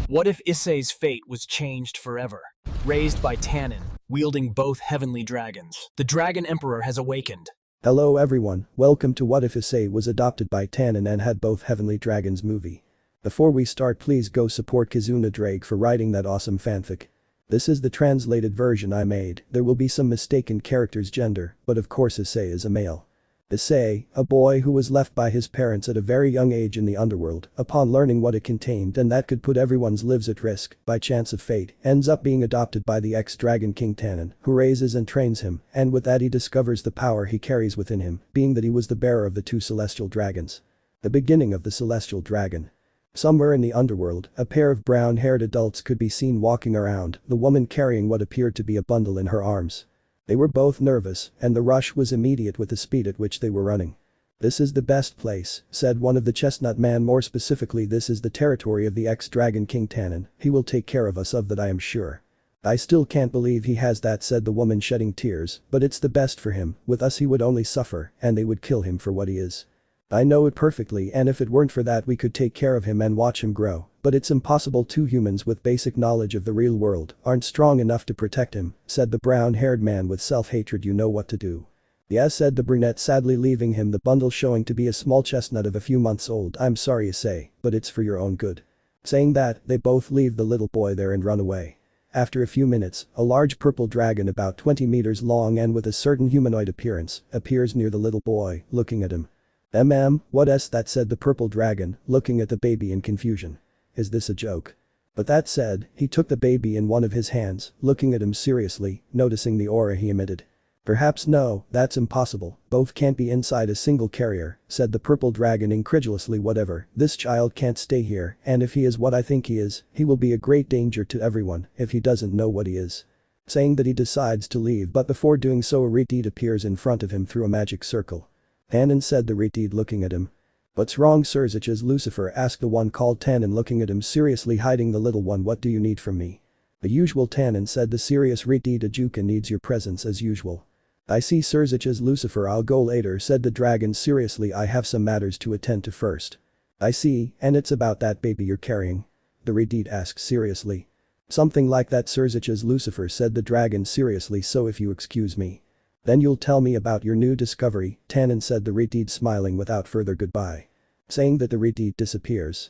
What if Issei's fate was changed forever? Raised by Tannen, wielding both heavenly dragons, the Dragon Emperor has awakened. Hello everyone, welcome to What If Issei was adopted by Tannen and had both Heavenly Dragons movie. Before we start, please go support Kizuna Drake for writing that awesome fanfic. This is the translated version I made. There will be some mistaken character's gender, but of course Issei is a male. Issei, a boy who was left by his parents at a very young age in the underworld, upon learning what it contained and that could put everyone's lives at risk, by chance of fate, ends up being adopted by the ex-Dragon King Tannen, who raises and trains him, and with that he discovers the power he carries within him, being that he was the bearer of the two celestial dragons. The beginning of the celestial dragon. Somewhere in the underworld, a pair of brown-haired adults could be seen walking around, the woman carrying what appeared to be a bundle in her arms. They were both nervous, and the rush was immediate with the speed at which they were running. "This is the best place," said one of the chestnut man, more specifically this is the territory of the ex-Dragon King Tannen, "he will take care of us, of that I am sure." "I still can't believe he has that," said the woman shedding tears, "but it's the best for him, with us he would only suffer, and they would kill him for what he is. I know it perfectly, and if it weren't for that we could take care of him and watch him grow, but it's impossible. Two humans with basic knowledge of the real world aren't strong enough to protect him," said the brown-haired man with self-hatred. "You know what to do." "Yeah," said the brunette, sadly leaving him the bundle showing to be a small chestnut of a few months old. "I'm sorry Issei, but it's for your own good." Saying that, they both leave the little boy there and run away. After a few minutes, a large purple dragon about 20 meters long and with a certain humanoid appearance appears near the little boy, looking at him. What's that?" said the purple dragon, looking at the baby in confusion. "Is this a joke?" But that said, he took the baby in one of his hands, looking at him seriously, noticing the aura he emitted. "Perhaps no, that's impossible, both can't be inside a single carrier," said the purple dragon incredulously. "Whatever, this child can't stay here, and if he is what I think he is, he will be a great danger to everyone if he doesn't know what he is." Saying that he decides to leave, but before doing so a Reteed appears in front of him through a magic circle. "Tannen," said the Reteed looking at him. "What's wrong Surzich's Lucifer?" asked the one called Tannen looking at him seriously, hiding the little one. "What do you need from me?" "The usual Tannen," said the serious Reteed. "Ajuka needs your presence as usual." "I see Surzich's Lucifer, I'll go later," said the dragon seriously. "I have some matters to attend to first." "I see, and it's about that baby you're carrying?" the Reteed asked seriously. "Something like that Surzich's Lucifer," said the dragon seriously. "So if you excuse me. Then you'll tell me about your new discovery," Tannen said the Reteed smiling without further goodbye. Saying that the Reteed disappears.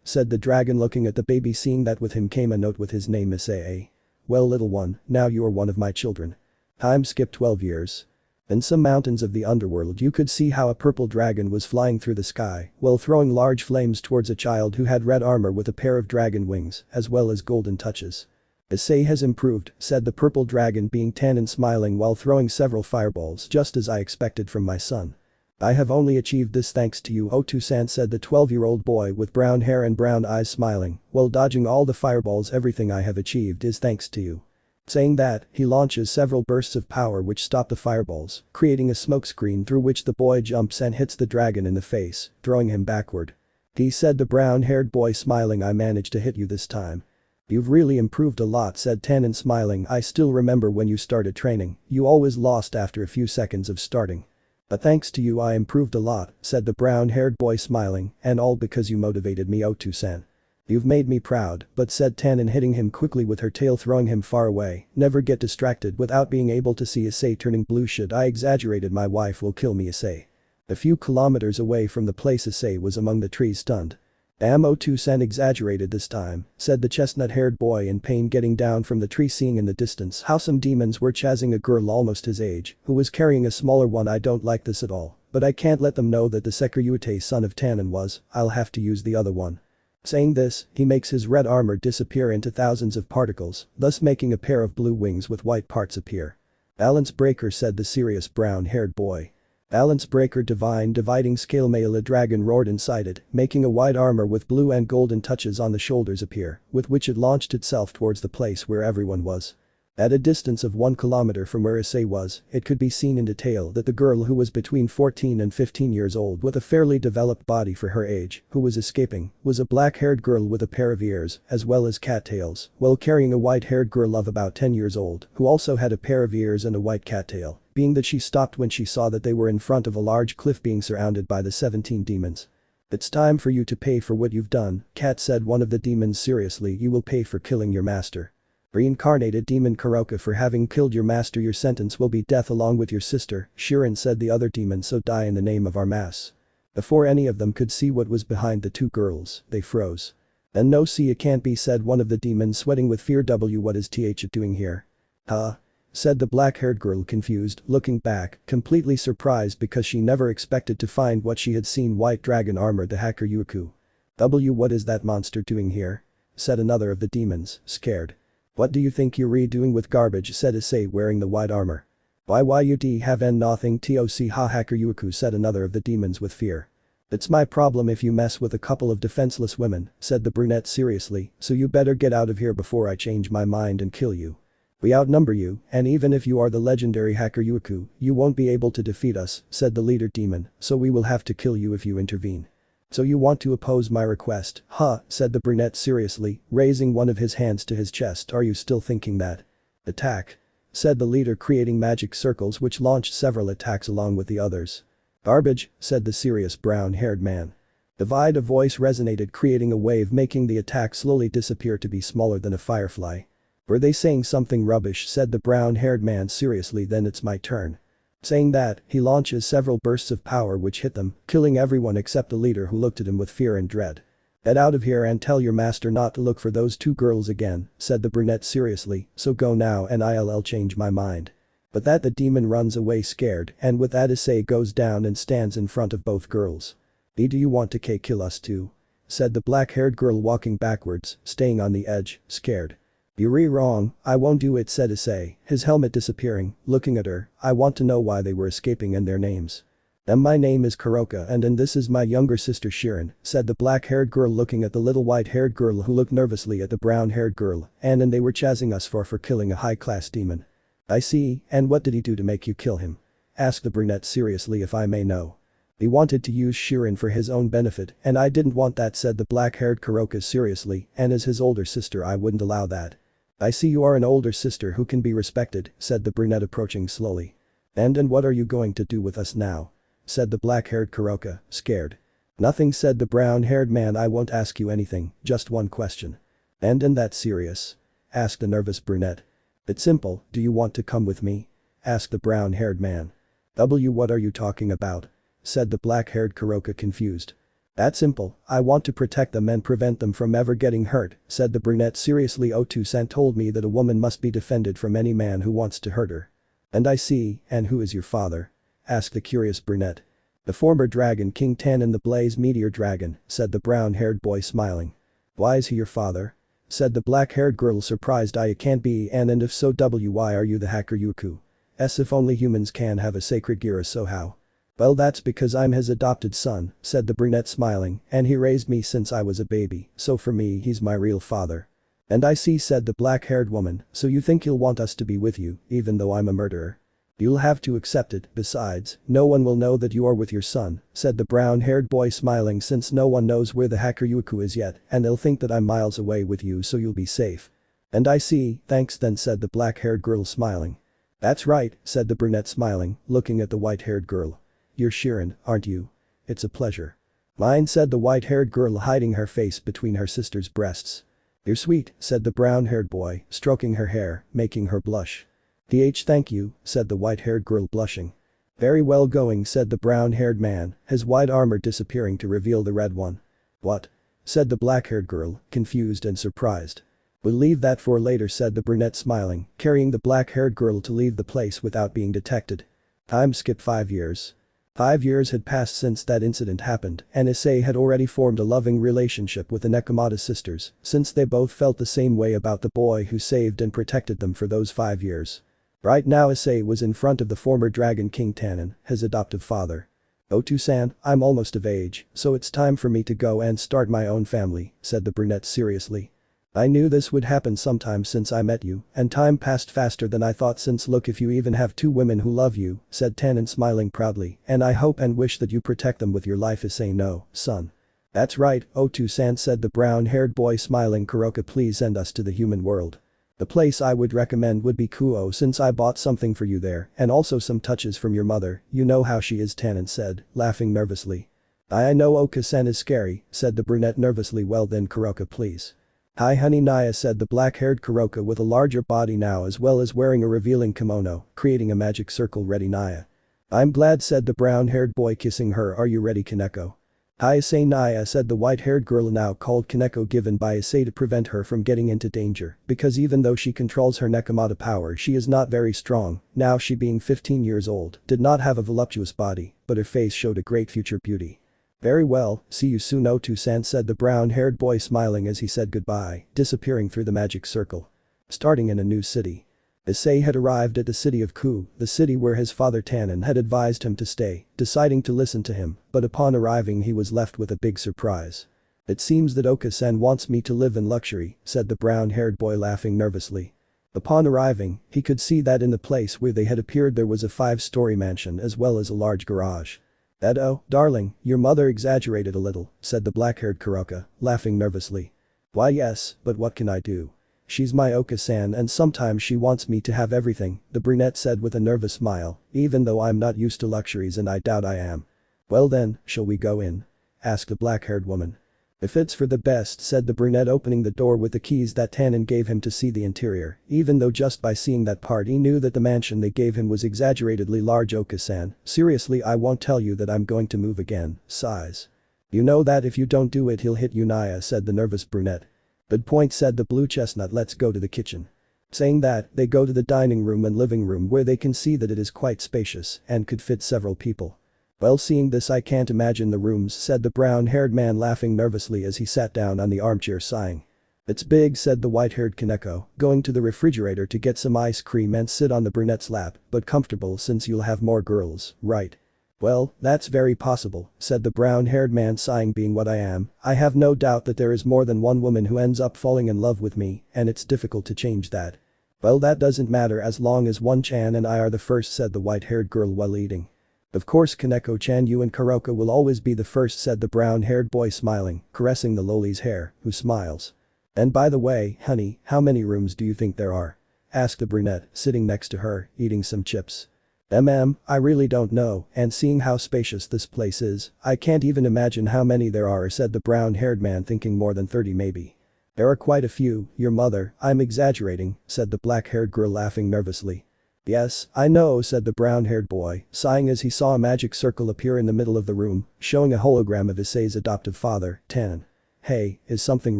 Said the dragon looking at the baby, seeing that with him came a note with his name Issei. "Well little one, now you are one of my children." Time skip 12 years. In some mountains of the underworld you could see how a purple dragon was flying through the sky while throwing large flames towards a child who had red armor with a pair of dragon wings as well as golden touches. "Issei has improved," said the purple dragon, being Tannen, smiling while throwing several fireballs, "just as I expected from my son. I have only achieved this thanks to you, Otu-san," said the 12-year-old boy with brown hair and brown eyes, smiling while dodging all the fireballs. "Everything I have achieved is thanks to you." Saying that, he launches several bursts of power which stop the fireballs, creating a smokescreen through which the boy jumps and hits the dragon in the face, throwing him backward. He said the brown-haired boy, smiling, "I managed to hit you this time." "You've really improved a lot," said Tannen smiling. "I still remember when you started training, you always lost after a few seconds of starting. But thanks to you I improved a lot," said the brown-haired boy smiling, "and all because you motivated me, Otu-san. You've made me proud," but said Tannen, hitting him quickly with her tail, throwing him far away. "Never get distracted without being able to see Issei turning blue." "Should I exaggerated? My wife will kill me." Issei. A few kilometers away from the place Issei was among the trees, stunned. Otu-san exaggerated this time," said the chestnut-haired boy in pain, getting down from the tree, seeing in the distance how some demons were chasing a girl almost his age who was carrying a smaller one. "I don't like this at all, but I can't let them know that the Sekiryuite son of Tannen was, I'll have to use the other one." Saying this, he makes his red armor disappear into thousands of particles, thus making a pair of blue wings with white parts appear. "Balance breaker," said the serious brown-haired boy. "Balance breaker, divine dividing scale." Male, a dragon roared inside it, making a white armor with blue and golden touches on the shoulders appear, with which it launched itself towards the place where everyone was. At a distance of 1 kilometer from where Issei was, it could be seen in detail that the girl, who was between 14 and 15 years old with a fairly developed body for her age, who was escaping, was a black-haired girl with a pair of ears as well as cattails, while carrying a white-haired girl of about 10 years old who also had a pair of ears and a white cattail, being that she stopped when she saw that they were in front of a large cliff being surrounded by the 17 demons. It's time for you to pay for what you've done, Kat said one of the demons seriously. You will pay for killing your master. Reincarnated demon Kuroka, for having killed your master your sentence will be death along with your sister, Shirin said the other demon, so die in the name of our mass. Before any of them could see what was behind the two girls, they froze. Then no see it can't be, said one of the demons sweating with fear. What is Th doing here? Huh? Said the black-haired girl confused, looking back, completely surprised because she never expected to find what she had seen. White dragon armor, the hacker Yuku. What is that monster doing here? Said another of the demons, scared. What do you think you're doing with garbage, said Issei wearing the white armor. Why you have nothing toc ha hacker Yuku, said another of the demons with fear. It's my problem if you mess with a couple of defenseless women, said the brunette seriously, so you better get out of here before I change my mind and kill you. We outnumber you, and even if you are the legendary hacker Yuku, you won't be able to defeat us, said the leader demon, so we will have to kill you if you intervene. So you want to oppose my request, huh, said the brunette seriously, raising one of his hands to his chest. Are you still thinking that? Attack. Said the leader, creating magic circles which launched several attacks along with the others. Garbage, said the serious brown-haired man. A voice resonated, creating a wave making the attack slowly disappear to be smaller than a firefly. Were they saying something rubbish, said the brown-haired man seriously. Then it's my turn. Saying that, he launches several bursts of power which hit them, killing everyone except the leader, who looked at him with fear and dread. Get out of here and tell your master not to look for those two girls again, said the brunette seriously, so go now and I'll change my mind. But that the demon runs away scared, and with that Issei goes down and stands in front of both girls. Do you want to kill us too? Said the black-haired girl walking backwards, staying on the edge, scared. You're wrong, I won't do it, said Issei, his helmet disappearing, looking at her. I want to know why they were escaping and their names. My name is Kuroka and this is my younger sister Shirin, said the black-haired girl looking at the little white-haired girl who looked nervously at the brown-haired girl, and they were chasing us for killing a high-class demon. I see, and what did he do to make you kill him? Asked the brunette seriously, if I may know. He wanted to use Shirin for his own benefit and I didn't want that, said the black-haired Kuroka seriously, and as his older sister I wouldn't allow that. I see you are an older sister who can be respected, said the brunette approaching slowly. And what are you going to do with us now? Said the black-haired Kuroka, scared. Nothing, said the brown-haired man. I won't ask you anything, just one question. And that serious? Asked the nervous brunette. It's simple, do you want to come with me? Asked the brown-haired man. What are you talking about? Said the black-haired Kuroka confused. That's simple, I want to protect them and prevent them from ever getting hurt, said the brunette seriously. Otu-san told me that a woman must be defended from any man who wants to hurt her. And I see, and who is your father? Asked the curious brunette. The former dragon King Tannen, the Blaze Meteor Dragon, said the brown-haired boy smiling. Why is he your father? Said the black-haired girl surprised. I can't be, and if so why are you the hacker Yuku? If only humans can have a sacred Gira, so how? Well, that's because I'm his adopted son, said the brunette smiling, and he raised me since I was a baby, so for me he's my real father. And I see, said the black-haired woman, so you think you'll want us to be with you, even though I'm a murderer? You'll have to accept it, besides, no one will know that you are with your son, said the brown-haired boy smiling, since no one knows where the hacker Yuku is yet, and they'll think that I'm miles away with you, so you'll be safe. And I see, thanks then, said the black-haired girl smiling. That's right, said the brunette smiling, looking at the white-haired girl. You're Shirin, aren't you? It's a pleasure. Mine, said the white-haired girl, hiding her face between her sister's breasts. You're sweet, said the brown-haired boy, stroking her hair, making her blush. Thank you, said the white-haired girl, blushing. Very well going, said the brown-haired man, his white armor disappearing to reveal the red one. What? Said the black-haired girl, confused and surprised. We'll leave that for later, said the brunette smiling, carrying the black-haired girl to leave the place without being detected. Time skip 5 years. 5 years had passed since that incident happened, and Issei had already formed a loving relationship with the Nekomata sisters, since they both felt the same way about the boy who saved and protected them for those 5 years. Right now Issei was in front of the former dragon King Tannen, his adoptive father. Otu-san, I'm almost of age, so it's time for me to go and start my own family, said the brunette seriously. I knew this would happen sometime since I met you, and time passed faster than I thought since look if you even have 2 women who love you, said Tannen smiling proudly, and I hope and wish that you protect them with your life. Issei, no, son. That's right, Otu-san, said the brown-haired boy smiling. Kuroka, please send us to the human world. The place I would recommend would be Kuo, since I bought something for you there, and also some touches from your mother, you know how she is, Tannen said, laughing nervously. I know Oka-sen is scary, said the brunette nervously. Well then Kuroka please. Hi honey Naya, said the black-haired Kuroka with a larger body now as well as wearing a revealing kimono, creating a magic circle. Ready Naya? I'm glad, said the brown-haired boy kissing her. Are you ready Kaneko? Hi say Naya, said the white-haired girl now called Kaneko, given by Issei to prevent her from getting into danger, because even though she controls her Nekomata power she is not very strong, now she being 15 years old, did not have a voluptuous body, but her face showed a great future beauty. Very well, see you soon Otu-san, said the brown-haired boy smiling as he said goodbye, disappearing through the magic circle. Starting in a new city. Issei had arrived at the city of Ku, the city where his father Tannen had advised him to stay, deciding to listen to him, but upon arriving he was left with a big surprise. It seems that Oka-sen wants me to live in luxury, said the brown-haired boy laughing nervously. Upon arriving, he could see that in the place where they had appeared there was a 5-story mansion as well as a large garage. Oh, darling, your mother exaggerated a little, said the black-haired Kuroka, laughing nervously. Why yes, but what can I do? She's my Oka-san and sometimes she wants me to have everything, the brunette said with a nervous smile, even though I'm not used to luxuries and I doubt I am. Well then, shall we go in? Asked the black-haired woman. If it's for the best, said the brunette opening the door with the keys that Tannen gave him to see the interior, even though just by seeing that part he knew that the mansion they gave him was exaggeratedly large. Oka-san, seriously I won't tell you that I'm going to move again, sighs. You know that if you don't do it he'll hit you Naya, said the nervous brunette. Good point, said the blue chestnut. Let's go to the kitchen. Saying that, they go to the dining room and living room where they can see that it is quite spacious and could fit several people. Well, seeing this I can't imagine the rooms, said the brown-haired man laughing nervously as he sat down on the armchair sighing. It's big, said the white-haired Kaneko, going to the refrigerator to get some ice cream and sit on the brunette's lap, but comfortable since you'll have more girls, right? Well, that's very possible, said the brown-haired man sighing. Being what I am, I have no doubt that there is more than one woman who ends up falling in love with me, and it's difficult to change that. Well, that doesn't matter as long as one-chan and I are the first, said the white-haired girl while eating. Of course Kaneko-chan, you and Kuroka will always be the first, said the brown-haired boy smiling, caressing the loli's hair, who smiles. And by the way, honey, how many rooms do you think there are? Asked the brunette, sitting next to her, eating some chips. I really don't know, and seeing how spacious this place is, I can't even imagine how many there are, said the brown-haired man, thinking more than 30 maybe. There are quite a few, your mother, I'm exaggerating, said the black-haired girl laughing nervously. Yes, I know, said the brown-haired boy, sighing as he saw a magic circle appear in the middle of the room, showing a hologram of Issei's adoptive father, Tannen. Hey, is something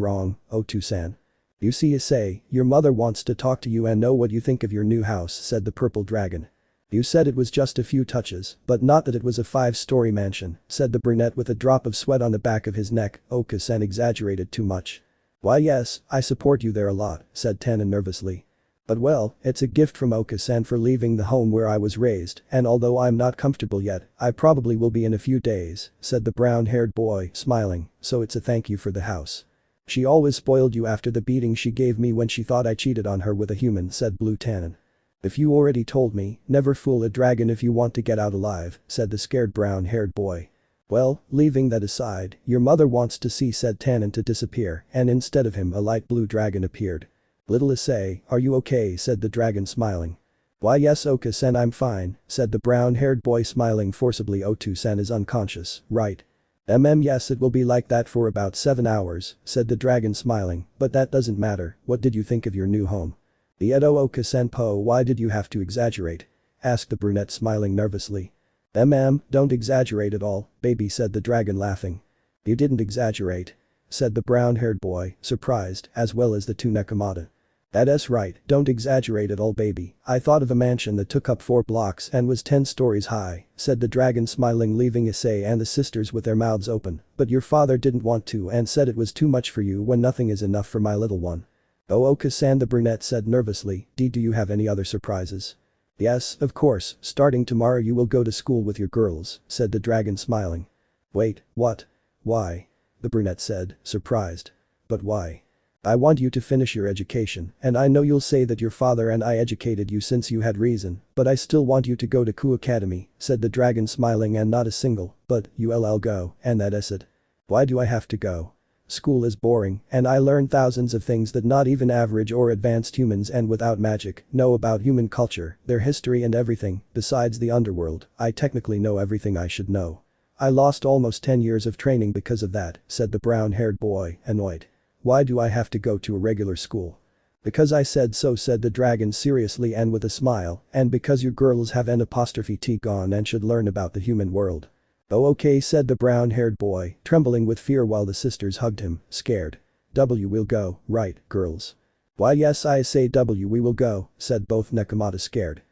wrong, Otu-san? You see Issei, your mother wants to talk to you and know what you think of your new house, said the purple dragon. You said it was just a few touches, but not that it was a 5-story mansion, said the brunette with a drop of sweat on the back of his neck. Oka-san exaggerated too much. Why yes, I support you there a lot, said Tannen nervously. But well, it's a gift from Oka-san for leaving the home where I was raised, and although I'm not comfortable yet, I probably will be in a few days, said the brown-haired boy, smiling, so it's a thank you for the house. She always spoiled you after the beating she gave me when she thought I cheated on her with a human, said Blue Tannen. If you already told me, never fool a dragon if you want to get out alive, said the scared brown-haired boy. Well, leaving that aside, your mother wants to see, said Tannen to disappear, and instead of him a light blue dragon appeared. Little Issei, are you okay, said the dragon smiling. Why yes Oka-san, I'm fine, said the brown-haired boy smiling forcibly. Otu-san is unconscious, right? Yes, it will be like that for about 7 hours, said the dragon smiling, but that doesn't matter. What did you think of your new home? Edo Oka-san, why did you have to exaggerate? Asked the brunette smiling nervously. Don't exaggerate at all, baby, said the dragon laughing. You didn't exaggerate, said the brown-haired boy, surprised, as well as the two Nekomata. That's right, don't exaggerate at all, baby. I thought of a mansion that took up 4 blocks and was 10 stories high, said the dragon smiling, leaving Issei and the sisters with their mouths open, but your father didn't want to and said it was too much for you when nothing is enough for my little one. Oh Oka-san, the brunette said nervously, do you have any other surprises? Yes, of course, starting tomorrow you will go to school with your girls, said the dragon smiling. Wait, what? Why? The brunette said, surprised. But why? I want you to finish your education, and I know you'll say that your father and I educated you since you had reason, but I still want you to go to Ku Academy, said the dragon smiling, and not a single, but you'll go, and that is it. Why do I have to go? School is boring, and I learn thousands of things that not even average or advanced humans and without magic know about human culture, their history and everything, besides the underworld, I technically know everything I should know. I lost almost 10 years of training because of that, said the brown-haired boy, annoyed. Why do I have to go to a regular school? Because I said so, said the dragon seriously and with a smile, and because you girls have N''T gone and should learn about the human world. Oh okay, said the brown-haired boy, trembling with fear while the sisters hugged him, scared. We'll go, right, girls? Why yes I say we will go, said both Nekomata scared.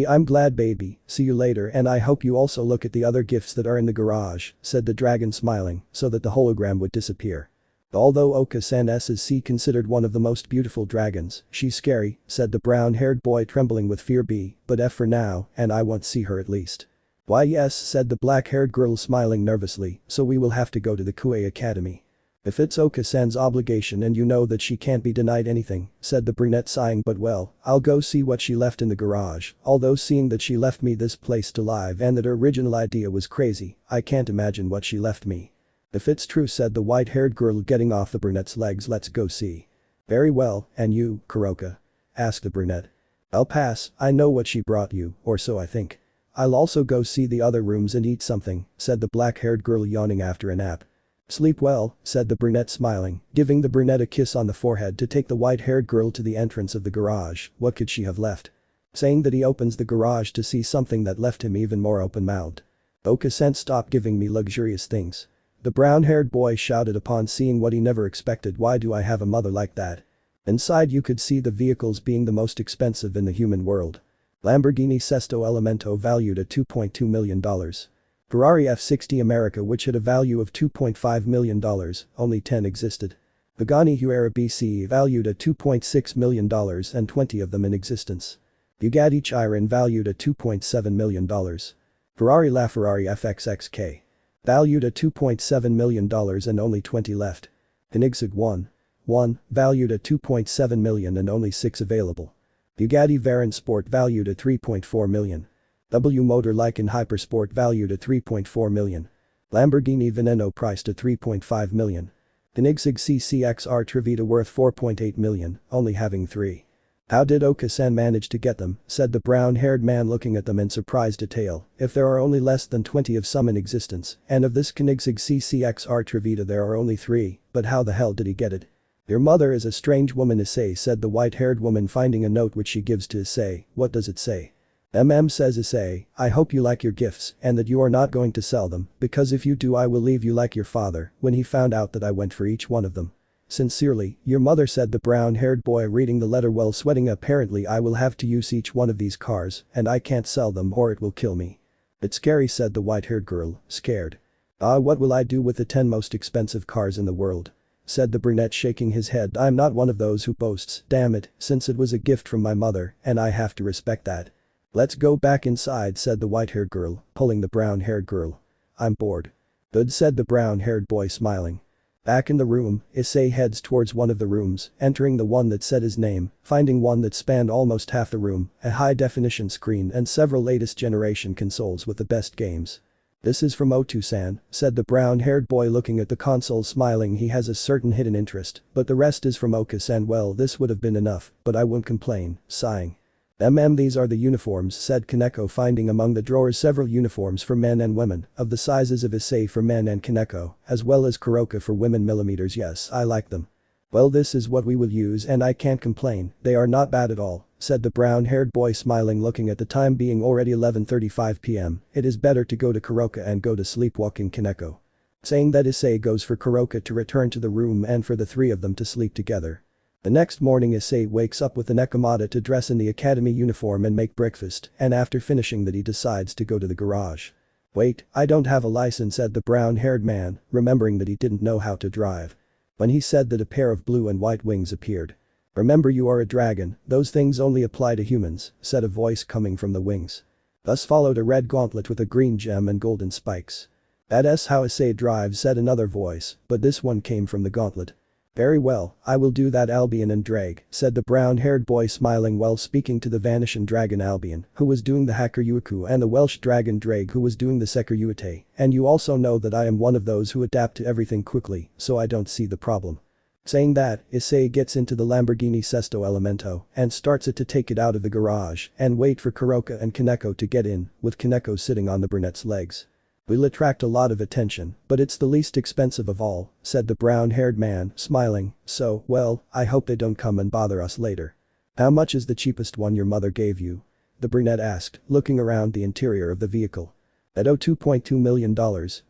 I'm glad baby, see you later and I hope you also look at the other gifts that are in the garage, said the dragon smiling, so that the hologram would disappear. Although Oka-san is considered one of the most beautiful dragons, she's scary, said the brown-haired boy trembling with fear but F for now, and I want to see her at least. Why yes, said the black-haired girl smiling nervously, so we will have to go to the Kue Academy. If it's Oka-san's obligation and you know that she can't be denied anything, said the brunette sighing, but well, I'll go see what she left in the garage, although seeing that she left me this place to live and that her original idea was crazy, I can't imagine what she left me. If it's true, said the white-haired girl getting off the brunette's legs, let's go see. Very well, and you, Kuroka? Asked the brunette. I'll pass, I know what she brought you, or so I think. I'll also go see the other rooms and eat something, said the black-haired girl yawning after a nap. Sleep well, said the brunette smiling, giving the brunette a kiss on the forehead to take the white-haired girl to the entrance of the garage. What could she have left? Saying that he opens the garage to see something that left him even more open-mouthed. Oka-san, stop giving me luxurious things. The brown-haired boy shouted upon seeing what he never expected. Why do I have a mother like that? Inside you could see the vehicles being the most expensive in the human world. Lamborghini Sesto Elemento valued at $2.2 million. Ferrari F60 America, which had a value of $2.5 million, only 10 existed. Pagani Huayra BC valued at $2.6 million and 20 of them in existence. Bugatti Chiron valued at $2.7 million. Ferrari LaFerrari FXXK. Valued at $2.7 million and only 20 left. Koenigsegg 1 valued at $2.7 million and only 6 available. Bugatti Veyron Sport valued at $3.4 million. W Motor Lycan Hypersport valued at $3.4 million. Lamborghini Veneno priced at $3.5 million. Koenigsegg CCXR Trevita worth $4.8 million, only having 3. How did Oka-san manage to get them, said the brown-haired man looking at them in surprised detail, if there are only less than 20 of some in existence, and of this Koenigsegg CCXR Trevita there are only 3, but how the hell did he get it? Your mother is a strange woman, Issei, said the white-haired woman, finding a note which she gives to Issei. What does it say? Says Issei, I hope you like your gifts and that you are not going to sell them, because if you do I will leave you like your father when he found out that I went for each one of them. Sincerely, your mother, said the brown-haired boy reading the letter while sweating. Apparently I will have to use each one of these cars and I can't sell them or it will kill me. It's scary, said the white-haired girl, scared. What will I do with the 10 most expensive cars in the world? Said the brunette, shaking his head. I'm not one of those who boasts, damn it, since it was a gift from my mother and I have to respect that. Let's go back inside, said the white-haired girl, pulling the brown-haired girl. I'm bored. Good, said the brown-haired boy smiling. Back in the room, Issei heads towards one of the rooms, entering the one that said his name, finding one that spanned almost half the room, a high-definition screen and several latest generation consoles with the best games. This is from Otu-san, said the brown-haired boy looking at the console, smiling. He has a certain hidden interest, but the rest is from Oka-san. Well, this would have been enough, but I won't complain, sighing. These are the uniforms, said Kaneko, finding among the drawers several uniforms for men and women, of the sizes of Issei for men and Kaneko, as well as Kuroka for women. Millimeters, yes, I like them. Well, this is what we will use and I can't complain, they are not bad at all, said the brown-haired boy smiling, looking at the time being already 11:35 p.m. It is better to go to Kuroka and go to sleep, walking Kaneko. Saying that, Issei goes for Kuroka to return to the room and for the 3 of them to sleep together. The next morning, Issei wakes up with the Nekomata to dress in the academy uniform and make breakfast, and after finishing that he decides to go to the garage. Wait, I don't have a license, said the brown-haired man, remembering that he didn't know how to drive. When he said that, a pair of blue and white wings appeared. Remember, you are a dragon, those things only apply to humans, said a voice coming from the wings. Thus followed a red gauntlet with a green gem and golden spikes. That's how Issei drives, said another voice, but this one came from the gauntlet. Very well, I will do that, Albion and Drag, said the brown-haired boy smiling while speaking to the Vanishing Dragon Albion, who was doing the Hacker Yuku, and the Welsh Dragon Drag, who was doing the Seker Yuite, and you also know that I am one of those who adapt to everything quickly, so I don't see the problem. Saying that, Issei gets into the Lamborghini Sesto Elemento and starts it to take it out of the garage and wait for Kuroka and Kaneko to get in, with Kaneko sitting on the brunette's legs. We'll attract a lot of attention, but it's the least expensive of all, said the brown-haired man, smiling, so, well, I hope they don't come and bother us later. How much is the cheapest one your mother gave you? The brunette asked, looking around the interior of the vehicle. At $2.2 million,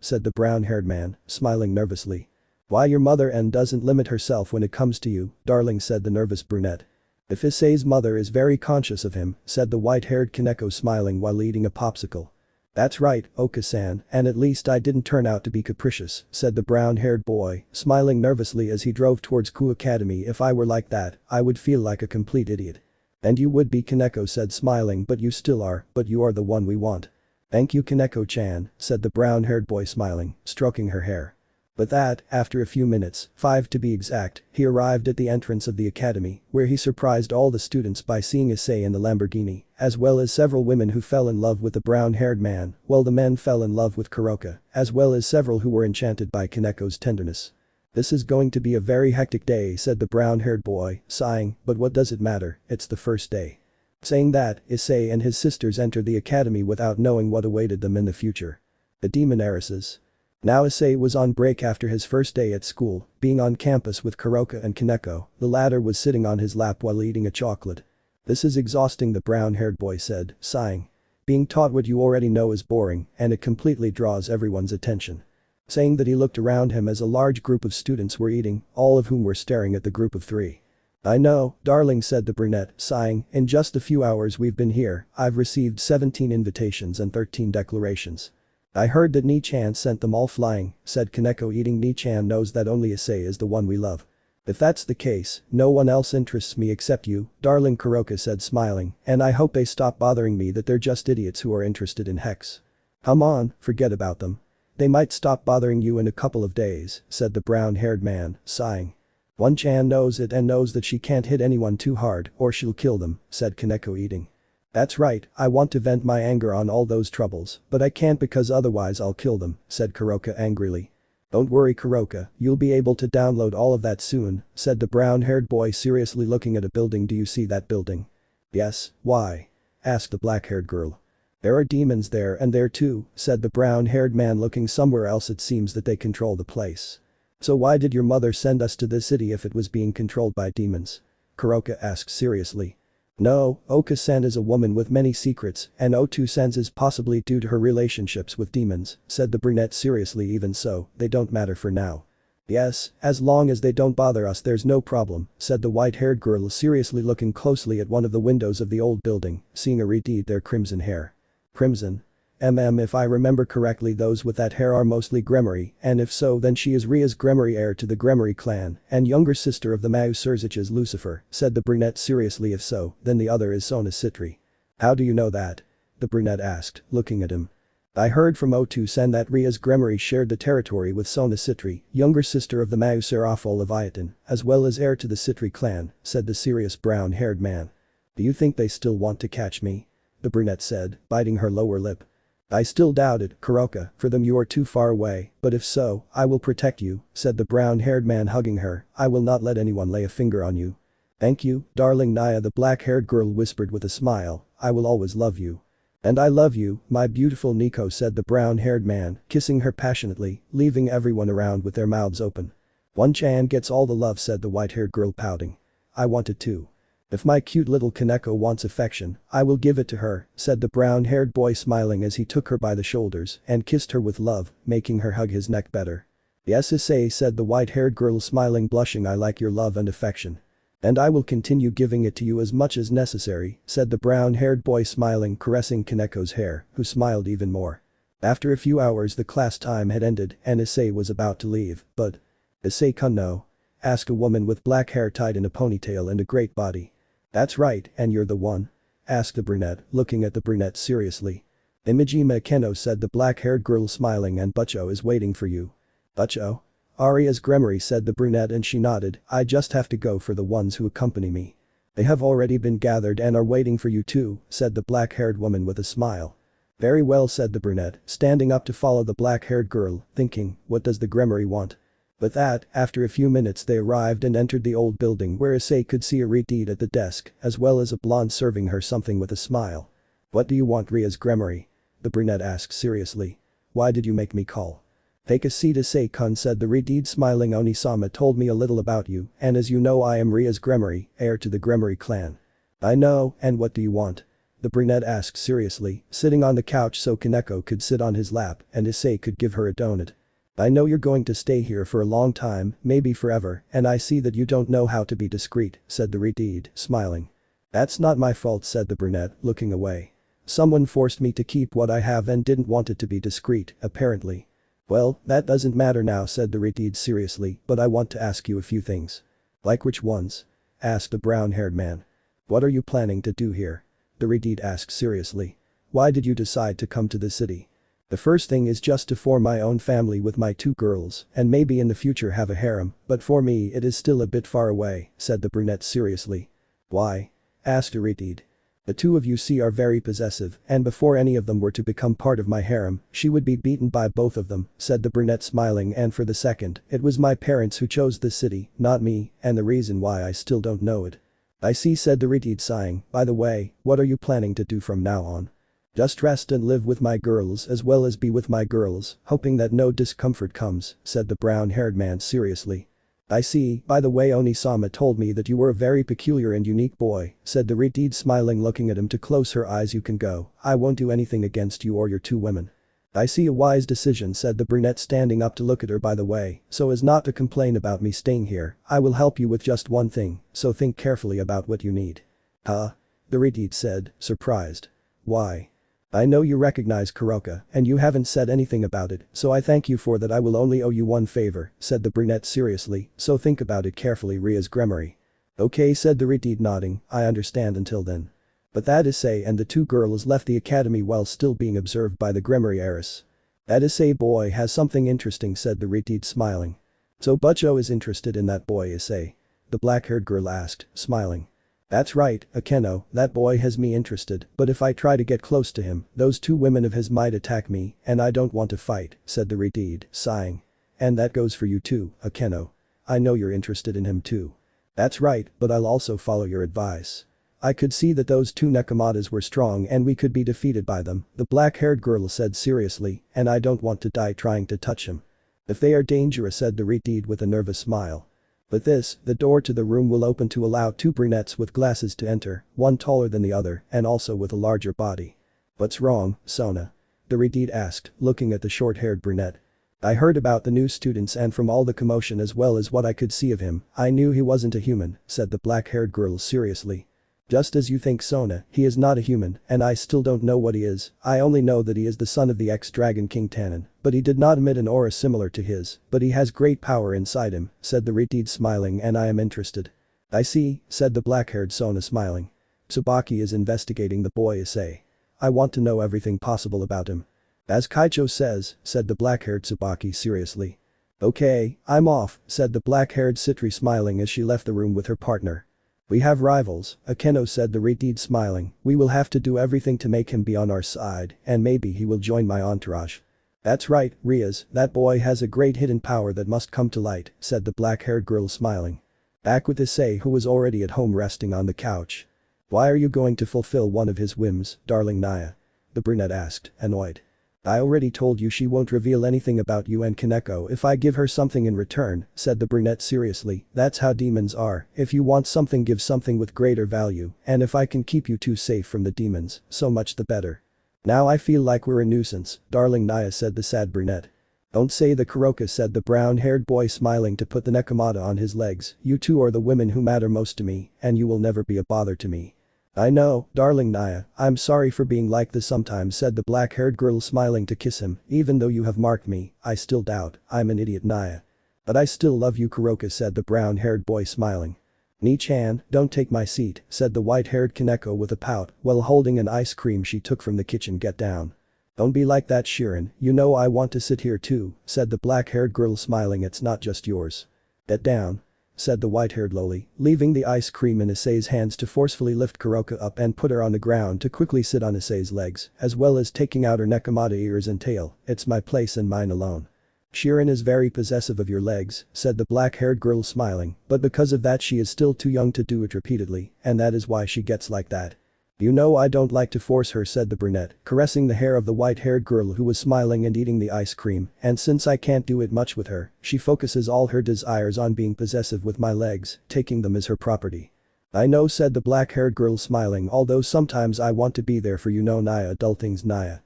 said the brown-haired man, smiling nervously. Why your mother and doesn't limit herself when it comes to you, darling, said the nervous brunette. If Issei's mother is very conscious of him, said the white-haired Kaneko smiling while eating a popsicle. That's right, Oka-san, and at least I didn't turn out to be capricious, said the brown-haired boy, smiling nervously as he drove towards Ku Academy. If I were like that, I would feel like a complete idiot. And you would be, Kaneko said smiling, but you still are, but you are the one we want. Thank you, Kaneko-chan, said the brown-haired boy smiling, stroking her hair. But that, after a few minutes, 5 to be exact, he arrived at the entrance of the academy, where he surprised all the students by seeing Issei in the Lamborghini, as well as several women who fell in love with the brown-haired man, while the men fell in love with Kuroka, as well as several who were enchanted by Kaneko's tenderness. This is going to be a very hectic day, said the brown-haired boy, sighing, but what does it matter, it's the first day. Saying that, Issei and his sisters entered the academy without knowing what awaited them in the future. The demon heiresses. Now Issei was on break after his first day at school, being on campus with Kuroka and Kaneko. The latter was sitting on his lap while eating a chocolate. This is exhausting, the brown-haired boy said, sighing. Being taught what you already know is boring, and it completely draws everyone's attention. Saying that, he looked around him as a large group of students were eating, all of whom were staring at the group of 3. I know, darling, said the brunette, sighing, in just a few hours we've been here, I've received 17 invitations and 13 declarations. I heard that Ni-chan sent them all flying, said Kaneko, eating. Ni-chan knows that only Issei is the one we love. If that's the case, no one else interests me except you, darling, Kuroka said smiling, and I hope they stop bothering me, that they're just idiots who are interested in Hex. Come on, forget about them. They might stop bothering you in a couple of days, said the brown-haired man, sighing. One-chan knows it and knows that she can't hit anyone too hard or she'll kill them, said Kaneko, eating. That's right, I want to vent my anger on all those troubles, but I can't because otherwise I'll kill them, said Kuroka angrily. Don't worry, Kuroka, you'll be able to download all of that soon, said the brown-haired boy seriously, looking at a building. Do you see that building? Yes, why? Asked the black-haired girl. There are demons there and there too, said the brown-haired man, looking somewhere else. It seems that they control the place. So why did your mother send us to this city if it was being controlled by demons? Kuroka asked seriously. No, Oka-san is a woman with many secrets, and Otu-san's is possibly due to her relationships with demons, said the brunette seriously. Even so, they don't matter for now. Yes, as long as they don't bother us there's no problem, said the white-haired girl seriously, looking closely at one of the windows of the old building, seeing Ariti, their crimson hair. Crimson? If I remember correctly those with that hair are mostly Gremory, and if so then she is Ria's Gremory, heir to the Gremory clan, and younger sister of the Mau Surzich's Lucifer, said the brunette seriously. If so, then the other is Sona Citri. How do you know that? The brunette asked, looking at him. I heard from Otu-san that Ria's Gremory shared the territory with Sona Citri, younger sister of the Mau Serafo Leviathan, as well as heir to the Citri clan, said the serious brown-haired man. Do you think they still want to catch me? The brunette said, biting her lower lip. I still doubt it, Kuroka, for them you are too far away, but if so, I will protect you, said the brown-haired man, hugging her. I will not let anyone lay a finger on you. Thank you, darling Naya, the black-haired girl whispered with a smile. I will always love you. And I love you, my beautiful Nico, said the brown-haired man, kissing her passionately, leaving everyone around with their mouths open. One-chan gets all the love, said the white-haired girl, pouting. I want it too. If my cute little Kaneko wants affection, I will give it to her, said the brown-haired boy, smiling as he took her by the shoulders and kissed her with love, making her hug his neck better. Yes, Issei, said the white-haired girl, smiling, blushing. I like your love and affection. And I will continue giving it to you as much as necessary, said the brown-haired boy, smiling, caressing Kaneko's hair, who smiled even more. After a few hours the class time had ended and Issei was about to leave, but… Issei-kun no? Asked a woman with black hair tied in a ponytail and a great body. That's right, and you're the one? Asked the brunette, looking at the brunette seriously. Imajima Keno, said the black-haired girl, smiling, and Butcho is waiting for you. Butcho? Aria's Gremory, said the brunette, and she nodded. I just have to go for the ones who accompany me. They have already been gathered and are waiting for you too, said the black-haired woman with a smile. Very well, said the brunette, standing up to follow the black-haired girl, thinking, what does the Gremory want? With that, after a few minutes they arrived and entered the old building, where Issei could see Ariti at the desk, as well as a blonde serving her something with a smile. What do you want, Ria's Gremory? The brunette asked seriously. why did you make me call? Take a seat Issei-kun said the Redeed smiling. Onisama told me a little about you, and as you know I am Ria's Gremory, heir to the Gremory clan. I know, and what do you want? The brunette asked seriously, sitting on the couch so Kaneko could sit on his lap and Issei could give her a donut. I know you're going to stay here for a long time, maybe forever, and I see that you don't know how to be discreet, said the Redeed, smiling. That's not my fault said the brunette, looking away. Someone forced me to keep what I have and didn't want it to be discreet, apparently. Well, that doesn't matter now said the Redeed seriously, but I want to ask you a few things. Like which ones? Asked the brown-haired man. What are you planning to do here? The Redeed asked seriously. Why did you decide to come to the city? The first thing is just to form my own family with my 2 girls and maybe in the future have a harem, but for me it is still a bit far away, said the brunette seriously. Why? Asked Redeed. The 2 of you see are very possessive and before any of them were to become part of my harem, she would be beaten by both of them, said the brunette smiling and for the second, it was my parents who chose this city, not me, and the reason why I still don't know it. I see said the Redeed sighing, by the way, what are you planning to do from now on? Just rest and live with my girls as well as be with my girls, hoping that no discomfort comes, said the brown-haired man seriously. I see, by the way Onisama told me that you were a very peculiar and unique boy, said the Redeed smiling looking at him to close her eyes. You can go, I won't do anything against you or your 2 women. I see a wise decision said the brunette standing up to look at her by the way, so as not to complain about me staying here, I will help you with just one thing, so think carefully about what you need. Huh? The Redeed said, surprised. Why? I know you recognize Kuroka, and you haven't said anything about it, so I thank you for that. I will only owe you one favor, said the brunette seriously, so think about it carefully. Ria's Gremory. Okay said the Redeed nodding, I understand until then. But that Issei and the 2 girls left the academy while still being observed by the Gremory heiress. That Issei boy has something interesting said the Redeed smiling. So Butcho is interested in that boy Issei? The black-haired girl asked, smiling. That's right, Akeno, that boy has me interested, but if I try to get close to him, those 2 women of his might attack me, and I don't want to fight, said the Redeed, sighing. And that goes for you too, Akeno. I know you're interested in him too. That's right, but I'll also follow your advice. I could see that those 2 Nekomatas were strong and we could be defeated by them, the black-haired girl said seriously, and I don't want to die trying to touch him. If they are dangerous said the Redeed with a nervous smile. But the door to the room will open to allow 2 brunettes with glasses to enter, one taller than the other and also with a larger body. What's wrong, Sona? The Redeed asked, looking at the short-haired brunette. I heard about the new students and from all the commotion as well as what I could see of him, I knew he wasn't a human, said the black-haired girl seriously. Just as you think Sona, he is not a human and I still don't know what he is, I only know that he is the son of the ex-Dragon King Tannen, but he did not emit an aura similar to his, but he has great power inside him, said the Redeed smiling and I am interested. I see, said the black-haired Sona smiling. Tsubaki is investigating the boy Issei. I want to know everything possible about him. As Kaicho says, said the black-haired Tsubaki seriously. Okay, I'm off, said the black-haired Citri smiling as she left the room with her partner. We have rivals, Akeno said the Redeed smiling, we will have to do everything to make him be on our side and maybe he will join my entourage. That's right, Rias, that boy has a great hidden power that must come to light, said the black-haired girl smiling. Back with Issei who was already at home resting on the couch. Why are you going to fulfill one of his whims, darling Naya? The brunette asked, annoyed. I already told you she won't reveal anything about you and Kaneko if I give her something in return, said the brunette seriously, that's how demons are, if you want something give something with greater value, and if I can keep you 2 safe from the demons, so much the better. Now I feel like we're a nuisance, darling Naya said the sad brunette. Don't say the Kuroka said the brown-haired boy smiling to put the Nekomata on his legs, you 2 are the women who matter most to me, and you will never be a bother to me. I know, darling Naya, I'm sorry for being like this sometimes said the black-haired girl smiling to kiss him, even though you have marked me, I still doubt, I'm an idiot Naya. But I still love you Kuroka said the brown-haired boy smiling. Ni-chan, don't take my seat, said the white-haired Kaneko with a pout while holding an ice cream she took from the kitchen. Get down. Don't be like that Shirin, you know I want to sit here too, said the black-haired girl smiling. It's not just yours. Get down, said the white-haired loli, leaving the ice cream in Issei's hands to forcefully lift Kuroka up and put her on the ground to quickly sit on Issei's legs, as well as taking out her Nekomata ears and tail. It's my place and mine alone. Shirin is very possessive of your legs, said the black-haired girl smiling, but because of that she is still too young to do it repeatedly, and that is why she gets like that. You know I don't like to force her, said the brunette, caressing the hair of the white-haired girl who was smiling and eating the ice cream, and since I can't do it much with her, she focuses all her desires on being possessive with my legs, taking them as her property. I know, said the black-haired girl smiling, although sometimes I want to be there for you, know, Naya, adultings Naya.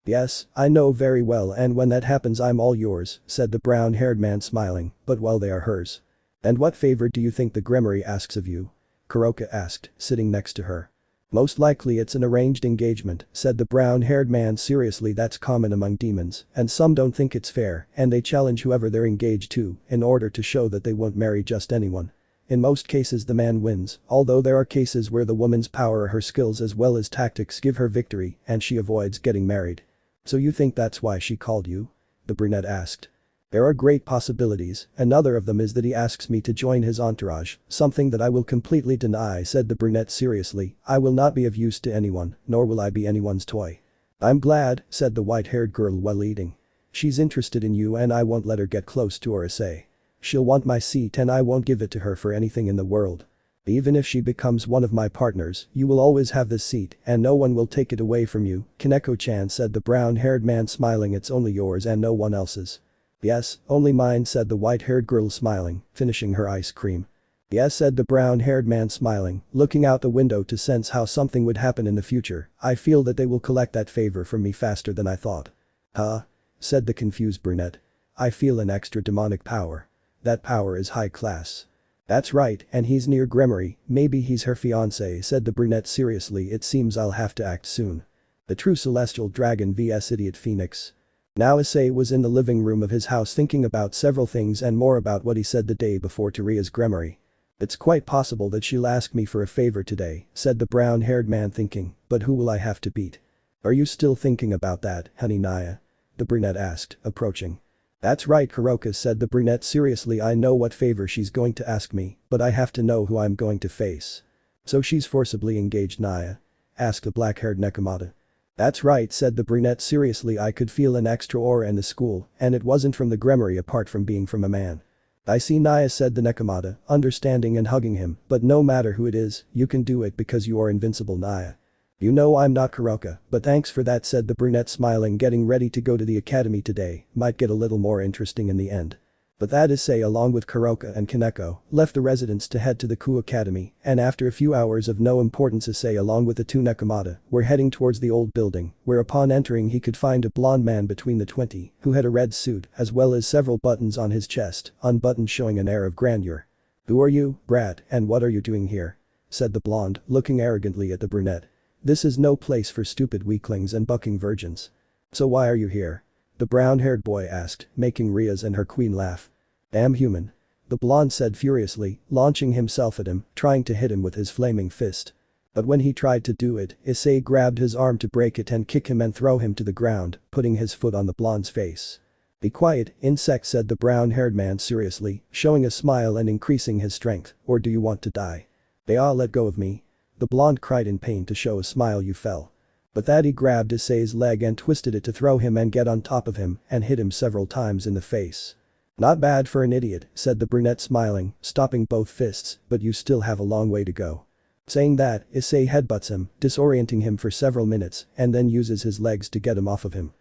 Yes, I know very well, and when that happens I'm all yours, said the brown-haired man smiling, but while they are hers. And what favor do you think the Gremory asks of you? Kuroka asked, sitting next to her. Most likely it's an arranged engagement, said the brown-haired man seriously. That's common among demons, and some don't think it's fair, and they challenge whoever they're engaged to, in order to show that they won't marry just anyone. In most cases the man wins, although there are cases where the woman's power or her skills as well as tactics give her victory, and she avoids getting married. So you think that's why she called you? The brunette asked. There are great possibilities, another of them is that he asks me to join his entourage, something that I will completely deny, said the brunette seriously. I will not be of use to anyone, nor will I be anyone's toy. I'm glad, said the white-haired girl while eating. She's interested in you and I won't let her get close to her. She'll want my seat and I won't give it to her for anything in the world. Even if she becomes one of my partners, you will always have this seat and no one will take it away from you, Kaneko-chan, said the brown-haired man smiling. It's only yours and no one else's. Yes, only mine, said the white-haired girl smiling, finishing her ice cream. Yes, said the brown-haired man smiling, looking out the window to sense how something would happen in the future. I feel that they will collect that favor from me faster than I thought. Huh? Said the confused brunette. I feel an extra demonic power. That power is high class. That's right, and he's near Gremory, maybe he's her fiancé, said the brunette seriously. It seems I'll have to act soon. The true celestial dragon vs idiot phoenix. Now Issei was in the living room of his house thinking about several things and more about what he said the day before to Ria's Gremory. It's quite possible that she'll ask me for a favor today, said the brown-haired man thinking, but who will I have to beat? Are you still thinking about that, honey Naya? The brunette asked, approaching. That's right, Kuroka, said the brunette seriously. I know what favor she's going to ask me, but I have to know who I'm going to face. So she's forcibly engaged, Naya? Asked the black-haired Nekomata. That's right, said the brunette seriously. I could feel an extra aura in the school, and it wasn't from the Gremory apart from being from a man. I see, Naya, said the Nekomata, understanding and hugging him, but no matter who it is, you can do it because you are invincible, Naya. You know I'm not Kuroka, but thanks for that, said the brunette smiling. Getting ready to go to the academy today might get a little more interesting in the end. But that Issei along with Kuroka and Kaneko left the residence to head to the Ku Academy, and after a few hours of no importance Issei along with the two Nekomata were heading towards the old building, where upon entering he could find a blonde man between the 20 who had a red suit as well as several buttons on his chest, unbuttoned showing an air of grandeur. Who are you, brat, and what are you doing here? Said the blonde, looking arrogantly at the brunette. This is no place for stupid weaklings and bucking virgins. So why are you here? The brown-haired boy asked, making Ria's and her queen laugh. Damn human. The blonde said furiously, launching himself at him, trying to hit him with his flaming fist. But when he tried to do it, Issei grabbed his arm to break it and kick him and throw him to the ground, putting his foot on the blonde's face. Be quiet, insect, said the brown-haired man seriously, showing a smile and increasing his strength, or do you want to die? They all let go of me. The blonde cried in pain to show a smile. You fell. But that he grabbed Issei's leg and twisted it to throw him and get on top of him and hit him several times in the face. Not bad for an idiot, said the brunette smiling, stopping both fists, but you still have a long way to go. Saying that, Issei headbutts him, disorienting him for several minutes, and then uses his legs to get him off of him.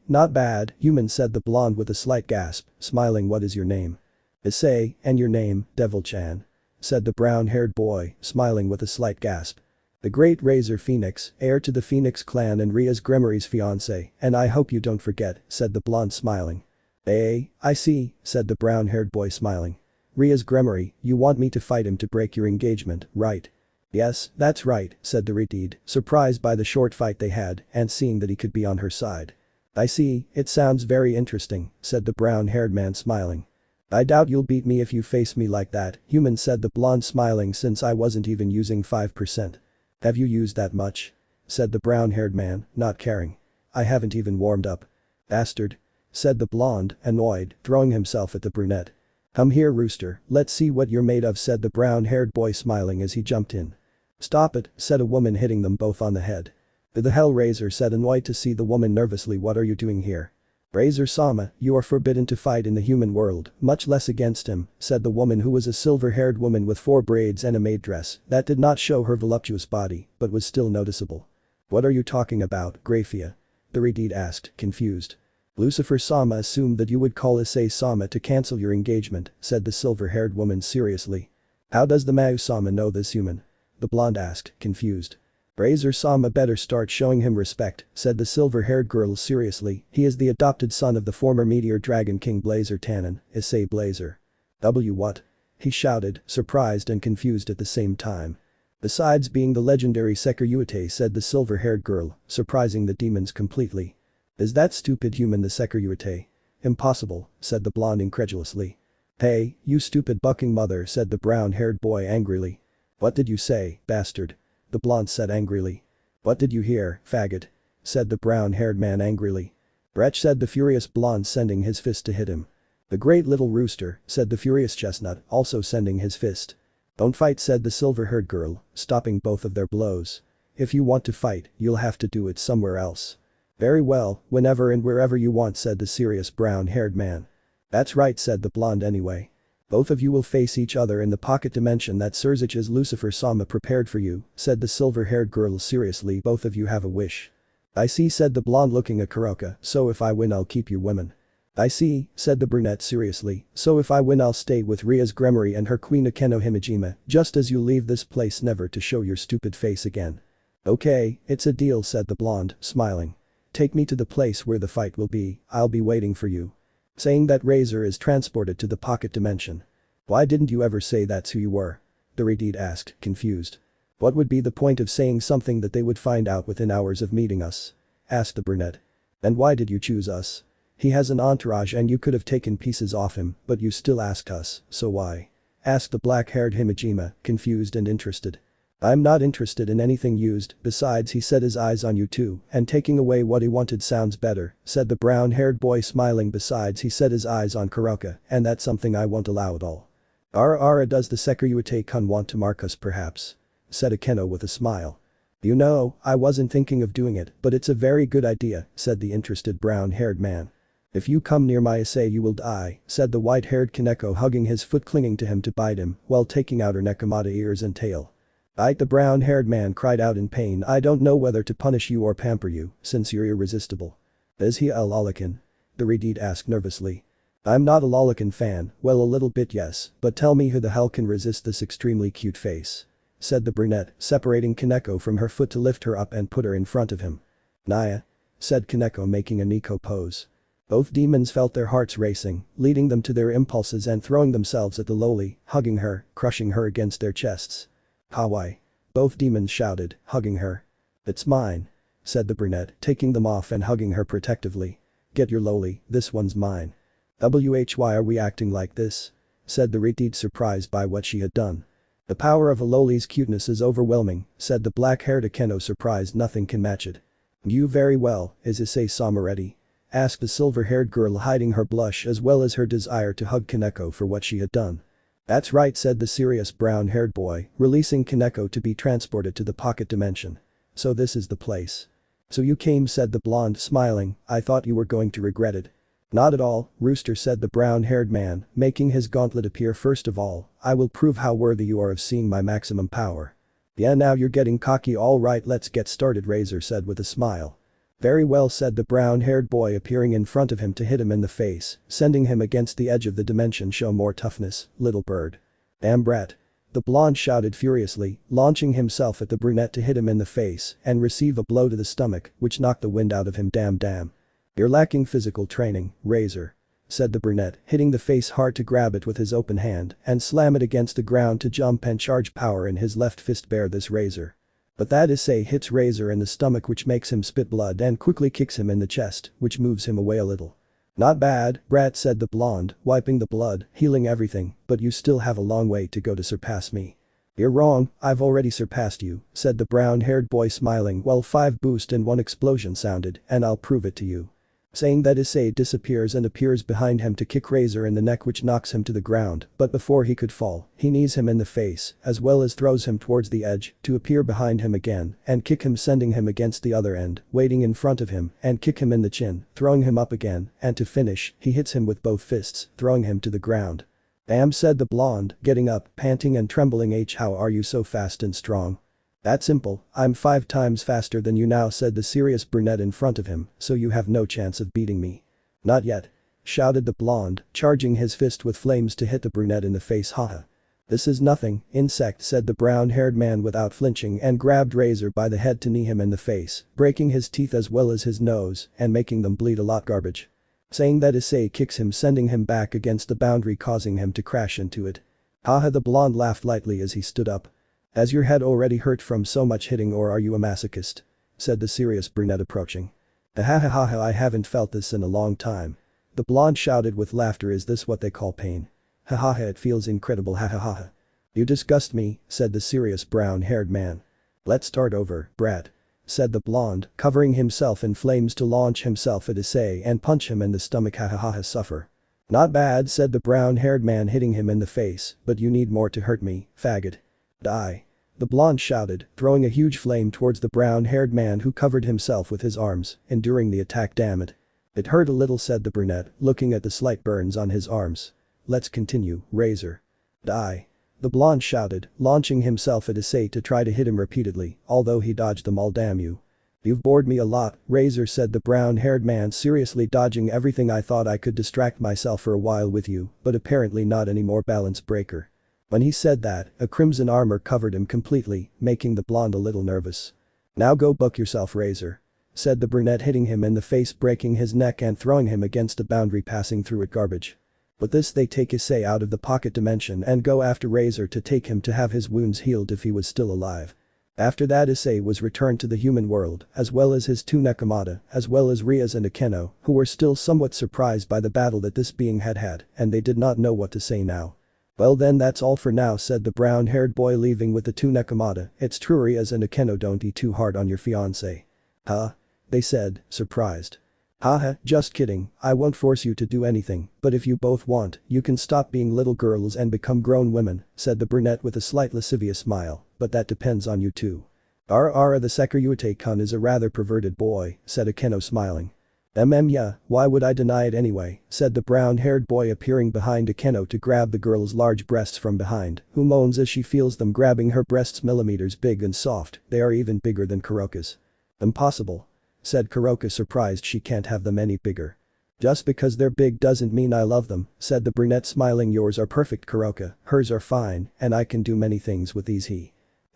Not bad, human, said the blonde with a slight gasp, smiling. What is your name? Issei, and your name, Devil-chan? Said the brown-haired boy, smiling with a slight gasp. The great Razor Phoenix, heir to the Phoenix clan and Ria's Gremory's fiancé, and I hope you don't forget, said the blonde smiling. I see, said the brown-haired boy smiling. Ria's Gremory, you want me to fight him to break your engagement, right? Yes, that's right, said the retard, surprised by the short fight they had and seeing that he could be on her side. I see, it sounds very interesting, said the brown-haired man smiling. I doubt you'll beat me if you face me like that, human, said the blonde smiling, since I wasn't even using 5%. Have you used that much? Said the brown-haired man, not caring. I haven't even warmed up. Bastard. Said the blonde, annoyed, throwing himself at the brunette. Come here, rooster, let's see what you're made of, said the brown-haired boy smiling as he jumped in. Stop it, said a woman, hitting them both on the head. The Hellraiser said, annoyed to see the woman nervously. What are you doing here? Razor Sama, you are forbidden to fight in the human world, much less against him, said the woman who was a silver-haired woman with 4 braids and a maid dress that did not show her voluptuous body, but was still noticeable. What are you talking about, Graphia? The Redid asked, confused. Lucifer Sama assumed that you would call Issei Sama to cancel your engagement, said the silver-haired woman seriously. How does the Mayu Sama know this human? The blonde asked, confused. Razor Sama better start showing him respect, said the silver-haired girl seriously. He is the adopted son of the former Meteor Dragon King Blazer Tannen, Issei Blazer. What? He shouted, surprised and confused at the same time. Besides being the legendary Sekiryuite, said the silver-haired girl, surprising the demons completely. Is that stupid human the Sekiryuite? Impossible, said the blonde incredulously. Hey, you stupid bucking mother, said the brown-haired boy angrily. What did you say, bastard? The blonde said angrily. What did you hear, faggot? Said the brown-haired man angrily. Wretch, said the furious blonde, sending his fist to hit him. The great little rooster, said the furious chestnut, also sending his fist. Don't fight, said the silver-haired girl, stopping both of their blows. If you want to fight, you'll have to do it somewhere else. Very well, whenever and wherever you want, said the serious brown-haired man. That's right, said the blonde anyway. Both of you will face each other in the pocket dimension that Surzich's Lucifer Sama prepared for you, said the silver-haired girl seriously. Both of you have a wish. I see, said the blonde looking at Kuroka, so if I win I'll keep you women. I see, said the brunette seriously, so if I win I'll stay with Ria's Gremory and her queen Akeno Himejima, just as you leave this place never to show your stupid face again. Okay, it's a deal, said the blonde, smiling. Take me to the place where the fight will be, I'll be waiting for you. Saying that Razor is transported to the pocket dimension. Why didn't you ever say that's who you were? The Redid asked, confused. What would be the point of saying something that they would find out within hours of meeting us? Asked the brunette. And why did you choose us? He has an entourage and you could have taken pieces off him, but you still asked us, so why? Asked the black-haired Himejima, confused and interested. I'm not interested in anything used, besides he set his eyes on you too, and taking away what he wanted sounds better, said the brown-haired boy smiling. Besides he set his eyes on Kuroka, and that's something I won't allow at all. Ara does the Sekiryuite-kun want to mark us perhaps? Said Akeno with a smile. You know, I wasn't thinking of doing it, but it's a very good idea, said the interested brown-haired man. If you come near my Issei you will die, said the white-haired Kaneko, hugging his foot, clinging to him to bite him, while taking out her Nekomata ears and tail. The brown-haired man cried out in pain. I don't know whether to punish you or pamper you, since you're irresistible. Is he a Lolican? The Redid asked nervously. I'm not a Lolican fan, well a little bit yes, but tell me who the hell can resist this extremely cute face? Said the brunette, separating Kaneko from her foot to lift her up and put her in front of him. Naya? Said Kaneko, making a Nico pose. Both demons felt their hearts racing, leading them to their impulses and throwing themselves at the lowly, hugging her, crushing her against their chests. Hawaii. Both demons shouted, hugging her. It's mine. Said the brunette, taking them off and hugging her protectively. Get your lowly, this one's mine. Why are we acting like this? Said the Redid, surprised by what she had done. The power of a lowly's cuteness is overwhelming, said the black-haired Akeno, surprised nothing can match it. You very well, is Issei Sama ready? Asked the silver-haired girl, hiding her blush as well as her desire to hug Kaneko for what she had done. That's right, said the serious brown-haired boy, releasing Kaneko to be transported to the pocket dimension. So this is the place. So you came, said the blonde, smiling. I thought you were going to regret it. Not at all, Rooster, said the brown-haired man, making his gauntlet appear. First of all, I will prove how worthy you are of seeing my maximum power. Yeah, now you're getting cocky. All right, let's get started, Razor said with a smile. Very well, said the brown-haired boy, appearing in front of him to hit him in the face, sending him against the edge of the dimension. Show more toughness, little bird. Damn brat. The blonde shouted furiously, launching himself at the brunette to hit him in the face and receive a blow to the stomach, which knocked the wind out of him. Damn. You're lacking physical training, Razor. Said the brunette, hitting the face hard to grab it with his open hand and slam it against the ground to jump and charge power in his left fist. Bear this, Razor. But that Issei hits Razor in the stomach, which makes him spit blood, and quickly kicks him in the chest, which moves him away a little. Not bad, brat, said the blonde, wiping the blood, healing everything, but you still have a long way to go to surpass me. You're wrong, I've already surpassed you, said the brown-haired boy, smiling while 5 boost and 1 explosion sounded, and I'll prove it to you. Saying that Issei disappears and appears behind him to kick Razor in the neck, which knocks him to the ground, but before he could fall, he knees him in the face, as well as throws him towards the edge, to appear behind him again, and kick him, sending him against the other end, waiting in front of him, and kick him in the chin, throwing him up again, and to finish, he hits him with both fists, throwing him to the ground. Damn, said the blonde, getting up, panting and trembling. How are you so fast and strong? That's simple, I'm 5 times faster than you now, said the serious brunette in front of him, so you have no chance of beating me. Not yet. Shouted the blonde, charging his fist with flames to hit the brunette in the face. Haha. This is nothing, insect, said the brown-haired man without flinching, and grabbed Razor by the head to knee him in the face, breaking his teeth as well as his nose, and making them bleed a lot. Garbage. Saying that Issei kicks him, sending him back against the boundary, causing him to crash into it. Haha, the blonde laughed lightly as he stood up. Has your head already hurt from so much hitting, or are you a masochist? Said the serious brunette approaching. Ahahaha, I haven't felt this in a long time. The blonde shouted with laughter. Is this what they call pain? Hahaha, it feels incredible. Hahaha. You disgust me, said the serious brown-haired man. Let's start over, brat. Said the blonde, covering himself in flames to launch himself at Issei and punch him in the stomach. Hahaha, suffer. Not bad, said the brown-haired man, hitting him in the face, but you need more to hurt me, faggot. Die. The blonde shouted, throwing a huge flame towards the brown-haired man, who covered himself with his arms, enduring the attack. Damn it. It hurt a little, said the brunette, looking at the slight burns on his arms. Let's continue, Razor. Die. The blonde shouted, launching himself at Issei to try to hit him repeatedly, although he dodged them all. Damn you. You've bored me a lot, Razor, said the brown-haired man, seriously, dodging everything. I thought I could distract myself for a while with you, but apparently not anymore. Balance breaker. When he said that, a crimson armor covered him completely, making the blonde a little nervous. Now go buck yourself, Razor. Said the brunette, hitting him in the face, breaking his neck and throwing him against a boundary, passing through it. Garbage. With this they take Issei out of the pocket dimension and go after Razor to take him to have his wounds healed if he was still alive. After that, Issei was returned to the human world, as well as his 2 Nekomata, as well as Rias and Akeno, who were still somewhat surprised by the battle that this being had, and they did not know what to say now. Well then, that's all for now, said the brown-haired boy, leaving with the 2 Nekomata. It's true, Rias and Akeno, don't eat too hard on your fiancé. Huh? They said, surprised. Haha, just kidding, I won't force you to do anything, but if you both want, you can stop being little girls and become grown women, said the brunette with a slight lascivious smile, but that depends on you too. The Sekiryuta-kun is a rather perverted boy, said Akeno, smiling. Yeah, why would I deny it anyway, said the brown-haired boy, appearing behind Akeno to grab the girl's large breasts from behind, who moans as she feels them, grabbing her breasts millimeters big and soft. They are even bigger than Kuroka's. Impossible. Said Kuroka, surprised she can't have them any bigger. Just because they're big doesn't mean I love them, said the brunette, smiling. Yours are perfect, Kuroka, hers are fine, and I can do many things with these.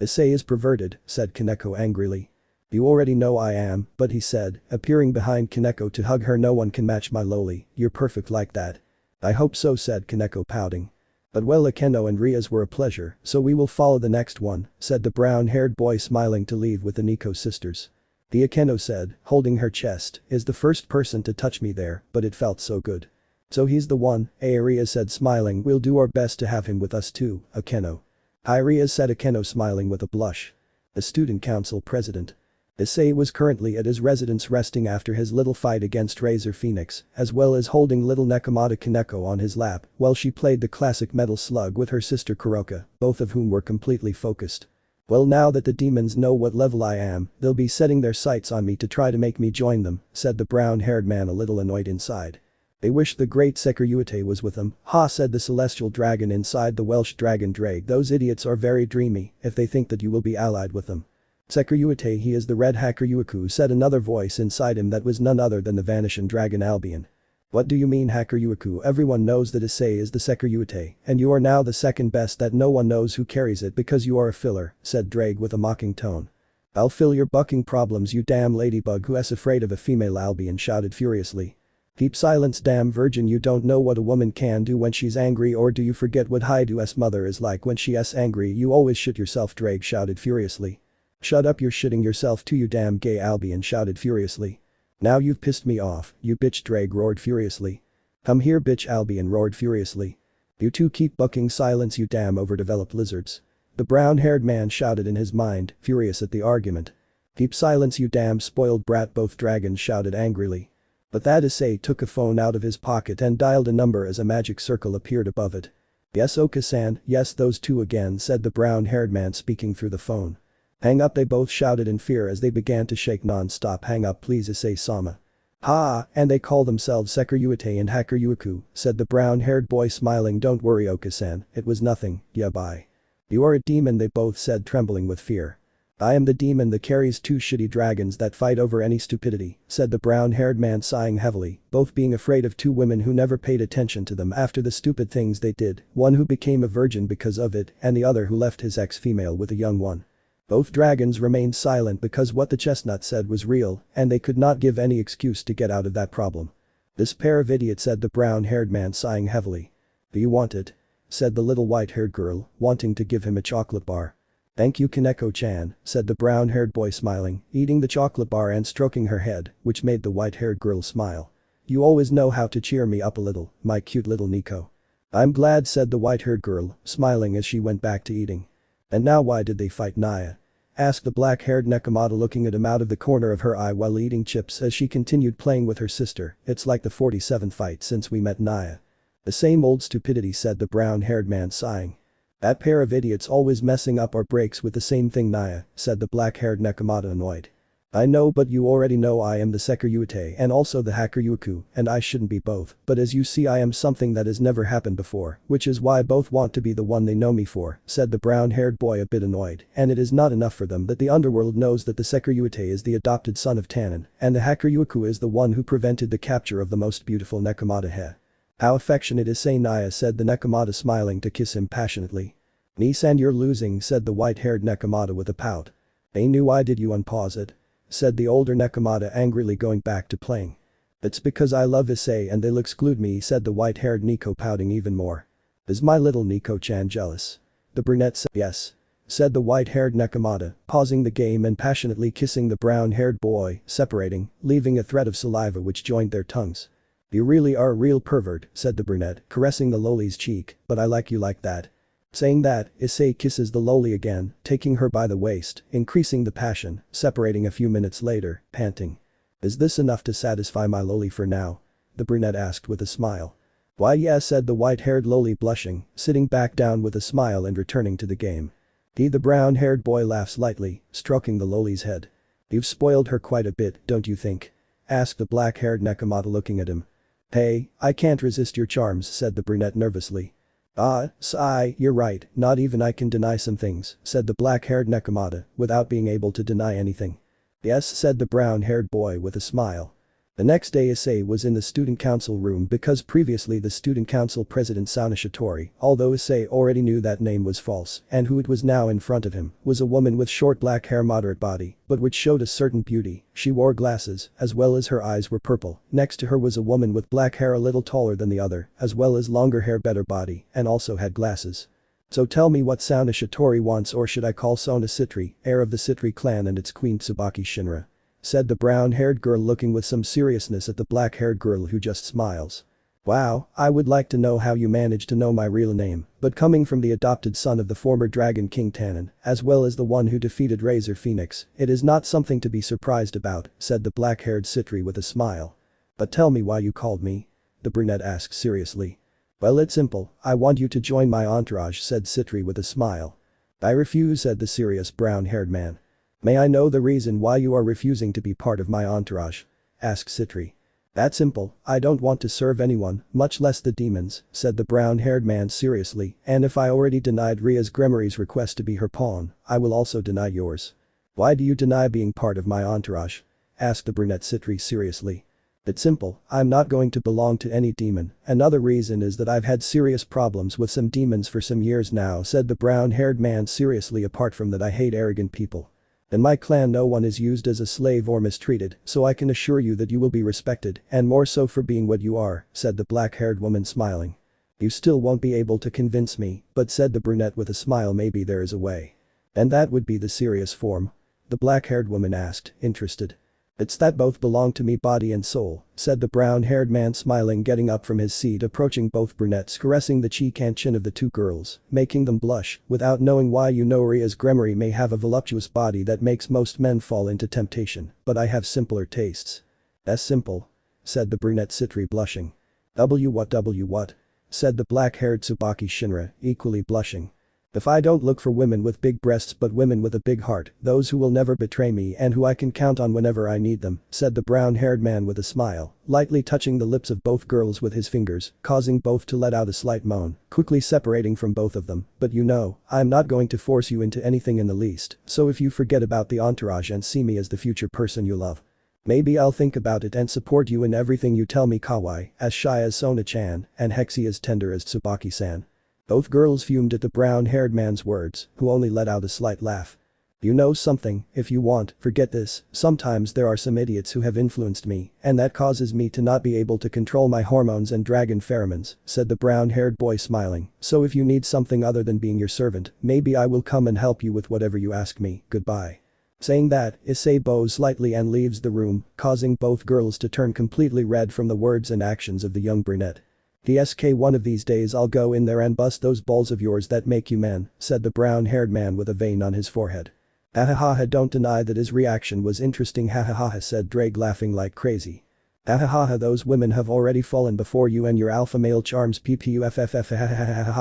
Issei is perverted, said Kaneko angrily. You already know I am, but he said, appearing behind Kaneko to hug her. No one can match my loli, you're perfect like that. I hope so, said Kaneko, pouting. But well, Akeno and Rias were a pleasure, so we will follow the next one, said the brown-haired boy, smiling to leave with the Nico sisters. The Akeno said, holding her chest, is the first person to touch me there, but it felt so good. So he's the one, Rias said, smiling. We'll do our best to have him with us too, Akeno. Hi, Rias, said Akeno, smiling with a blush. The student council president. Issei was currently at his residence resting after his little fight against Razor Phoenix, as well as holding little Nekomata Kaneko on his lap while she played the classic Metal Slug with her sister Kuroka, both of whom were completely focused. Well, now that the demons know what level I am, they'll be setting their sights on me to try to make me join them, said the brown-haired man, a little annoyed inside. They wish the great Sekiryuta was with them, ha, said the celestial dragon inside the Welsh dragon Drake. Those idiots are very dreamy if they think that you will be allied with them. Sekiryuta, he is the red hacker Yuiku, said another voice inside him that was none other than the vanishing dragon Albion. What do you mean, hacker Yuiku? Everyone knows that Issei is the Sekiryuta, and you are now the second best. That no one knows who carries it because you are a filler, said Drake with a mocking tone. I'll fill your bucking problems, you damn ladybug who is afraid of a female, Albion shouted furiously. Keep silence, damn virgin, you don't know what a woman can do when she's angry, or do you forget what Haidu's mother is like when she's angry? You always shit yourself, Drake shouted furiously. Shut up, you're shitting yourself too, you damn gay, Albion shouted furiously. Now you've pissed me off, you bitch, Drake roared furiously. Come here, bitch, Albion roared furiously. You two keep bucking silence, you damn overdeveloped lizards. The brown-haired man shouted in his mind, furious at the argument. Keep silence, you damn spoiled brat, both dragons shouted angrily. But that Issei took a phone out of his pocket and dialed a number as a magic circle appeared above it. "Yes, Oka-san, yes, those two again," said the brown-haired man speaking through the phone. "Hang up," they both shouted in fear as they began to shake non-stop. "Hang up please, Issei-sama." "Ha, and they call themselves Sekiryuite and Hacker Yuiku," said the brown-haired boy smiling. "Don't worry, Oka-san, it was nothing, yeah bye." "You are a demon," they both said, trembling with fear. "I am the demon that carries two shitty dragons that fight over any stupidity," said the brown-haired man, sighing heavily, both being afraid of two women who never paid attention to them after the stupid things they did, one who became a virgin because of it and the other who left his ex-female with a young one. Both dragons remained silent because what the chestnut said was real and they could not give any excuse to get out of that problem. "This pair of idiots," said the brown-haired man, sighing heavily. "Do you want it?" said the little white-haired girl, wanting to give him a chocolate bar. "Thank you, Kaneko-chan," said the brown-haired boy, smiling, eating the chocolate bar and stroking her head, which made the white-haired girl smile. "You always know how to cheer me up a little, my cute little Nico." "I'm glad," said the white-haired girl, smiling as she went back to eating. "And now why did they fight, Naya?" asked the black-haired Nekomata, looking at him out of the corner of her eye while eating chips as she continued playing with her sister. "It's like the 47th fight since we met, Naya." "The same old stupidity," said the brown-haired man, sighing. "That pair of idiots always messing up our breaks with the same thing, Naya," said the black-haired Nekomata, annoyed. "I know, but you already know I am the Sekiryuite and also the Hacker Yuiku and I shouldn't be both, but as you see I am something that has never happened before, which is why both want to be the one they know me for," said the brown-haired boy, a bit annoyed, "and it is not enough for them that the underworld knows that the Sekiryuite is the adopted son of Tannen and the Hacker Yuiku is the one who prevented the capture of the most beautiful Nekomata he. How affectionate Issei, Naya," said the Nekomata, smiling to kiss him passionately. "Nisan, you're losing," said the white-haired Nekomata with a pout. "They knew. Why did you unpause it?" said the older Nekomata, angrily going back to playing. "It's because I love Issei and they'll exclude me," said the white-haired Nico, pouting even more. "Is my little Nico-chan jealous?" the brunette said. "Yes," said the white-haired Nekomata, pausing the game and passionately kissing the brown-haired boy, separating, leaving a thread of saliva which joined their tongues. "You really are a real pervert," said the brunette, caressing the loli's cheek, "but I like you like that." Saying that, Issei kisses the loli again, taking her by the waist, increasing the passion, separating a few minutes later, panting. "Is this enough to satisfy my loli for now?" the brunette asked with a smile. "Why yeah," said the white-haired loli, blushing, sitting back down with a smile and returning to the game. The brown-haired boy laughs lightly, stroking the loli's head. "You've spoiled her quite a bit, don't you think?" asked the black-haired Nekomata, looking at him. "Hey, I can't resist your charms," said the brunette nervously. "Ah, sigh, you're right, not even I can deny some things," said the black-haired Nekomata, without being able to deny anything. "Yes," said the brown-haired boy with a smile. The next day Issei was in the student council room because previously the student council president Sauna Shitori, although Issei already knew that name was false and who it was now in front of him, was a woman with short black hair, moderate body, but which showed a certain beauty. She wore glasses, as well as her eyes were purple. Next to her was a woman with black hair a little taller than the other, as well as longer hair, better body, and also had glasses. "So tell me what Sauna Shitori wants, or should I call Sona Sitri, heir of the Sitri clan and its queen Tsubaki Shinra?" said the brown-haired girl, looking with some seriousness at the black-haired girl who just smiles. "Wow, I would like to know how you managed to know my real name, but coming from the adopted son of the former Dragon King Tannen, as well as the one who defeated Razor Phoenix, it is not something to be surprised about," said the black-haired Sitri with a smile. "But tell me why you called me?" the brunette asked seriously. "Well, it's simple, I want you to join my entourage," said Sitri with a smile. "I refuse," said the serious brown-haired man. "May I know the reason why you are refusing to be part of my entourage?" asked Sitri. "That's simple, I don't want to serve anyone, much less the demons," said the brown-haired man seriously, "and if I already denied Ria's Gremory's request to be her pawn, I will also deny yours." "Why do you deny being part of my entourage?" asked the brunette Sitri seriously. "It's simple, I'm not going to belong to any demon. Another reason is that I've had serious problems with some demons for some years now," said the brown-haired man seriously. "Apart from that, I hate arrogant people. In my clan no one is used as a slave or mistreated, so I can assure you that you will be respected, and more so for being what you are," said the black-haired woman, smiling. "You still won't be able to convince me, but," said the brunette with a smile, "maybe there is a way." "And that would be the serious form?" the black-haired woman asked, interested. "It's that both belong to me body and soul," said the brown-haired man, smiling, getting up from his seat, approaching both brunettes, caressing the cheek and chin of the two girls, making them blush. "Without knowing why, you know, Ria's Gremory may have a voluptuous body that makes most men fall into temptation, but I have simpler tastes." "That's simple," said the brunette Citri blushing. What? Said the black-haired Tsubaki Shinra, equally blushing. If I don't look for women with big breasts but women with a big heart, those who will never betray me and who I can count on whenever I need them, said the brown-haired man with a smile, lightly touching the lips of both girls with his fingers, causing both to let out a slight moan, quickly separating from both of them. But you know, I'm not going to force you into anything in the least, so if you forget about the entourage and see me as the future person you love. Maybe I'll think about it and support you in everything you tell me. Kawai, as shy as Sona-chan, and Hexy as tender as Tsubaki-san. Both girls fumed at the brown-haired man's words, who only let out a slight laugh. You know something, if you want, forget this, sometimes there are some idiots who have influenced me, and that causes me to not be able to control my hormones and dragon pheromones, said the brown-haired boy smiling, so if you need something other than being your servant, maybe I will come and help you with whatever you ask me, goodbye. Saying that, Issei bows slightly and leaves the room, causing both girls to turn completely red from the words and actions of the young brunette. DSK one of these days I'll go in there and bust those balls of yours that make you men, said the brown-haired man with a vein on his forehead. Ahahaha, don't deny that his reaction was interesting, hahaha, said Drake laughing like crazy. Ahahaha, those women have already fallen before you and your alpha male charms PPUFFF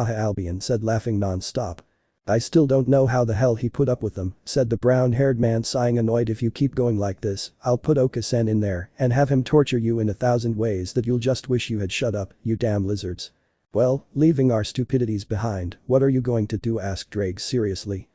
Albion said laughing non-stop. I still don't know how the hell he put up with them, said the brown-haired man sighing annoyed. If you keep going like this, I'll put Oka-sen in there and have him torture you in 1,000 ways that you'll just wish you had shut up, you damn lizards. Well, leaving our stupidities behind, what are you going to do, asked Drake seriously.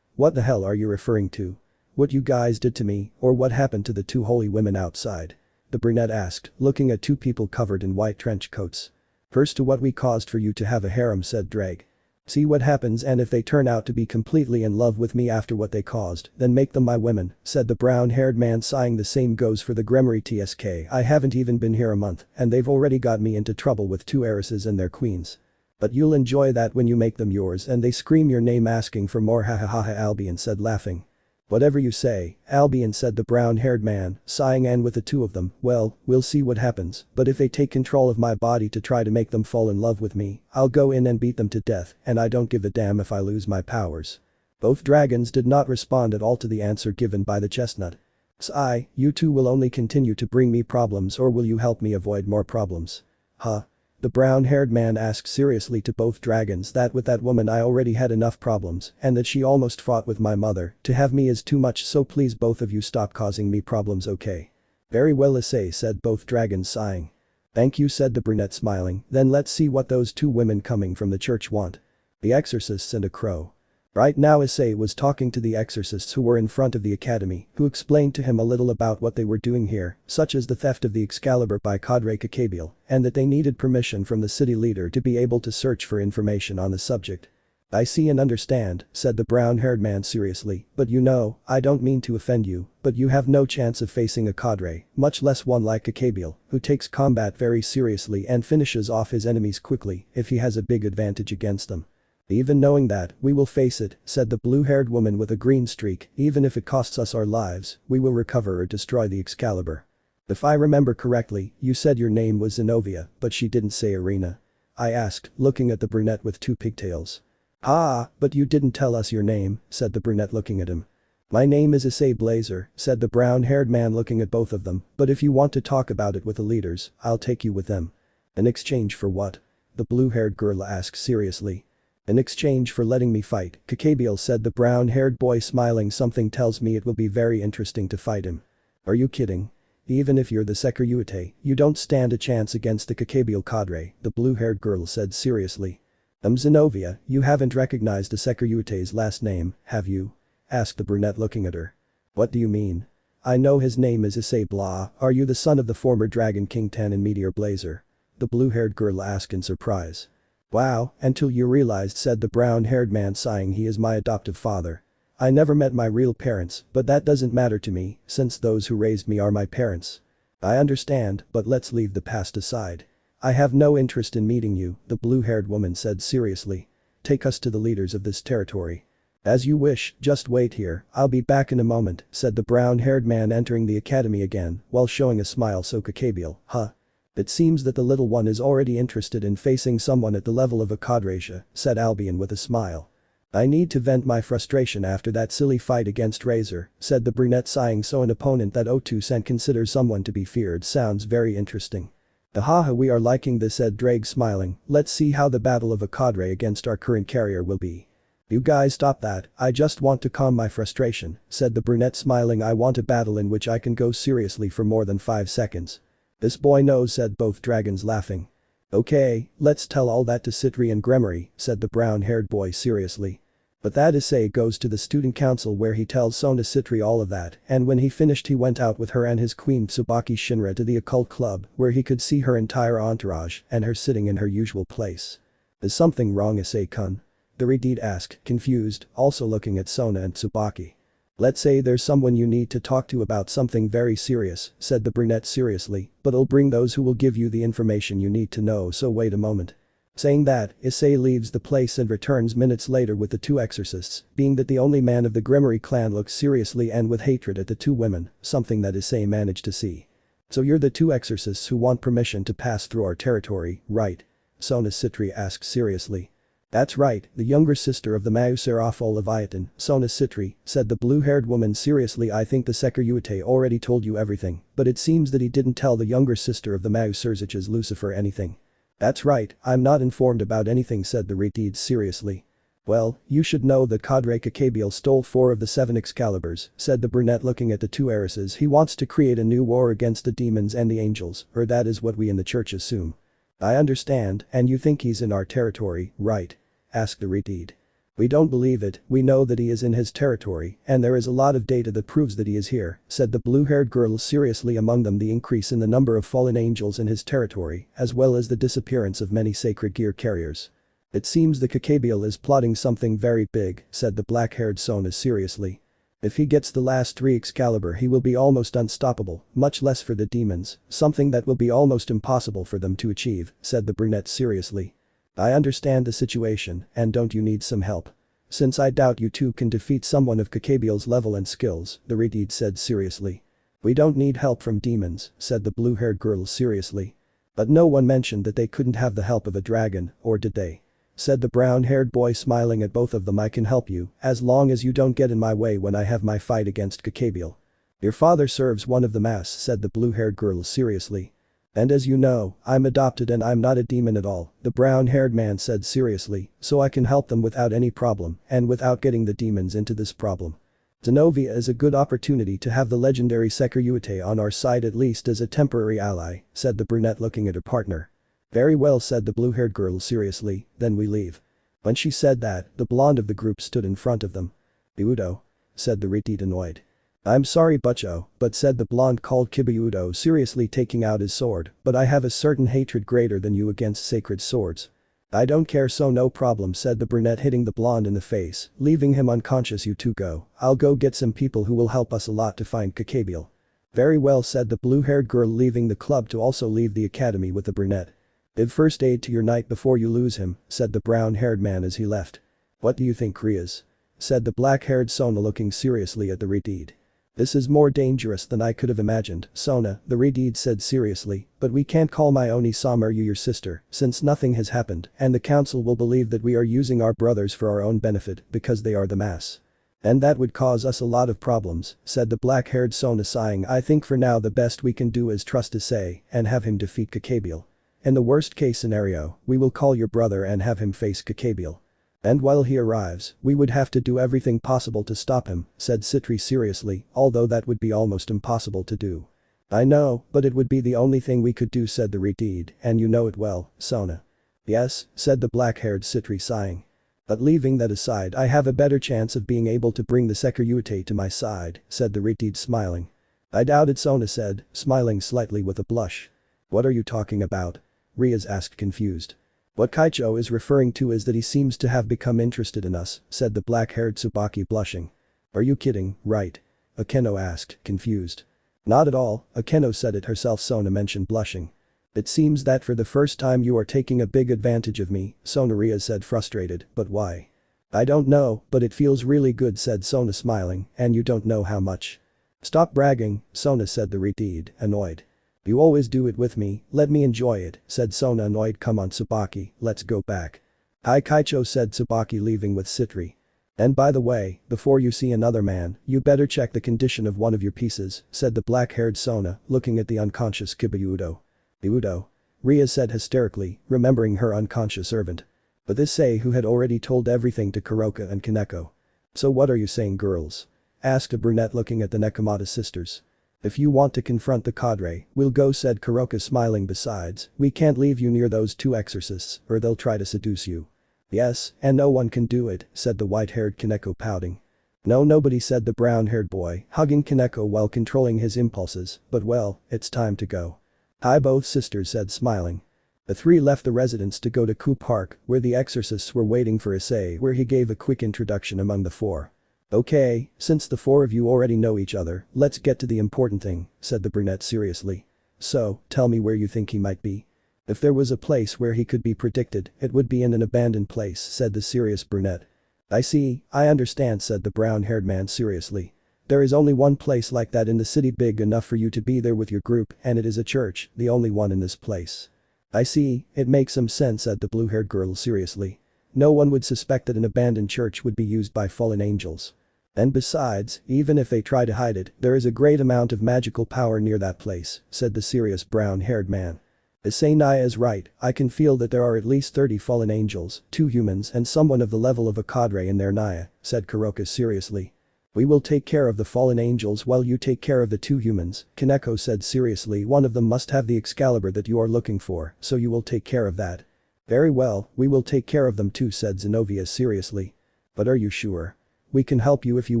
What the hell are you referring to? What you guys did to me, or what happened to the two holy women outside? The brunette asked, looking at two people covered in white trench coats. First to what we caused for you to have a harem, said Drake. See what happens, and if they turn out to be completely in love with me after what they caused, then make them my women, said the brown-haired man sighing. The same goes for the Gremory TSK. I haven't even been here a month, and they've already got me into trouble with two heiresses and their queens. But you'll enjoy that when you make them yours and they scream your name asking for more, hahaha, Albion said laughing. Whatever you say, Albion, said the brown-haired man, sighing, and with the two of them, well, we'll see what happens, but if they take control of my body to try to make them fall in love with me, I'll go in and beat them to death, and I don't give a damn if I lose my powers. Both dragons did not respond at all to the answer given by the chestnut. Sigh, you two will only continue to bring me problems, or will you help me avoid more problems? Huh? The brown-haired man asked seriously to both dragons. That with that woman I already had enough problems, and that she almost fought with my mother, to have me is too much, so please both of you stop causing me problems, okay? Very well, Issei, said both dragons sighing. Thank you, said the brunette smiling, then let's see what those two women coming from the church want. The exorcists and a crow. Right now Issei was talking to the exorcists who were in front of the academy, who explained to him a little about what they were doing here, such as the theft of the Excalibur by Cadre Kakabiel, and that they needed permission from the city leader to be able to search for information on the subject. I see and understand, said the brown-haired man seriously, but you know, I don't mean to offend you, but you have no chance of facing a cadre, much less one like Kakabiel, who takes combat very seriously and finishes off his enemies quickly if he has a big advantage against them. Even knowing that, we will face it, said the blue-haired woman with a green streak, even if it costs us our lives, we will recover or destroy the Excalibur. If I remember correctly, you said your name was Zenobia, but she didn't say Irina. I asked, looking at the brunette with two pigtails. Ah, but you didn't tell us your name, said the brunette looking at him. My name is Issei Blazer, said the brown-haired man looking at both of them, but if you want to talk about it with the leaders, I'll take you with them. In exchange for what? The blue-haired girl asked seriously. In exchange for letting me fight, Kakabiel, said the brown-haired boy smiling. Something tells me it will be very interesting to fight him. Are you kidding? Even if you're the Sekiryu, you don't stand a chance against the Kakabiel cadre, the blue-haired girl said seriously. Zenobia, you haven't recognized the Sekiryu's last name, have you? Asked the brunette looking at her. What do you mean? I know his name is Issei Blah. Are you the son of the former Dragon King Tan and Meteor Blazer? The blue-haired girl asked in surprise. Wow, until you realized, said the brown-haired man sighing. He is my adoptive father. I never met my real parents, but that doesn't matter to me, since those who raised me are my parents. I understand, but let's leave the past aside. I have no interest in meeting you, the blue-haired woman said seriously. Take us to the leaders of this territory. As you wish, just wait here, I'll be back in a moment, said the brown-haired man entering the academy again, while showing a smile. So Kakabiel, huh? It seems that the little one is already interested in facing someone at the level of a Kadrasia, said Albion with a smile. I need to vent my frustration after that silly fight against Razor, said the brunette sighing. So an opponent that Otus considers someone to be feared sounds very interesting. Haha, we are liking this, said Drake smiling. Let's see how the battle of a cadre against our current carrier will be. You guys stop that, I just want to calm my frustration, said the brunette smiling. I want a battle in which I can go seriously for more than 5 seconds. This boy knows, said both dragons laughing. Okay, let's tell all that to Citri and Gremory, said the brown-haired boy seriously. But that essay goes to the student council where he tells Sona Citri all of that, and when he finished he went out with her and his queen Tsubaki Shinra to the occult club where he could see her entire entourage and her sitting in her usual place. Is something wrong, Issei-kun? The Redeed asked, confused, also looking at Sona and Tsubaki. Let's say there's someone you need to talk to about something very serious, said the brunette seriously, but I'll bring those who will give you the information you need to know, so wait a moment. Saying that, Issei leaves the place and returns minutes later with the 2 exorcists, being that the only man of the Gremory clan looks seriously and with hatred at the 2 women, something that Issei managed to see. So you're the 2 exorcists who want permission to pass through our territory, right? Sona Citri asked seriously. That's right, the younger sister of the Mauseraphol Leviathan, Sona Citri, said the blue-haired woman seriously. I think the Sekiryuite already told you everything, but it seems that he didn't tell the younger sister of the Mauserziches Lucifer anything. That's right, I'm not informed about anything, said the Redeed seriously. Well, you should know that Cadre Kakabiel stole 4 of the 7 Excaliburs, said the brunette looking at the 2 heiresses. He wants to create a new war against the demons and the angels, or that is what we in the church assume. I understand, and you think he's in our territory, right? Asked the Redeed. We don't believe it, we know that he is in his territory, and there is a lot of data that proves that he is here, said the blue-haired girl seriously. Among them the increase in the number of fallen angels in his territory, as well as the disappearance of many sacred gear carriers. It seems the Kakabiel is plotting something very big, said the black-haired Sona seriously. If he gets the last 3 Excalibur he will be almost unstoppable, much less for the demons, something that will be almost impossible for them to achieve, said the brunette seriously. I understand the situation, and don't you need some help? Since I doubt you 2 can defeat someone of Kakabiel's level and skills, the Redeed said seriously. We don't need help from demons, said the blue-haired girl seriously. But no one mentioned that they couldn't have the help of a dragon, or did they? Said the brown-haired boy smiling at both of them. I can help you, as long as you don't get in my way when I have my fight against Kakabiel. Your father serves one of the mass, said the blue-haired girl seriously. And as you know, I'm adopted and I'm not a demon at all, the brown-haired man said seriously, so I can help them without any problem and without getting the demons into this problem. Zenovia is a good opportunity to have the legendary Sekiryuite on our side, at least as a temporary ally, said the brunette looking at her partner. Very well, said the blue-haired girl seriously, then we leave. When she said that, the blonde of the group stood in front of them. Udo? Said the Redeed annoyed. I'm sorry Butcho, but said the blonde called Kibiudo seriously, taking out his sword, but I have a certain hatred greater than you against sacred swords. I don't care, so no problem, said the brunette hitting the blonde in the face, leaving him unconscious. You 2 go, I'll go get some people who will help us a lot to find Kakabiel. Very well, said the blue-haired girl, leaving the club to also leave the academy with the brunette. Give first aid to your knight before you lose him, said the brown-haired man as he left. What do you think, Riaz? Said the black-haired Sona looking seriously at the Redeed. This is more dangerous than I could have imagined, Sona, the Redeed said seriously, but we can't call my Oni-sama your sister, since nothing has happened, and the council will believe that we are using our brothers for our own benefit because they are the mass. And that would cause us a lot of problems, said the black-haired Sona sighing. I think for now the best we can do is trust Issei and have him defeat Kakabiel. In the worst case scenario, we will call your brother and have him face Kakabiel. And while he arrives, we would have to do everything possible to stop him, said Citri seriously, although that would be almost impossible to do. I know, but it would be the only thing we could do, said the Redeed, and you know it well, Sona. Yes, said the black-haired Citri sighing. But leaving that aside, I have a better chance of being able to bring the Sekiryuite to my side, said the Redeed smiling. I doubt it, Sona said, smiling slightly with a blush. What are you talking about? Riaz asked confused. What Kaicho is referring to is that he seems to have become interested in us, said the black-haired Tsubaki blushing. Are you kidding, right? Akeno asked, confused. Not at all, Akeno said it herself, Sona mentioned blushing. It seems that for the first time you are taking a big advantage of me, Sonaria said frustrated, but why? I don't know, but it feels really good, said Sona smiling, and you don't know how much. Stop bragging, Sona said the Redeed, annoyed. You always do it with me, let me enjoy it, said Sona annoyed. Come on Tsubaki, let's go back. Hi Kaicho, said Tsubaki leaving with Citri. "And by the way, before you see another man, you better check the condition of one of your pieces," said the black-haired Sona, looking at the unconscious Kibayudo. "Udo?" Ria said hysterically, remembering her unconscious servant. But this Sei who had already told everything to Kuroka and Kaneko. "So what are you saying, girls?" asked a brunette looking at the Nekomata sisters. "If you want to confront the cadre, we'll go," said Kuroka smiling. "Besides, we can't leave you near those two exorcists or they'll try to seduce you." "Yes, and no one can do it," said the white-haired Kaneko pouting. "No, nobody," said the brown-haired boy, hugging Kaneko while controlling his impulses, "but well, it's time to go." "Hi," both sisters said smiling. The three left the residence to go to Ku Park, where the exorcists were waiting for Issei, where he gave a quick introduction among the four. "Okay, since the four of you already know each other, let's get to the important thing," said the brunette seriously. "So, tell me where you think he might be." "If there was a place where he could be predicted, it would be in an abandoned place," said the serious brunette. "I see, I understand," said the brown-haired man seriously. "There is only one place like that in the city big enough for you to be there with your group, and it is a church, the only one in this place." "I see, it makes some sense," said the blue-haired girl seriously. "No one would suspect that an abandoned church would be used by fallen angels. And besides, even if they try to hide it, there is a great amount of magical power near that place," said the serious brown-haired man. "Issei Naya is right, I can feel that there are at least 30 fallen angels, 2 humans and someone of the level of a cadre in there, Naya," said Kuroka seriously. "We will take care of the fallen angels while you take care of the 2 humans," Kaneko said seriously. "One of them must have the Excalibur that you are looking for, so you will take care of that." "Very well, we will take care of them too," said Zenobia seriously. "But are you sure? We can help you if you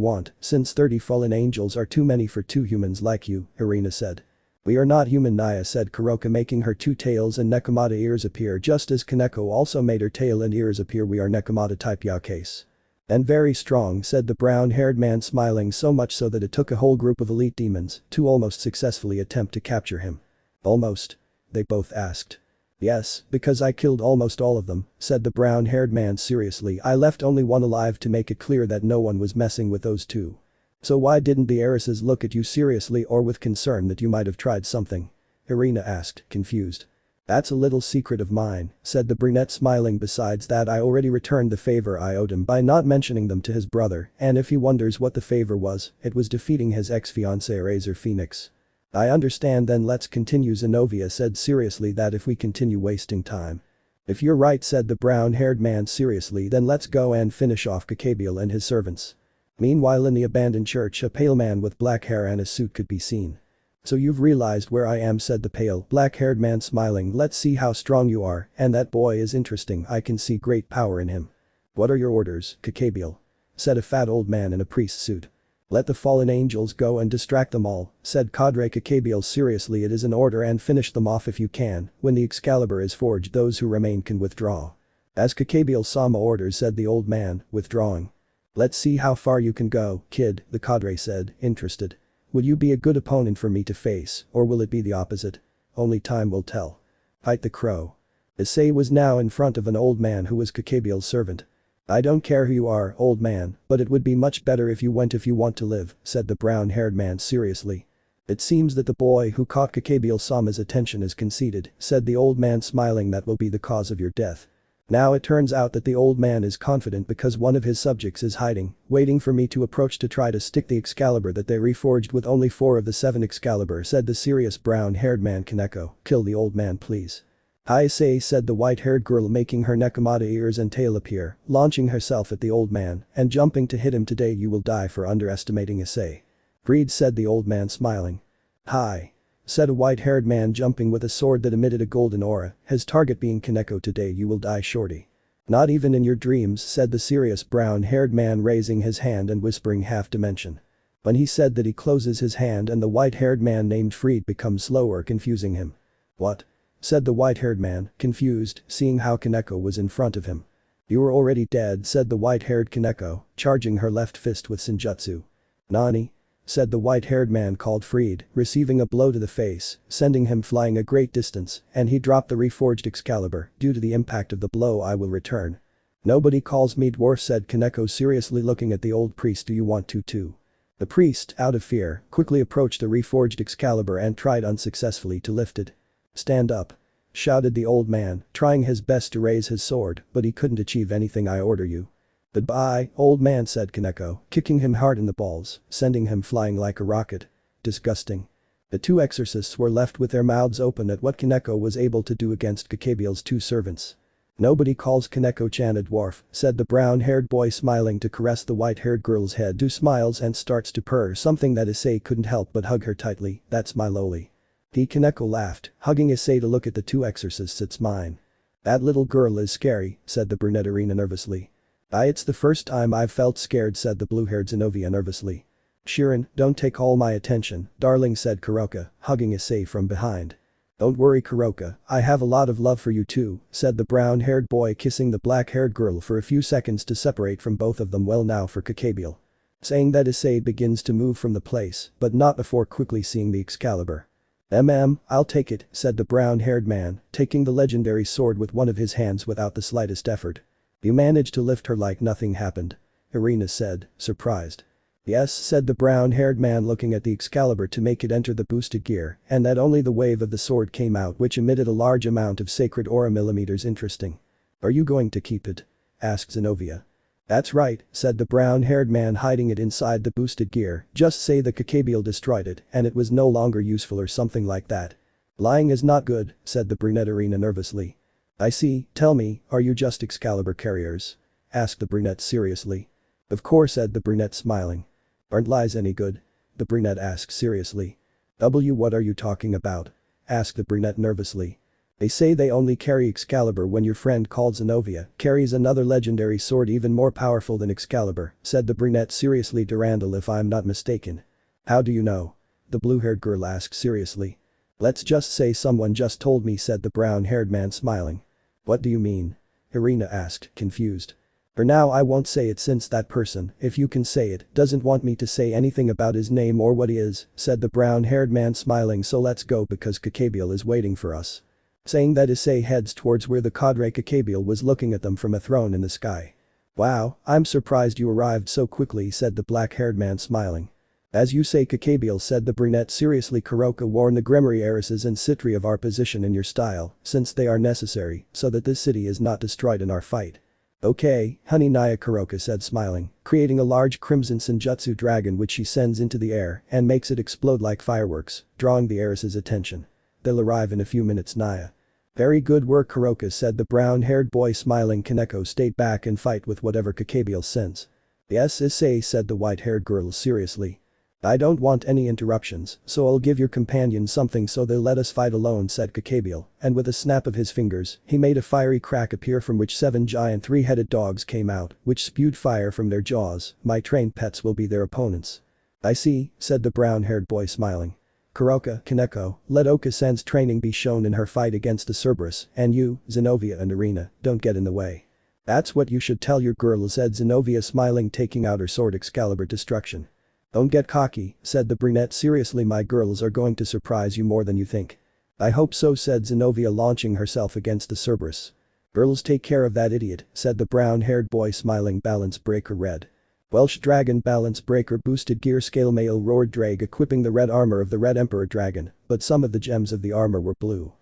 want, since 30 fallen angels are too many for 2 humans like you," Irina said. "We are not human," Naya said, Kuroka making her 2 tails and Nekomata ears appear just as Kaneko also made her tail and ears appear. "We are Nekomata type Yaokase. And very strong," said the brown-haired man smiling, so much so that it took a whole group of elite demons to almost successfully attempt to capture him. "Almost?" they both asked. "Yes, because I killed almost all of them," said the brown-haired man seriously. "I left only one alive to make it clear that no one was messing with those 2. "So why didn't the heiresses look at you seriously or with concern that you might have tried something?" Irina asked, confused. "That's a little secret of mine," said the brunette smiling. "Besides that, I already returned the favor I owed him by not mentioning them to his brother, and if he wonders what the favor was, it was defeating his ex-fiancée Razor Phoenix." "I understand, then let's continue," Zenobia said seriously. "That if we continue wasting time." "If you're right," said the brown-haired man seriously, "then let's go and finish off Kakabiel and his servants." Meanwhile in the abandoned church, a pale man with black hair and a suit could be seen. "So you've realized where I am," said the pale, black-haired man smiling. "Let's see how strong you are, and that boy is interesting, I can see great power in him." "What are your orders, Kakabiel?" said a fat old man in a priest suit. "Let the fallen angels go and distract them all," said Cadre Kakabiel seriously. "It is an order, and finish them off if you can. When the Excalibur is forged, those who remain can withdraw." "As Kakabiel-sama orders," said the old man, withdrawing. "Let's see how far you can go, kid," the cadre said, interested. "Will you be a good opponent for me to face, or will it be the opposite? Only time will tell." Piped the crow. Issei was now in front of an old man who was Kakabiel's servant. "I don't care who you are, old man, but it would be much better if you went if you want to live," said the brown-haired man seriously. "It seems that the boy who caught Kakabiel-sama's attention is conceited," said the old man smiling. "That will be the cause of your death." Now it turns out that the old man is confident because one of his subjects is hiding, waiting for me to approach to try to stick the Excalibur that they reforged with only 4 of the 7 Excalibur, said the serious brown-haired man. "Kaneko, kill the old man please." "I say," said the white-haired girl making her Nekomata ears and tail appear, launching herself at the old man and jumping to hit him. "Today you will die for underestimating Issei." "Greed," said the old man smiling. "Hi," said a white-haired man jumping with a sword that emitted a golden aura, his target being Kaneko. "Today you will die, shorty." "Not even in your dreams," said the serious brown-haired man raising his hand and whispering half dimension. When he said that, he closes his hand and the white-haired man named Freed becomes slower, confusing him. "What?" said the white-haired man, confused, seeing how Kaneko was in front of him. "You are already dead," said the white-haired Kaneko, charging her left fist with Senjutsu. "Nani?" said the white-haired man called Freed, receiving a blow to the face, sending him flying a great distance, and he dropped the reforged Excalibur. "Due to the impact of the blow I will return." "Nobody calls me dwarf," said Kaneko seriously looking at the old priest. "Do you want to too?" The priest, out of fear, quickly approached the reforged Excalibur and tried unsuccessfully to lift it. "Stand up," shouted the old man, trying his best to raise his sword, but he couldn't achieve anything. "I order you." Goodbye, old man, said Kaneko, kicking him hard in the balls, sending him flying like a rocket. Disgusting. The two exorcists were left with their mouths open at what Kaneko was able to do against Kakabiel's two servants. Nobody calls Kaneko-chan a dwarf, said the brown-haired boy, smiling to caress the white-haired girl's head, who smiles and starts to purr, something that Issei couldn't help but hug her tightly. That's my loli. Kaneko laughed, hugging Issei to look at the two exorcists. It's mine. That little girl is scary, said the brunette Irina nervously. It's the first time I've felt scared, said the blue-haired Zenovia nervously. Shirin, don't take all my attention, darling, said Kuroka, hugging Issei from behind. Don't worry, Kuroka, I have a lot of love for you too, said the brown-haired boy, kissing the black-haired girl for a few seconds to separate from both of them. Well, now for Kakabiel. Saying that, Issei begins to move from the place, but not before quickly seeing the Excalibur. I'll take it, said the brown-haired man, taking the legendary sword with one of his hands without the slightest effort. You managed to lift her like nothing happened. Irina said, surprised. Yes, said the brown-haired man, looking at the Excalibur to make it enter the boosted gear, and that only the wave of the sword came out, which emitted a large amount of sacred aura millimeters. Interesting. Are you going to keep it? Asked Zenovia. That's right, said the brown-haired man, hiding it inside the boosted gear. Just say the Kakabiel destroyed it and it was no longer useful or something like that. Lying is not good, said the brunette Irina nervously. I see, tell me, are you just Excalibur carriers? Asked the brunette seriously. Of course, said the brunette, smiling. Aren't lies any good? The brunette asked seriously. What are you talking about? Asked the brunette nervously. They say they only carry Excalibur when your friend called Zenovia carries another legendary sword even more powerful than Excalibur, said the brunette seriously. Durandal, if I'm not mistaken. How do you know? The blue-haired girl asked seriously. Let's just say someone just told me, said the brown-haired man, smiling. What do you mean? Irina asked, confused. For now I won't say it, since that person, if you can say it, doesn't want me to say anything about his name or what he is, said the brown-haired man, smiling. So let's go because Kakabiel is waiting for us. Saying that, Issei heads towards where the cadre Kakabiel was looking at them from a throne in the sky. Wow, I'm surprised you arrived so quickly, said the black-haired man, smiling. As you say, Kakabiel, said the brunette seriously. Kuroka warned the Grimoire heiresses and Citri of our position in your style, since they are necessary, so that this city is not destroyed in our fight. Okay, honey, Naya, Kuroka said, smiling, creating a large crimson Senjutsu dragon which she sends into the air and makes it explode like fireworks, drawing the heiresses' attention. They'll arrive in a few minutes, Naya. Very good work, Kuroka, said the brown-haired boy, smiling. Kaneko, stay back and fight with whatever Kakabiel sends. Yes, Issei, said the white-haired girl seriously. I don't want any interruptions, so I'll give your companions something so they'll let us fight alone, said Kakabiel, and with a snap of his fingers, he made a fiery crack appear from which 7 giant 3-headed dogs came out, which spewed fire from their jaws. My trained pets will be their opponents. I see, said the brown-haired boy, smiling. Kuroka, Kaneko, let Oka-san's training be shown in her fight against the Cerberus, and you, Zenovia and Irina, don't get in the way. That's what you should tell your girl, said Zenovia, smiling, taking out her sword Excalibur Destruction. Don't get cocky, said the brunette seriously. My girls are going to surprise you more than you think. I hope so, said Zenovia, launching herself against the Cerberus. Girls, take care of that idiot, said the brown-haired boy, smiling. Balance Breaker Red. Welsh Dragon Balance Breaker Boosted Gear Scale Male roared Drag, equipping the red armor of the Red Emperor Dragon, but some of the gems of the armor were blue.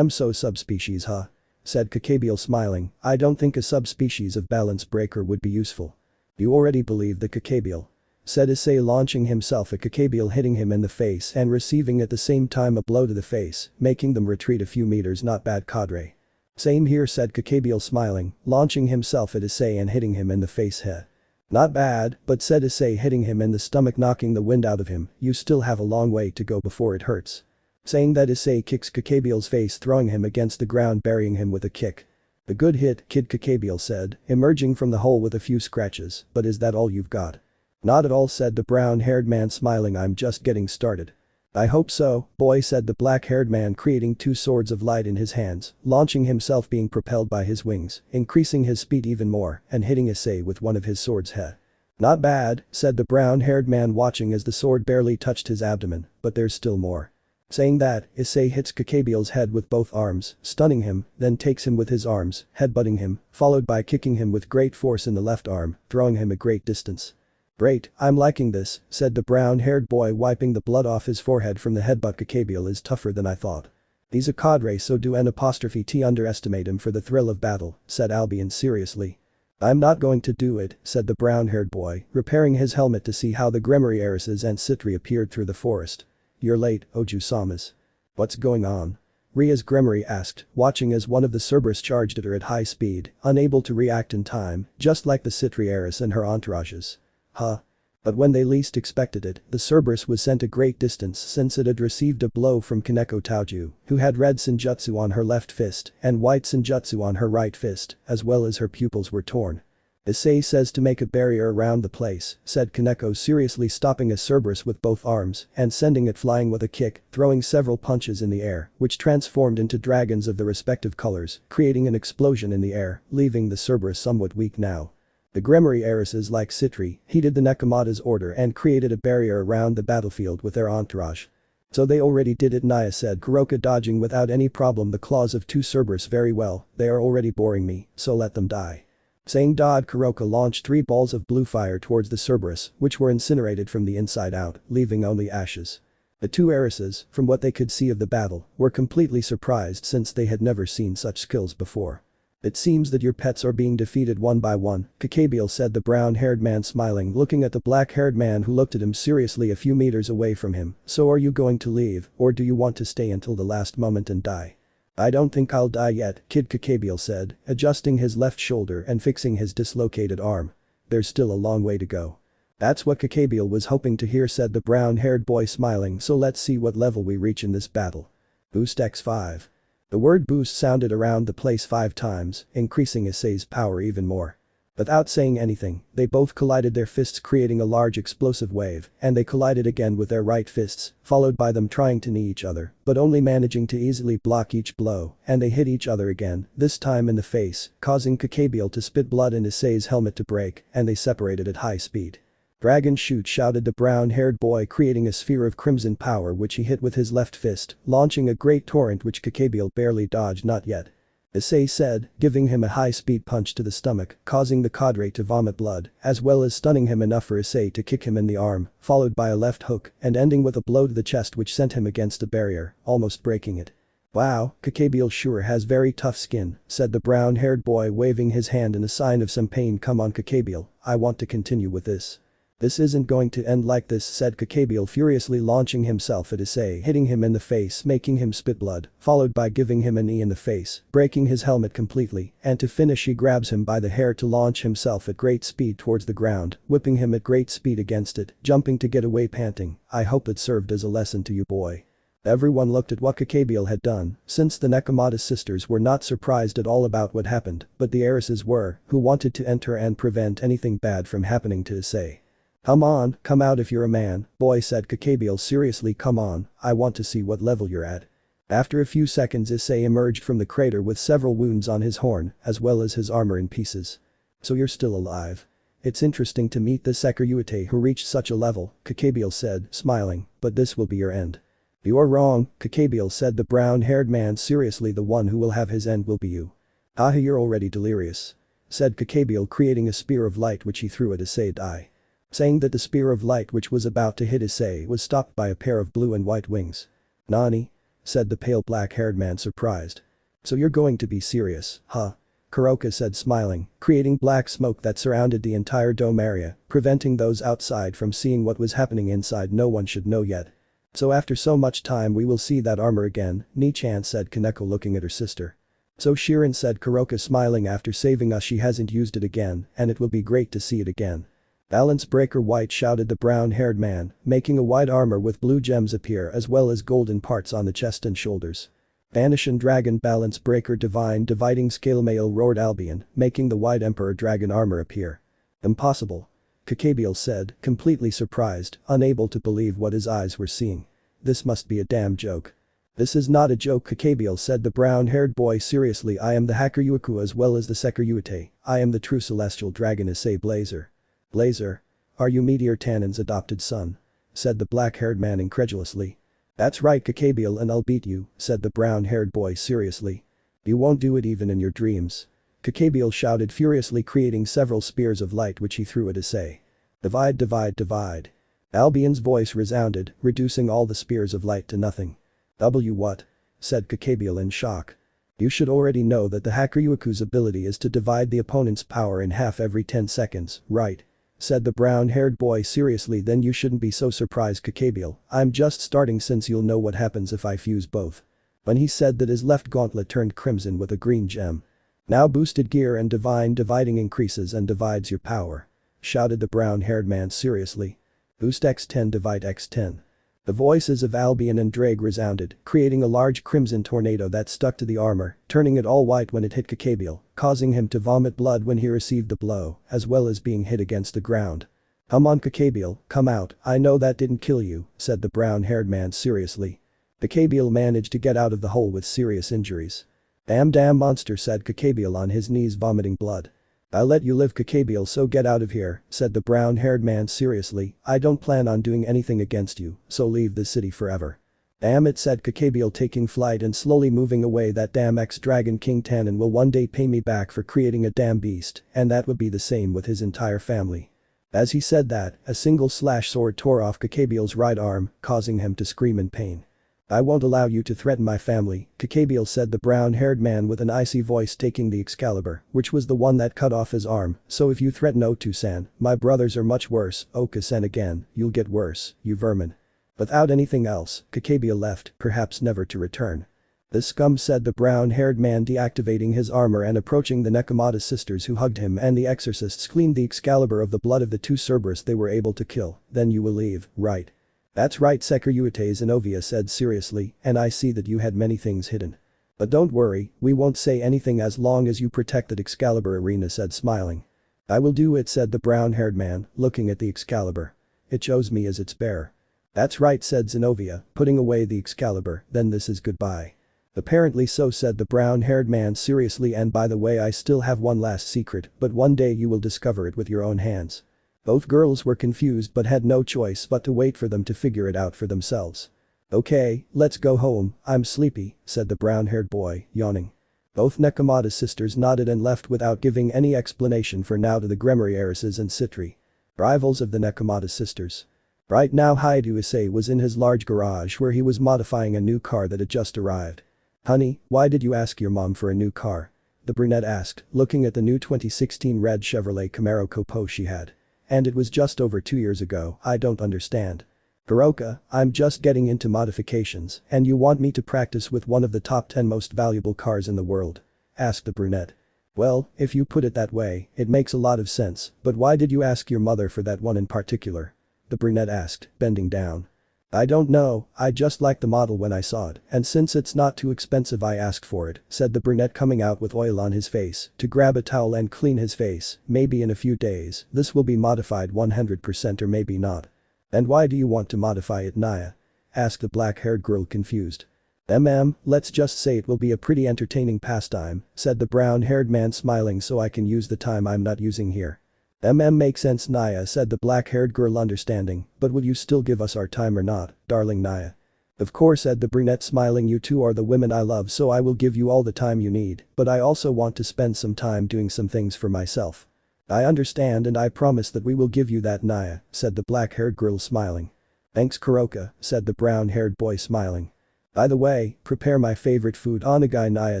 So subspecies, huh? Said Kakabiel, smiling. I don't think a subspecies of Balance Breaker would be useful. You already believe the Kakabiel? Said Issei, launching himself at Kakabiel, hitting him in the face and receiving at the same time a blow to the face, making them retreat a few meters. Not bad, cadre. Same here, said Kakabiel, smiling, launching himself at Issei and hitting him in the face. Heh. Not bad, but said Issei, hitting him in the stomach, knocking the wind out of him. You still have a long way to go before it hurts. Saying that, Issei kicks Kakabiel's face, throwing him against the ground, burying him with a kick. A good hit, kid, Kakabiel said, emerging from the hole with a few scratches. But is that all you've got? Not at all, said the brown-haired man, smiling. I'm just getting started. I hope so, boy, said the black-haired man, creating 2 swords of light in his hands, launching himself, being propelled by his wings, increasing his speed even more, and hitting Issei with one of his swords. Heh. Not bad, said the brown-haired man, watching as the sword barely touched his abdomen, but there's still more. Saying that, Issei hits Kakabiel's head with both arms, stunning him, then takes him with his arms, headbutting him, followed by kicking him with great force in the left arm, throwing him a great distance. Great, I'm liking this, said the brown-haired boy, wiping the blood off his forehead from the headbutt. Kakabiel is tougher than I thought. He's a cadre, so do n''t underestimate him for the thrill of battle, said Albion seriously. I'm not going to do it, said the brown-haired boy, repairing his helmet to see how the Gremory heiresses and Citri appeared through the forest. You're late, Oju-samas. What's going on? Ria's Gremory asked, watching as one of the Cerberus charged at her at high speed, unable to react in time, just like the Citri heiress and her entourages. Huh? But when they least expected it, the Cerberus was sent a great distance since it had received a blow from Kaneko Taoju, who had red Senjutsu on her left fist and white Senjutsu on her right fist, as well as her pupils were torn. Issei says to make a barrier around the place, said Kaneko, seriously stopping a Cerberus with both arms and sending it flying with a kick, throwing several punches in the air, which transformed into dragons of the respective colors, creating an explosion in the air, leaving the Cerberus somewhat weak now. The Gremory heiresses like Citri heeded the Nekomata's order and created a barrier around the battlefield with their entourage. So they already did it, Naya said, Kuroka dodging without any problem the claws of two Cerberus very well. They are already boring me, so let them die. Saying dod, Kuroka launched 3 balls of blue fire towards the Cerberus, which were incinerated from the inside out, leaving only ashes. The two heiresses, from what they could see of the battle, were completely surprised since they had never seen such skills before. It seems that your pets are being defeated one by one, Kakabiel said, the brown-haired man smiling, looking at the black-haired man who looked at him seriously a few meters away from him. So are you going to leave, or do you want to stay until the last moment and die? I don't think I'll die yet, Kid Kakabiel said, adjusting his left shoulder and fixing his dislocated arm. There's still a long way to go. That's what Kakabiel was hoping to hear, said the brown-haired boy smiling, so let's see what level we reach in this battle. Boost X5. The word boost sounded around the place 5 times, increasing Issei's power even more. Without saying anything, they both collided their fists, creating a large explosive wave, and they collided again with their right fists, followed by them trying to knee each other, but only managing to easily block each blow, and they hit each other again, this time in the face, causing Kakabiel to spit blood and Issei's helmet to break, and they separated at high speed. Dragon shoot, shouted the brown-haired boy, creating a sphere of crimson power which he hit with his left fist, launching a great torrent which Kakabiel barely dodged. Not yet. Issei said, giving him a high-speed punch to the stomach, causing the cadre to vomit blood, as well as stunning him enough for Issei to kick him in the arm, followed by a left hook, and ending with a blow to the chest which sent him against a barrier, almost breaking it. Wow, Kakabiel sure has very tough skin, said the brown-haired boy, waving his hand in a sign of some pain. Come on Kakabiel, I want to continue with this. This isn't going to end like this, said Kakabiel, furiously launching himself at Issei, hitting him in the face, making him spit blood, followed by giving him a knee in the face, breaking his helmet completely, and to finish he grabs him by the hair to launch himself at great speed towards the ground, whipping him at great speed against it, jumping to get away panting. I hope it served as a lesson to you, boy. Everyone looked at what Kakabiel had done, since the Nekomata sisters were not surprised at all about what happened, but the heiresses were, who wanted to enter and prevent anything bad from happening to Issei. Come on, come out if you're a man, boy, said Kakabiel seriously. Come on, I want to see what level you're at. After a few seconds Issei emerged from the crater with several wounds on his horn, as well as his armor in pieces. So you're still alive. It's interesting to meet the Sekiryuite who reached such a level, Kakabiel said, smiling, but this will be your end. You're wrong, Kakabiel said, the brown-haired man seriously, the one who will have his end will be you. Ah, you're already delirious, said Kakabiel, creating a spear of light which he threw at Issei. Die. Saying that the spear of light which was about to hit Issei was stopped by a pair of blue and white wings. Nani? Said the pale black-haired man, surprised. So you're going to be serious, huh? Kuroka said, smiling, creating black smoke that surrounded the entire dome area, preventing those outside from seeing what was happening inside. No one should know yet. So after so much time we will see that armor again, Ni-chan, said Kaneko, looking at her sister. So Shirin, said Kuroka, smiling, after saving us she hasn't used it again, and it will be great to see it again. Balance breaker white, shouted the brown-haired man, making a white armor with blue gems appear as well as golden parts on the chest and shoulders. Vanish and dragon balance breaker divine dividing scale male, roared Albion, making the white emperor dragon armor appear. Impossible. Kakabiel said, completely surprised, unable to believe what his eyes were seeing. This must be a damn joke. This is not a joke, Kakabiel said, the brown-haired boy seriously. I am the Hakuryuiku as well as the Sekiryuite. I am the true celestial dragon Issei Blazer. Blazer? Are you Meteor Tannen's adopted son? Said the black-haired man incredulously. That's right, Kakabiel, and I'll beat you, said the brown-haired boy seriously. You won't do it even in your dreams. Kakabiel shouted furiously, creating several spears of light which he threw at Issei. Divide, divide, divide. Albion's voice resounded, reducing all the spears of light to nothing. What? Said Kakabiel in shock. You should already know that the Hacker Yuiku's ability is to divide the opponent's power in half every 10 seconds, right? Said the brown-haired boy seriously. Then you shouldn't be so surprised, Kakabiel. I'm just starting, since you'll know what happens if I fuse both. When he said that, his left gauntlet turned crimson with a green gem. Now boosted gear and divine dividing increases and divides your power. Shouted the brown-haired man seriously. Boost x10 divide x10. The voices of Albion and Drake resounded, creating a large crimson tornado that stuck to the armor, turning it all white when it hit Kakabiel, causing him to vomit blood when he received the blow, as well as being hit against the ground. Come on, Kakabiel, come out. I know that didn't kill you, said the brown-haired man seriously. Kakabiel managed to get out of the hole with serious injuries. Damn monster, said Kakabiel on his knees, vomiting blood. I'll let you live, Kakabiel, so get out of here, said the brown-haired man seriously. I don't plan on doing anything against you, so leave the city forever. Damn it, said Kakabiel, taking flight and slowly moving away. That damn ex-Dragon King Tannen will one day pay me back for creating a damn beast, and that would be the same with his entire family. As he said that, a single slash sword tore off Kakabiel's right arm, causing him to scream in pain. I won't allow you to threaten my family, Kakabiel, said the brown-haired man with an icy voice, taking the Excalibur, which was the one that cut off his arm. So if you threaten Otu-san, my brothers are much worse. Oka-san again, you'll get worse, you vermin. Without anything else, Kakabiel left, perhaps never to return. This scum, said the brown-haired man, deactivating his armor and approaching the Nekomata sisters, who hugged him, and the exorcists cleaned the Excalibur of the blood of the two Cerberus they were able to kill. Then you will leave, right? That's right, Sekiryuite, Zenovia said seriously, and I see that you had many things hidden. But don't worry, we won't say anything as long as you protect that Excalibur, Irina said, smiling. I will do it, said the brown-haired man, looking at the Excalibur. It chose me as its bearer. That's right, said Zenovia, putting away the Excalibur. Then this is goodbye. Apparently so, said the brown-haired man seriously, and by the way, I still have one last secret, but one day you will discover it with your own hands. Both girls were confused but had no choice but to wait for them to figure it out for themselves. Okay, let's go home, I'm sleepy, said the brown-haired boy, yawning. Both Nekomata sisters nodded and left without giving any explanation for now to the Gremory heiresses and Citri. Rivals of the Nekomata sisters. Right now Haidu was in his large garage where he was modifying a new car that had just arrived. Honey, why did you ask your mom for a new car? The brunette asked, looking at the new 2016 red Chevrolet Camaro Coupe she had. And it was just over 2 years ago. I don't understand. Kuroka, I'm just getting into modifications, and you want me to practice with one of the top 10 most valuable cars in the world? Asked the brunette. Well, if you put it that way, it makes a lot of sense, but why did you ask your mother for that one in particular? The brunette asked, bending down. I don't know, I just liked the model when I saw it, and since it's not too expensive I asked for it, said the brunette, coming out with oil on his face to grab a towel and clean his face. Maybe in a few days, this will be modified 100% or maybe not. And why do you want to modify it, Naya? Asked the black-haired girl, confused. Let's just say it will be a pretty entertaining pastime, said the brown-haired man, smiling, so I can use the time I'm not using here. Makes sense, Naya, said the black-haired girl, understanding, but will you still give us our time or not, darling Naya? Of course, said the brunette, smiling, you two are the women I love, so I will give you all the time you need, but I also want to spend some time doing some things for myself. I understand, and I promise that we will give you that, Naya, said the black-haired girl, smiling. Thanks, Kuroka, said the brown-haired boy, smiling. By the way, prepare my favorite food, Onagai, Naya,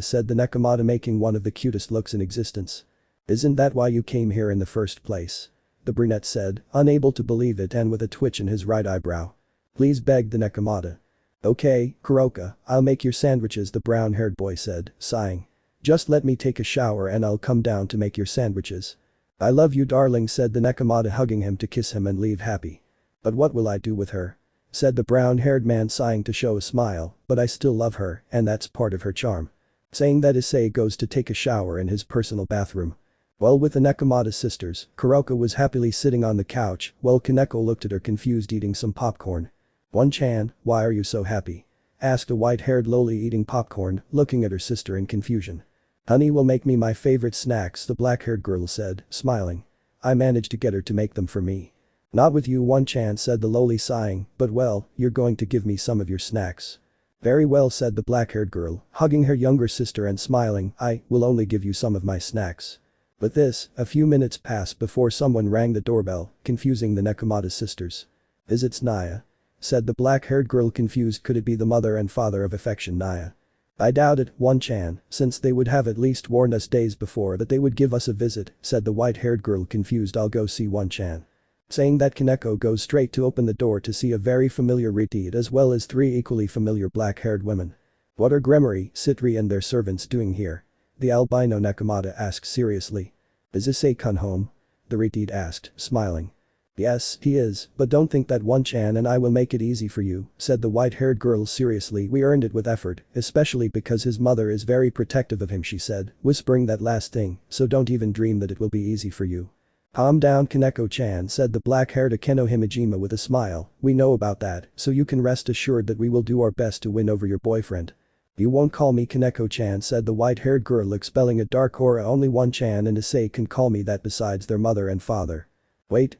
said the Nekomata, making one of the cutest looks in existence. Isn't that why you came here in the first place? The brunette said, unable to believe it and with a twitch in his right eyebrow. Please, begged the Nekomata. Okay, Kuroka, I'll make your sandwiches, the brown-haired boy said, sighing. Just let me take a shower and I'll come down to make your sandwiches. I love you, darling, said the Nekomata, hugging him to kiss him and leave happy. But what will I do with her? Said the brown-haired man, sighing to show a smile, but I still love her, and that's part of her charm. Saying that, Issei goes to take a shower in his personal bathroom. Well, with the Nekomata sisters, Kuroka was happily sitting on the couch while Kaneko looked at her, confused, eating some popcorn. One-chan, why are you so happy? Asked a white-haired loli, eating popcorn, looking at her sister in confusion. Honey will make me my favorite snacks, the black-haired girl said, smiling. I managed to get her to make them for me. Not with you, One-chan, said the loli, sighing, but well, you're going to give me some of your snacks. Very well, said the black-haired girl, hugging her younger sister and smiling. I will only give you some of my snacks. With this, a few minutes passed before someone rang the doorbell, confusing the Nekomata sisters. It's Naya. Said the black-haired girl, confused. Could it be the mother and father of affection, Naya? I doubt it, One-chan, since they would have at least warned us days before that they would give us a visit, said the white-haired girl confused. I'll go see One-chan. Saying that, Kaneko goes straight to open the door to see a very familiar Ritiid as well as 3 equally familiar black-haired women. What are Gremory, Citri and their servants doing here? The albino Nakamata asked seriously. Is Issei-kun home? The Ritiid asked, smiling. Yes, he is, but don't think that One-chan and I will make it easy for you, said the white-haired girl seriously. We earned it with effort, especially because his mother is very protective of him, she said, whispering that last thing, so don't even dream that it will be easy for you. Calm down, Kaneko-chan, said the black-haired Akeno Himejima with a smile. We know about that, so you can rest assured that we will do our best to win over your boyfriend. You won't call me Kaneko-chan, said the white-haired girl, expelling a dark aura. Only One-chan and Issei can call me that besides their mother and father. Wait,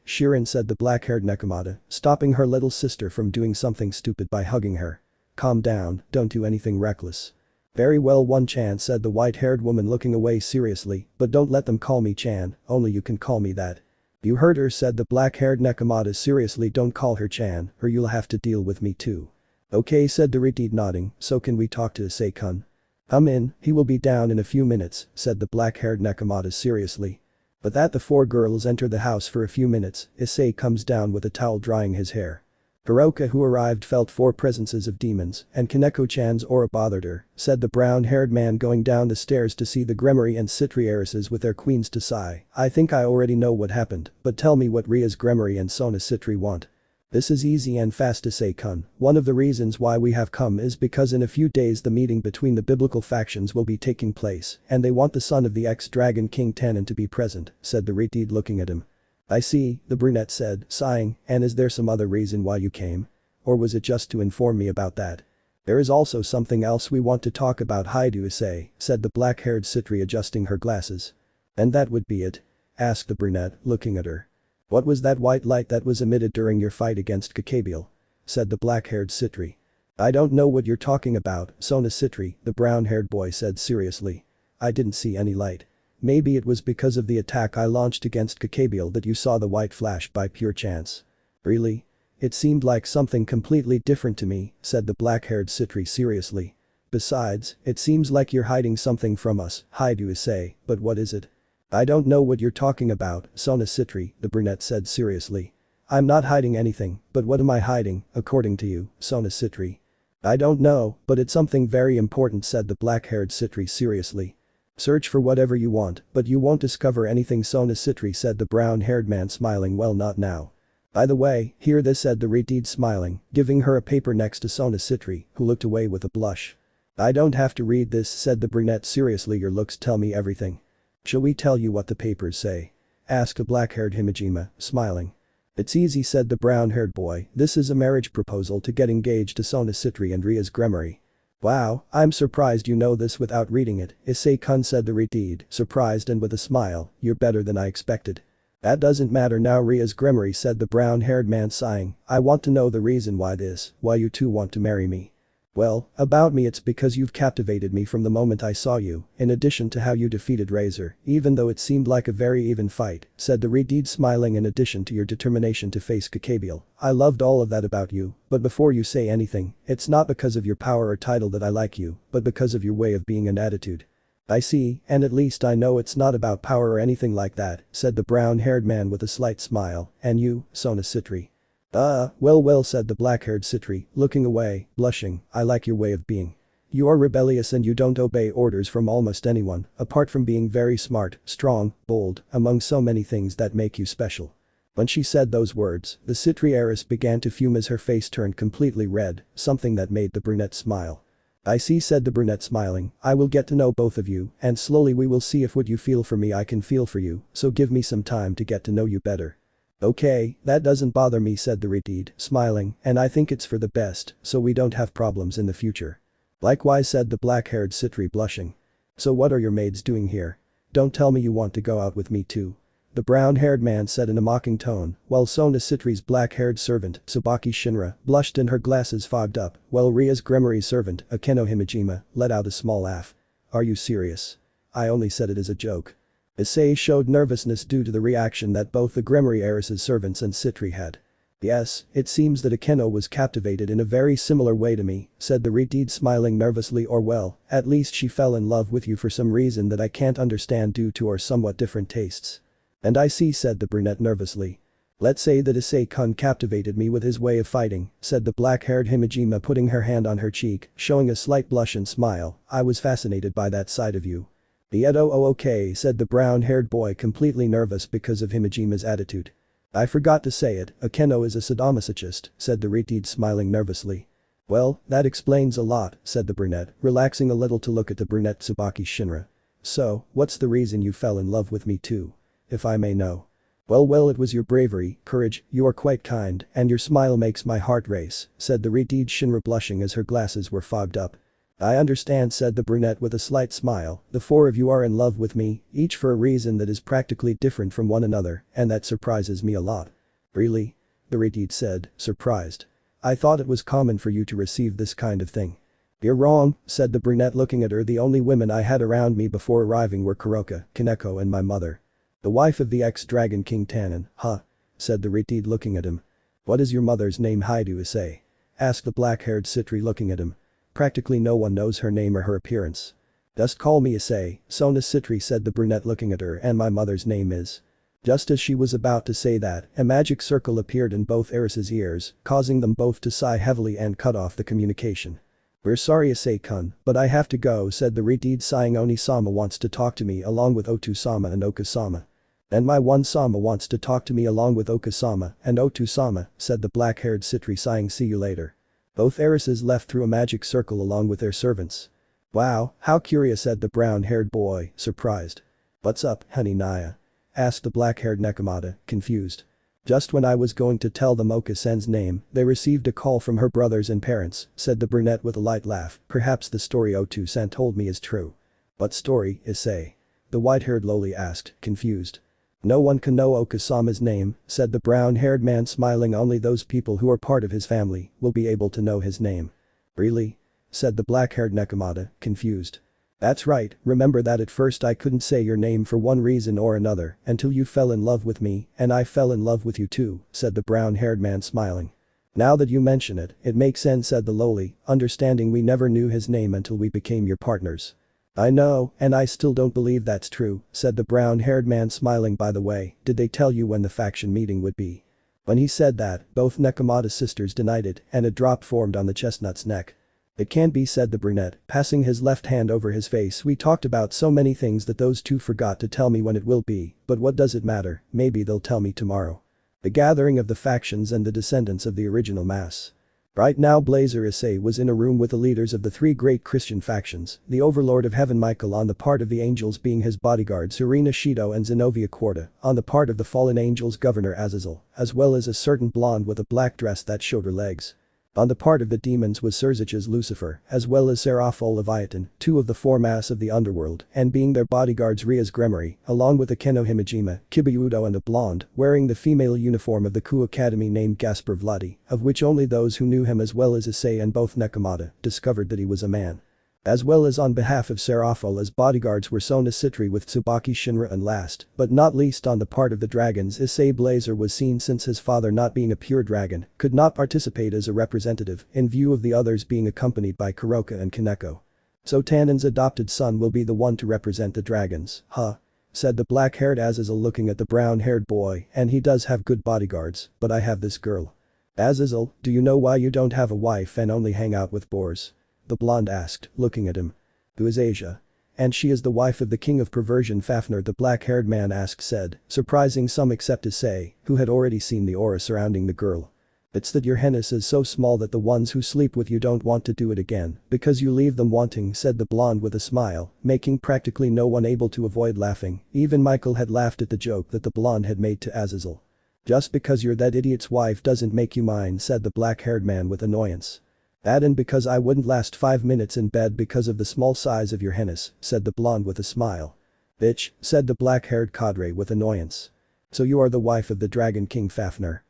Shirin, said the black-haired Nakamata, stopping her little sister from doing something stupid by hugging her. Calm down, don't do anything reckless. Very well, One-chan, said the white-haired woman looking away seriously, but don't let them call me Chan, only you can call me that. You heard her, said the black-haired Nakamata seriously. Don't call her Chan, or you'll have to deal with me too. Okay, said the Ritiid nodding, so can we talk to Issei-kun? Come in, he will be down in a few minutes, said the black-haired Nakamata seriously. But that the 4 girls enter the house for a few minutes, Issei comes down with a towel drying his hair. Hiroka, who arrived, felt 4 presences of demons, and Kaneko-chan's aura bothered her, said the brown-haired man going down the stairs to see the Gremory and Citri heiresses with their queens to sigh. I think I already know what happened, but tell me what Ria's Gremory and Sona Citri want. This is easy and fast, Issei-kun. One of the reasons why we have come is because in a few days the meeting between the biblical factions will be taking place, and they want the son of the ex-Dragon King Tannen to be present, said the Ritiid looking at him. I see, the brunette said, sighing, and is there some other reason why you came? Or was it just to inform me about that? There is also something else we want to talk about, Haidu Issei, said the black-haired Citri adjusting her glasses. And that would be it? Asked the brunette, looking at her. What was that white light that was emitted during your fight against Kakabiel? Said the black-haired Citri. I don't know what you're talking about, Sona Citri, the brown-haired boy said seriously. I didn't see any light. Maybe it was because of the attack I launched against Kakabiel that you saw the white flash by pure chance. Really? It seemed like something completely different to me, said the black-haired Citri seriously. Besides, it seems like you're hiding something from us, Haidu Issei, but what is it? I don't know what you're talking about, Sona Citri, the brunette said seriously. I'm not hiding anything, but what am I hiding, according to you, Sona Citri? I don't know, but it's something very important, said the black-haired Citri seriously. Search for whatever you want, but you won't discover anything, Sona Citri, said the brown-haired man smiling. Well, not now. By the way, hear this, said the Ritiid smiling, giving her a paper next to Sona Citri, who looked away with a blush. I don't have to read this, said the brunette seriously. Your looks tell me everything. Shall we tell you what the papers say? Asked the black-haired Himejima, smiling. It's easy, said the brown-haired boy. This is a marriage proposal to get engaged to Sona Citri and Ria's Gremory. Wow, I'm surprised you know this without reading it, Issei-kun, said the Ritiid, surprised and with a smile. You're better than I expected. That doesn't matter now, Ria's Gremory, said the brown-haired man sighing. I want to know the reason why you two want to marry me. Well, about me it's because you've captivated me from the moment I saw you, in addition to how you defeated Razor, even though it seemed like a very even fight, said the Ritiid smiling. In addition to your determination to face Kakabiel, I loved all of that about you, but before you say anything, it's not because of your power or title that I like you, but because of your way of being and attitude. I see, and at least I know it's not about power or anything like that, said the brown-haired man with a slight smile. And you, Sona Citri? Well, said the black-haired Citri, looking away, blushing. I like your way of being. You are rebellious and you don't obey orders from almost anyone, apart from being very smart, strong, bold, among so many things that make you special. When she said those words, the Citri heiress began to fume as her face turned completely red, something that made the brunette smile. I see, said the brunette smiling. I will get to know both of you, and slowly we will see if what you feel for me I can feel for you, so give me some time to get to know you better. Okay, that doesn't bother me, said the Ritiid, smiling, and I think it's for the best, so we don't have problems in the future. Likewise, said the black-haired Citri, blushing. So what are your maids doing here? Don't tell me you want to go out with me too. The brown-haired man said in a mocking tone, while Sona Citri's black-haired servant, Tsubaki Shinra, blushed and her glasses fogged up, while Ria's Gremory servant, Akeno Himejima, let out a small laugh. Are you serious? I only said it as a joke. Issei showed nervousness due to the reaction that both the Gremory heiress's servants and Citri had. Yes, it seems that Akeno was captivated in a very similar way to me, said the Redeed smiling nervously, or well, at least she fell in love with you for some reason that I can't understand due to our somewhat different tastes. And I see, said the brunette nervously. Let's say that Issei-kun captivated me with his way of fighting, said the black-haired Himejima, putting her hand on her cheek, showing a slight blush and smile. I was fascinated by that side of you. Okay, said the brown-haired boy, completely nervous because of Himejima's attitude. I forgot to say it, Akeno is a sadomasochist, said the Redeed smiling nervously. Well, that explains a lot, said the brunette, relaxing a little to look at the brunette Tsubaki Shinra. So, what's the reason you fell in love with me too? If I may know. Well, it was your bravery, courage, you are quite kind, and your smile makes my heart race, said the Redeed Shinra, blushing as her glasses were fogged up. I understand, said the brunette with a slight smile, the four of you are in love with me, each for a reason that is practically different from one another, and that surprises me a lot. Really? The Redeed said, surprised. I thought it was common for you to receive this kind of thing. You're wrong, said the brunette, looking at her. The only women I had around me before arriving were Kuroka, Kaneko, and my mother. The wife of the ex-Dragon King Tannen, huh? Said the Redeed, looking at him. What is your mother's name? Haidu Issei? Asked the black-haired Citri, looking at him. Practically no one knows her name or her appearance. Just call me Issei, Sona Citri, said the brunette, looking at her, and my mother's name is. Just as she was about to say that, a magic circle appeared in both Eris's ears, causing them both to sigh heavily and cut off the communication. We're sorry, Issei-kun, but I have to go, said the Redeed, sighing. Oni-sama wants to talk to me along with Otu-sama and Oka-sama. And my one-sama wants to talk to me along with Oka-sama and Otu-sama, said the black-haired Citri, sighing. See you later. Both heiresses left through a magic circle along with their servants. Wow, how curious, said the brown-haired boy, surprised. What's up, honey Naya? Asked the black-haired Nekomata, confused. Just when I was going to tell them Oka-sen's name, they received a call from her brothers and parents, said the brunette with a light laugh. Perhaps the story Otu-sen told me is true. What story, Issei? The white-haired loli asked, confused. No one can know Oka-sama's name, said the brown-haired man, smiling. Only those people who are part of his family will be able to know his name. Really? Said the black-haired Nekomata, confused. That's right, remember that at first I couldn't say your name for one reason or another until you fell in love with me, and I fell in love with you too, said the brown-haired man, smiling. Now that you mention it, it makes sense, said the loli, understanding we never knew his name until we became your partners. I know, and I still don't believe that's true, said the brown-haired man, smiling. By the way, did they tell you when the faction meeting would be? When he said that, both Nekomata sisters denied it, and a drop formed on the chestnut's neck. It can't be, said the brunette, passing his left hand over his face. We talked about so many things that those two forgot to tell me when it will be, but what does it matter, maybe they'll tell me tomorrow. The gathering of the factions and the descendants of the original mass. Right now Blazer Issei was in a room with the leaders of the three great Christian factions, the Overlord of Heaven Michael on the part of the Angels being his bodyguard Serena Shido, and Zenobia Quarta on the part of the fallen angels Governor Azazel, as well as a certain blonde with a black dress that showed her legs. On the part of the demons was Surzich's Lucifer, as well as Seraphol Leviathan, two of the four mass of the underworld, and being their bodyguards Ria's Gremory, along with Akeno Himejima, Kibayudo, and a blonde, wearing the female uniform of the Ku Academy named Gaspar Vladi, of which only those who knew him as well as Issei and both Nekomata discovered that he was a man. As well as on behalf of Seraphol as bodyguards were Sona Citri with Tsubaki Shinra, and last, but not least on the part of the dragons, Issei Blazer was seen, since his father, not being a pure dragon, could not participate as a representative in view of the others being accompanied by Kuroka and Kaneko. So Tannen's adopted son will be the one to represent the dragons, huh? Said the black-haired Azazel, looking at the brown-haired boy, and he does have good bodyguards, but I have this girl. Azazel, do you know why you don't have a wife and only hang out with boars? The blonde asked, looking at him. Who is Asia? And she is the wife of the king of perversion Fafnir, the black-haired man said, surprising some except Issei, who had already seen the aura surrounding the girl. It's that your Hennis is so small that the ones who sleep with you don't want to do it again, because you leave them wanting, said the blonde with a smile, making practically no one able to avoid laughing. Even Michael had laughed at the joke that the blonde had made to Azazel. Just because you're that idiot's wife doesn't make you mine, said the black-haired man with annoyance. That and because I wouldn't last 5 minutes in bed because of the small size of your Hennis, said the blonde with a smile. Bitch, said the black-haired cadre with annoyance. So you are the wife of the Dragon King Fafnir?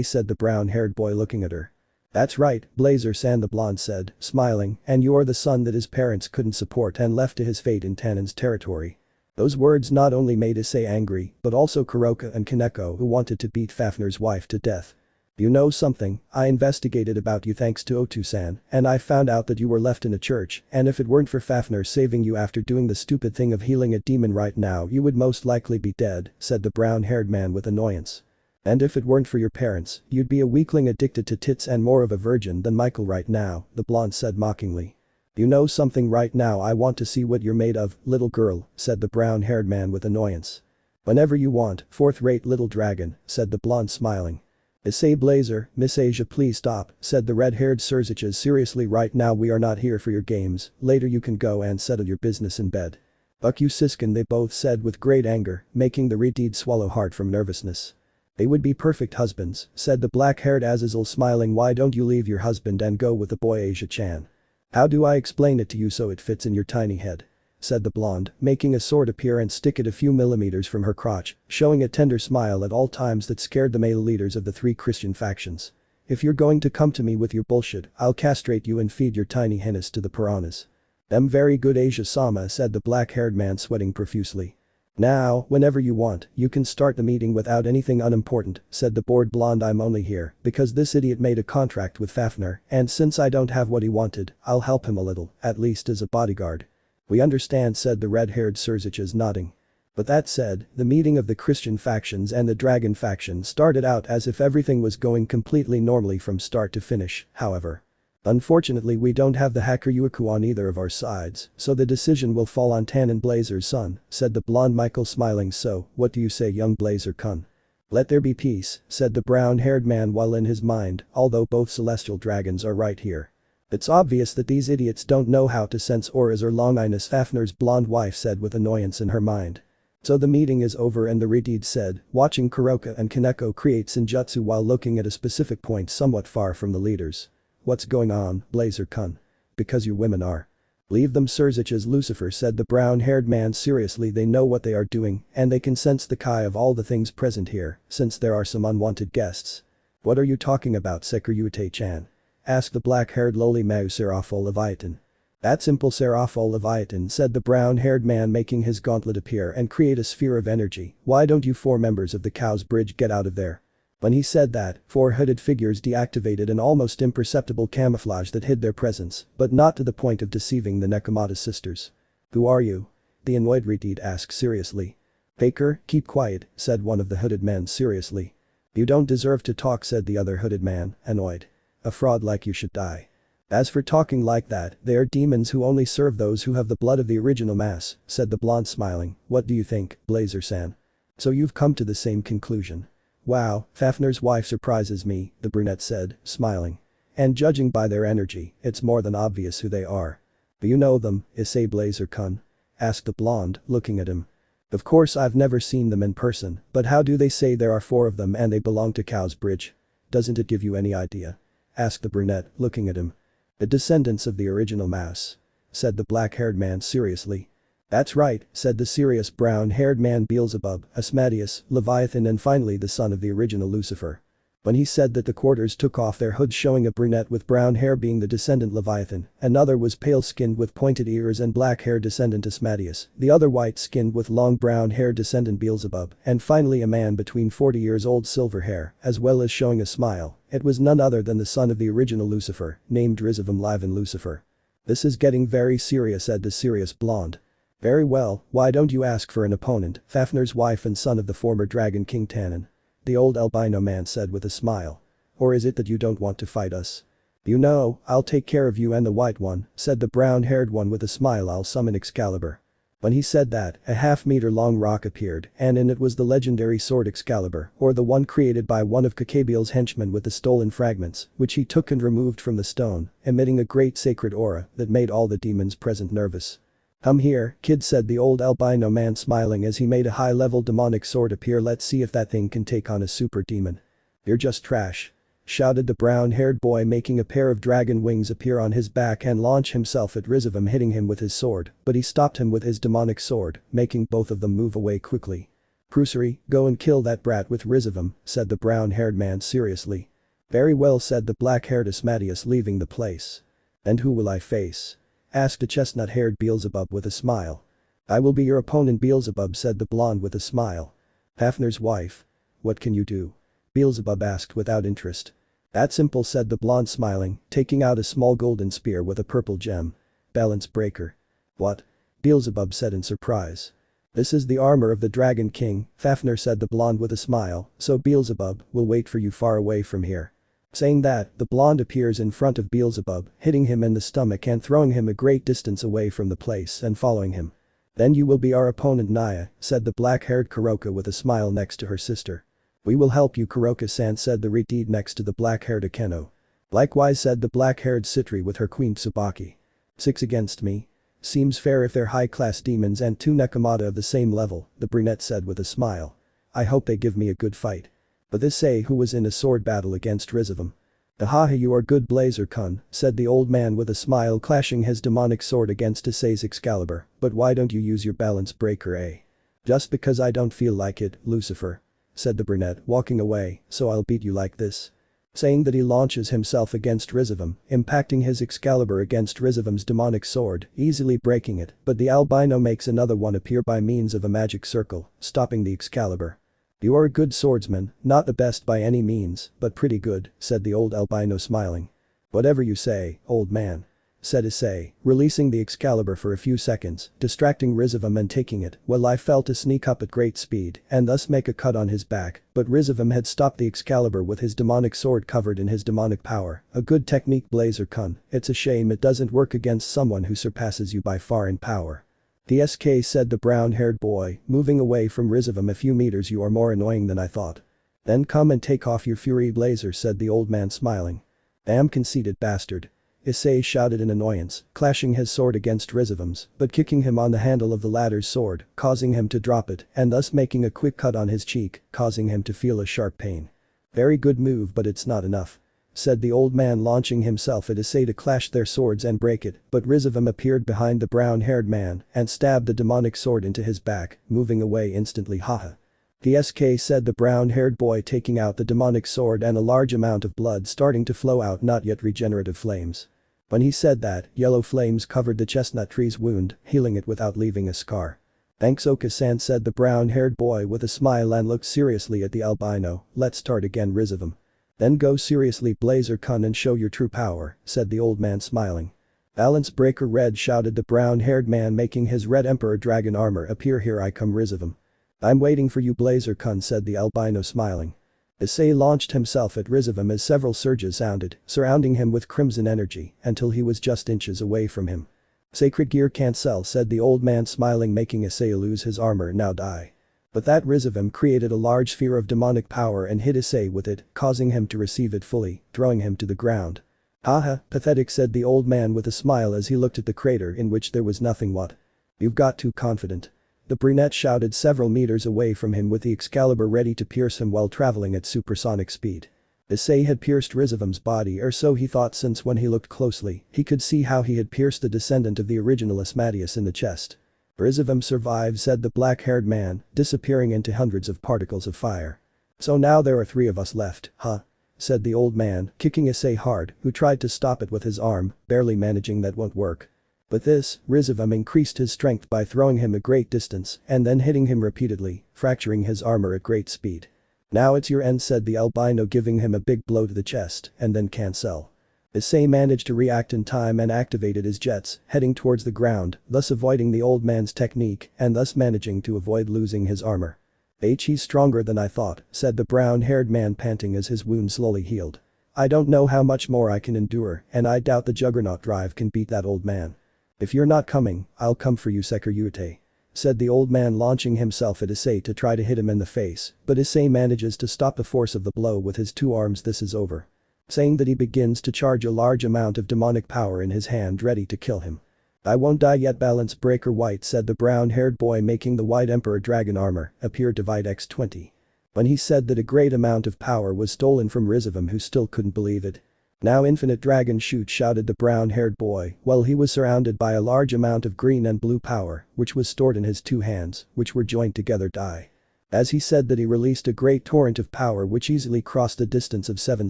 Said the brown-haired boy, looking at her. That's right, Blazer-san, the blonde said, smiling, and you are the son that his parents couldn't support and left to his fate in Tannen's territory. Those words not only made Issei angry, but also Kuroka and Kaneko, who wanted to beat Fafnir's wife to death. You know something, I investigated about you thanks to Otu-san, and I found out that you were left in a church, and if it weren't for Fafnir saving you after doing the stupid thing of healing a demon right now you would most likely be dead, said the brown-haired man with annoyance. And if it weren't for your parents, you'd be a weakling addicted to tits and more of a virgin than Michael right now, the blonde said mockingly. You know something right now I want to see what you're made of, little girl, said the brown-haired man with annoyance. Whenever you want, fourth-rate little dragon, said the blonde smiling. Issei Blazer, Miss Asia please stop, said the red-haired Surziches seriously right now we are not here for your games, later you can go and settle your business in bed. Fuck you Siskin they both said with great anger, making the Redeed swallow hard from nervousness. They would be perfect husbands, said the black-haired Azazel smiling why don't you leave your husband and go with the boy Asia-chan. How do I explain it to you so it fits in your tiny head? Said the blonde, making a sword appear and stick it a few millimeters from her crotch, showing a tender smile at all times that scared the male leaders of the three Christian factions. If you're going to come to me with your bullshit, I'll castrate you and feed your tiny hennis to the piranhas. Very good Asia-sama said the black-haired man sweating profusely. Now, whenever you want, you can start the meeting without anything unimportant, said the bored blonde I'm only here because this idiot made a contract with Fafnir and since I don't have what he wanted, I'll help him a little, at least as a bodyguard. We understand said the red-haired Surziches nodding. But that said, the meeting of the Christian factions and the Dragon faction started out as if everything was going completely normally from start to finish, however. Unfortunately we don't have the hacker Yuiku on either of our sides, so the decision will fall on Tannen Blazer's son, said the blonde Michael smiling so, what do you say young Blazer-kun? Let there be peace, said the brown-haired man while in his mind, although both celestial dragons are right here. It's obvious that these idiots don't know how to sense auras or longiness Fafnir's blonde wife said with annoyance in her mind. So the meeting is over and the Redeed said, watching Kuroka and Kaneko create Senjutsu while looking at a specific point somewhat far from the leaders. What's going on, Blazer-kun? Because you women are. Leave them Surziches Lucifer said the brown-haired man seriously they know what they are doing and they can sense the kai of all the things present here since there are some unwanted guests. What are you talking about Sekiryute-chan? Asked the black-haired lowly Mau Serapho Leviathan. That simple Serapho Leviathan said the brown-haired man making his gauntlet appear and create a sphere of energy, why don't you four members of the Cow's Bridge get out of there? When he said that, four hooded figures deactivated an almost imperceptible camouflage that hid their presence, but not to the point of deceiving the Nekomata sisters. Who are you? The annoyed Redeed asked seriously. Faker, keep quiet, said one of the hooded men seriously. You don't deserve to talk said the other hooded man, annoyed. A fraud like you should die. As for talking like that, they are demons who only serve those who have the blood of the original mass, said the blonde smiling, what do you think, Blazer-san? So you've come to the same conclusion. Wow, Fafnir's wife surprises me, the brunette said, smiling. And judging by their energy, it's more than obvious who they are. Do you know them, Issei Blazer-kun? Asked the blonde, looking at him. Of course I've never seen them in person, but how do they say there are four of them and they belong to Cow's Bridge? Doesn't it give you any idea? Asked the brunette, looking at him. The descendants of the original mass. Said the black-haired man seriously. That's right, said the serious brown-haired man Beelzebub, Asmodeus, Leviathan and finally the son of the original Lucifer. When he said that the quarters took off their hoods showing a brunette with brown hair being the descendant Leviathan, another was pale-skinned with pointed ears and black hair descendant Asmodeus, the other white-skinned with long brown hair descendant Beelzebub, and finally a man between 40 years old silver hair, as well as showing a smile, it was none other than the son of the original Lucifer, named Rizavum Livan Lucifer. This is getting very serious said the serious blonde. Very well, why don't you ask for an opponent, Fafnir's wife and son of the former Dragon King Tannen? The old albino man said with a smile. Or is it that you don't want to fight us? You know, I'll take care of you and the white one, said the brown-haired one with a smile I'll summon Excalibur. When he said that, a half-meter-long rock appeared and in it was the legendary sword Excalibur, or the one created by one of Kakabiel's henchmen with the stolen fragments, which he took and removed from the stone, emitting a great sacred aura that made all the demons present nervous. Come here, kid said the old albino man smiling as he made a high-level demonic sword appear let's see if that thing can take on a super demon. You're just trash. Shouted the brown-haired boy making a pair of dragon wings appear on his back and launch himself at Rizavum hitting him with his sword, but he stopped him with his demonic sword, making both of them move away quickly. Prusery, go and kill that brat with Rizavum, said the brown-haired man seriously. Very well said the black-haired Asmodeus leaving the place. And who will I face? Asked a chestnut-haired Beelzebub with a smile. I will be your opponent Beelzebub said the blonde with a smile. Fafnir's wife. What can you do? Beelzebub asked without interest. That simple, said the blonde smiling, taking out a small golden spear with a purple gem. Balance breaker. What? Beelzebub said in surprise. This is the armor of the Dragon King, Fafnir said the blonde with a smile, so Beelzebub will wait for you far away from here. Saying that, the blonde appears in front of Beelzebub, hitting him in the stomach and throwing him a great distance away from the place and following him. Then you will be our opponent Naya, said the black-haired Kuroka with a smile next to her sister. We will help you Kuroka-san, said the Reteed next to the black-haired Akeno. Likewise, said the black-haired Citri with her queen Tsubaki. 6 against me? Seems fair if they're high-class demons and 2 Nekomata of the same level, the brunette said with a smile. I hope they give me a good fight. But this Issei who was in a sword battle against Rizavam. Ahaha, you are good Blazer-kun, said the old man with a smile, clashing his demonic sword against Issei's Excalibur, but why don't you use your balance breaker, eh? Just because I don't feel like it, Lucifer. Said the brunette, walking away, so I'll beat you like this. Saying that he launches himself against Rizavam, impacting his Excalibur against Rizavam's demonic sword, easily breaking it, but the albino makes another one appear by means of a magic circle, stopping the Excalibur. You are a good swordsman, not the best by any means, but pretty good, said the old albino smiling. Whatever you say, old man. Said Issei, releasing the Excalibur for a few seconds, distracting Rizavam and taking it, while I fell to sneak up at great speed and thus make a cut on his back, but Rizavam had stopped the Excalibur with his demonic sword covered in his demonic power, a good technique Blazer-kun, it's a shame it doesn't work against someone who surpasses you by far in power. The SK said the brown-haired boy, moving away from Rizavam a few meters. You are more annoying than I thought. Then come and take off your fury blazer, said the old man smiling. Damn conceited bastard. Issei shouted in annoyance, clashing his sword against Rizavam's, but kicking him on the handle of the latter's sword, causing him to drop it and thus making a quick cut on his cheek, causing him to feel a sharp pain. Very good move, but it's not enough. Said the old man, launching himself at Issei to clash their swords and break it, but Rizavam appeared behind the brown-haired man and stabbed the demonic sword into his back, moving away instantly. Haha. The SK said the brown-haired boy, taking out the demonic sword and a large amount of blood starting to flow out, not yet regenerative flames. When he said that, yellow flames covered the chestnut tree's wound, healing it without leaving a scar. Thanks Oka-san, said the brown-haired boy with a smile and looked seriously at the albino. Let's start again Rizavam. Then go seriously Blazer-kun and show your true power, said the old man smiling. Balance breaker red, shouted the brown-haired man, making his red emperor dragon armor appear. Here I come Rizavam. I'm waiting for you Blazer-kun, said the albino smiling. Issei launched himself at Rizavam as several surges sounded, surrounding him with crimson energy until he was just inches away from him. Sacred gear cancel, said the old man smiling, making Issei lose his armor. Now die. But that Rizavam created a large sphere of demonic power and hit Issei with it, causing him to receive it fully, throwing him to the ground. Haha, pathetic, said the old man with a smile as he looked at the crater in which there was nothing. What? You've got too confident. The brunette shouted several meters away from him with the Excalibur ready to pierce him while traveling at supersonic speed. Issei had pierced Rizavam's body, or so he thought, since when he looked closely, he could see how he had pierced the descendant of the original Asmodeus in the chest. Rizavam survived, said the black-haired man, disappearing into hundreds of particles of fire. So now there are 3 of us left, huh? Said the old man, kicking Issei hard, who tried to stop it with his arm, barely managing. That won't work. But this, Rizavam increased his strength by throwing him a great distance and then hitting him repeatedly, fracturing his armor at great speed. Now it's your end, said the albino, giving him a big blow to the chest and then cancel. Issei managed to react in time and activated his jets, heading towards the ground, thus avoiding the old man's technique and thus managing to avoid losing his armor. He's stronger than I thought, said the brown-haired man, panting as his wound slowly healed. I don't know how much more I can endure, and I doubt the Juggernaut Drive can beat that old man. If you're not coming, I'll come for you Sekirute. Said the old man, launching himself at Issei to try to hit him in the face, but Issei manages to stop the force of the blow with his 2 arms. This is over. Saying that, he begins to charge a large amount of demonic power in his hand, ready to kill him. I won't die yet Balance breaker white, said the brown-haired boy, making the white emperor dragon armor appear. Divide x20. When he said that a great amount of power was stolen from Rizavam, who still couldn't believe it. Now infinite dragon shoot, shouted the brown-haired boy, while he was surrounded by a large amount of green and blue power, which was stored in his 2 hands, which were joined together. Die. As he said that, he released a great torrent of power which easily crossed a distance of 7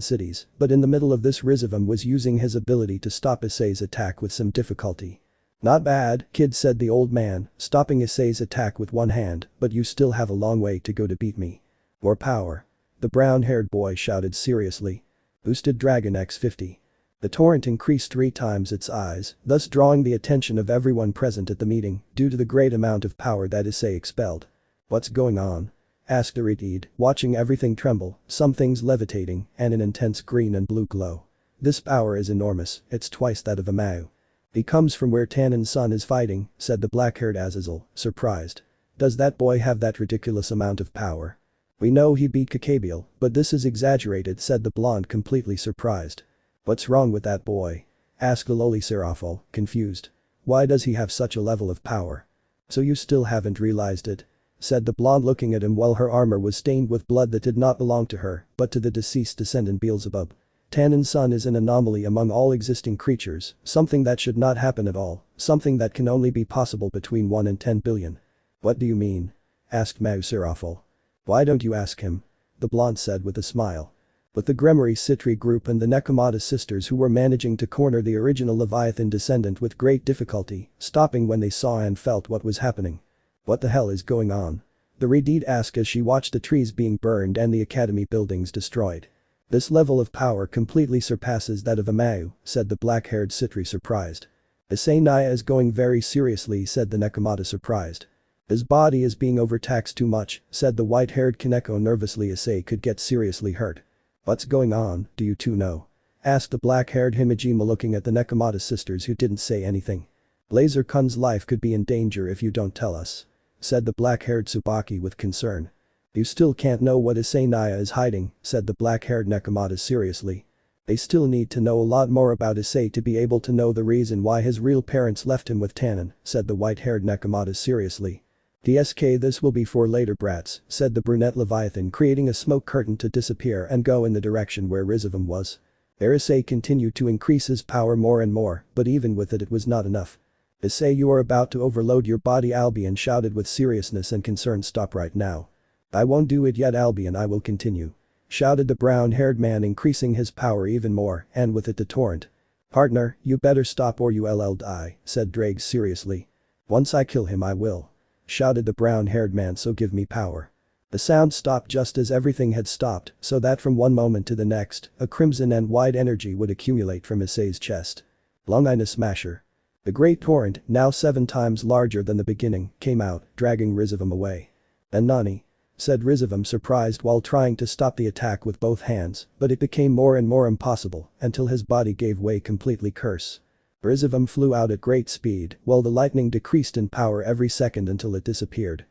cities, but in the middle of this Rizavam was using his ability to stop Issei's attack with some difficulty. Not bad, kid, said the old man, stopping Issei's attack with 1 hand, but you still have a long way to go to beat me. More power. The brown-haired boy shouted seriously. Boosted Dragon X50. The torrent increased 3 times its size, thus drawing the attention of everyone present at the meeting due to the great amount of power that Issei expelled. "What's going on?" asked Aridid, watching everything tremble, some things levitating, and an intense green and blue glow. "This power is enormous, it's twice that of a Mao. He comes from where Tannen's son is fighting," said the black-haired Azazel, surprised. "Does that boy have that ridiculous amount of power?" "We know he beat Kakabiel, but this is exaggerated," said the blonde, completely surprised. "What's wrong with that boy?" asked the lowly Serafal, confused. "Why does he have such a level of power?" "So you still haven't realized it?" said the blonde, looking at him while her armor was stained with blood that did not belong to her, but to the deceased descendant Beelzebub. "Tannen's son is an anomaly among all existing creatures, something that should not happen at all, something that can only be possible between 1 and 10 billion. "What do you mean?" asked Mao Serafal. "Why don't you ask him?" the blonde said with a smile. With the Gremory Citri group and the Nekomata sisters who were managing to corner the original Leviathan descendant with great difficulty, stopping when they saw and felt what was happening. "What the hell is going on?" the Redid asked as she watched the trees being burned and the academy buildings destroyed. "This level of power completely surpasses that of a Mao," said the black-haired Citri, surprised. "Issei Naya is going very seriously," said the Nekomata, surprised. "His body is being overtaxed too much," said the white-haired Kaneko nervously. "Issei could get seriously hurt." "What's going on, do you two know?" asked the black-haired Himejima, looking at the Nekomata sisters who didn't say anything. "Blazer Kun's life could be in danger if you don't tell us," said the black-haired Tsubaki with concern. "You still can't know what Issei Naya is hiding," said the black-haired Nekomata seriously. "They still need to know a lot more about Issei to be able to know the reason why his real parents left him with Tannen," said the white-haired Nekomata seriously. "DSK, this will be for later, brats," said the brunette Leviathan, creating a smoke curtain to disappear and go in the direction where Rizavam was. Issei continued to increase his power more and more, but even with it was not enough. "Issei, you are about to overload your body," Albion shouted with seriousness and concern. "Stop right now." "I won't do it yet, Albion, I will continue," shouted the brown-haired man, increasing his power even more, and with it the torrent. "Partner, you better stop or you'll die," said Drake seriously. "Once I kill him I will," shouted the brown-haired man, "so give me power." The sound stopped just as everything had stopped, so that from one moment to the next, a crimson and white energy would accumulate from Issei's chest. Long-Ina Smasher. The great torrent, now 7 times larger than the beginning, came out, dragging Rizavam away. "And Nani?" said Rizavam, surprised, while trying to stop the attack with both hands, but it became more and more impossible until his body gave way completely. Curse. Rizavam flew out at great speed while the lightning decreased in power every second until it disappeared.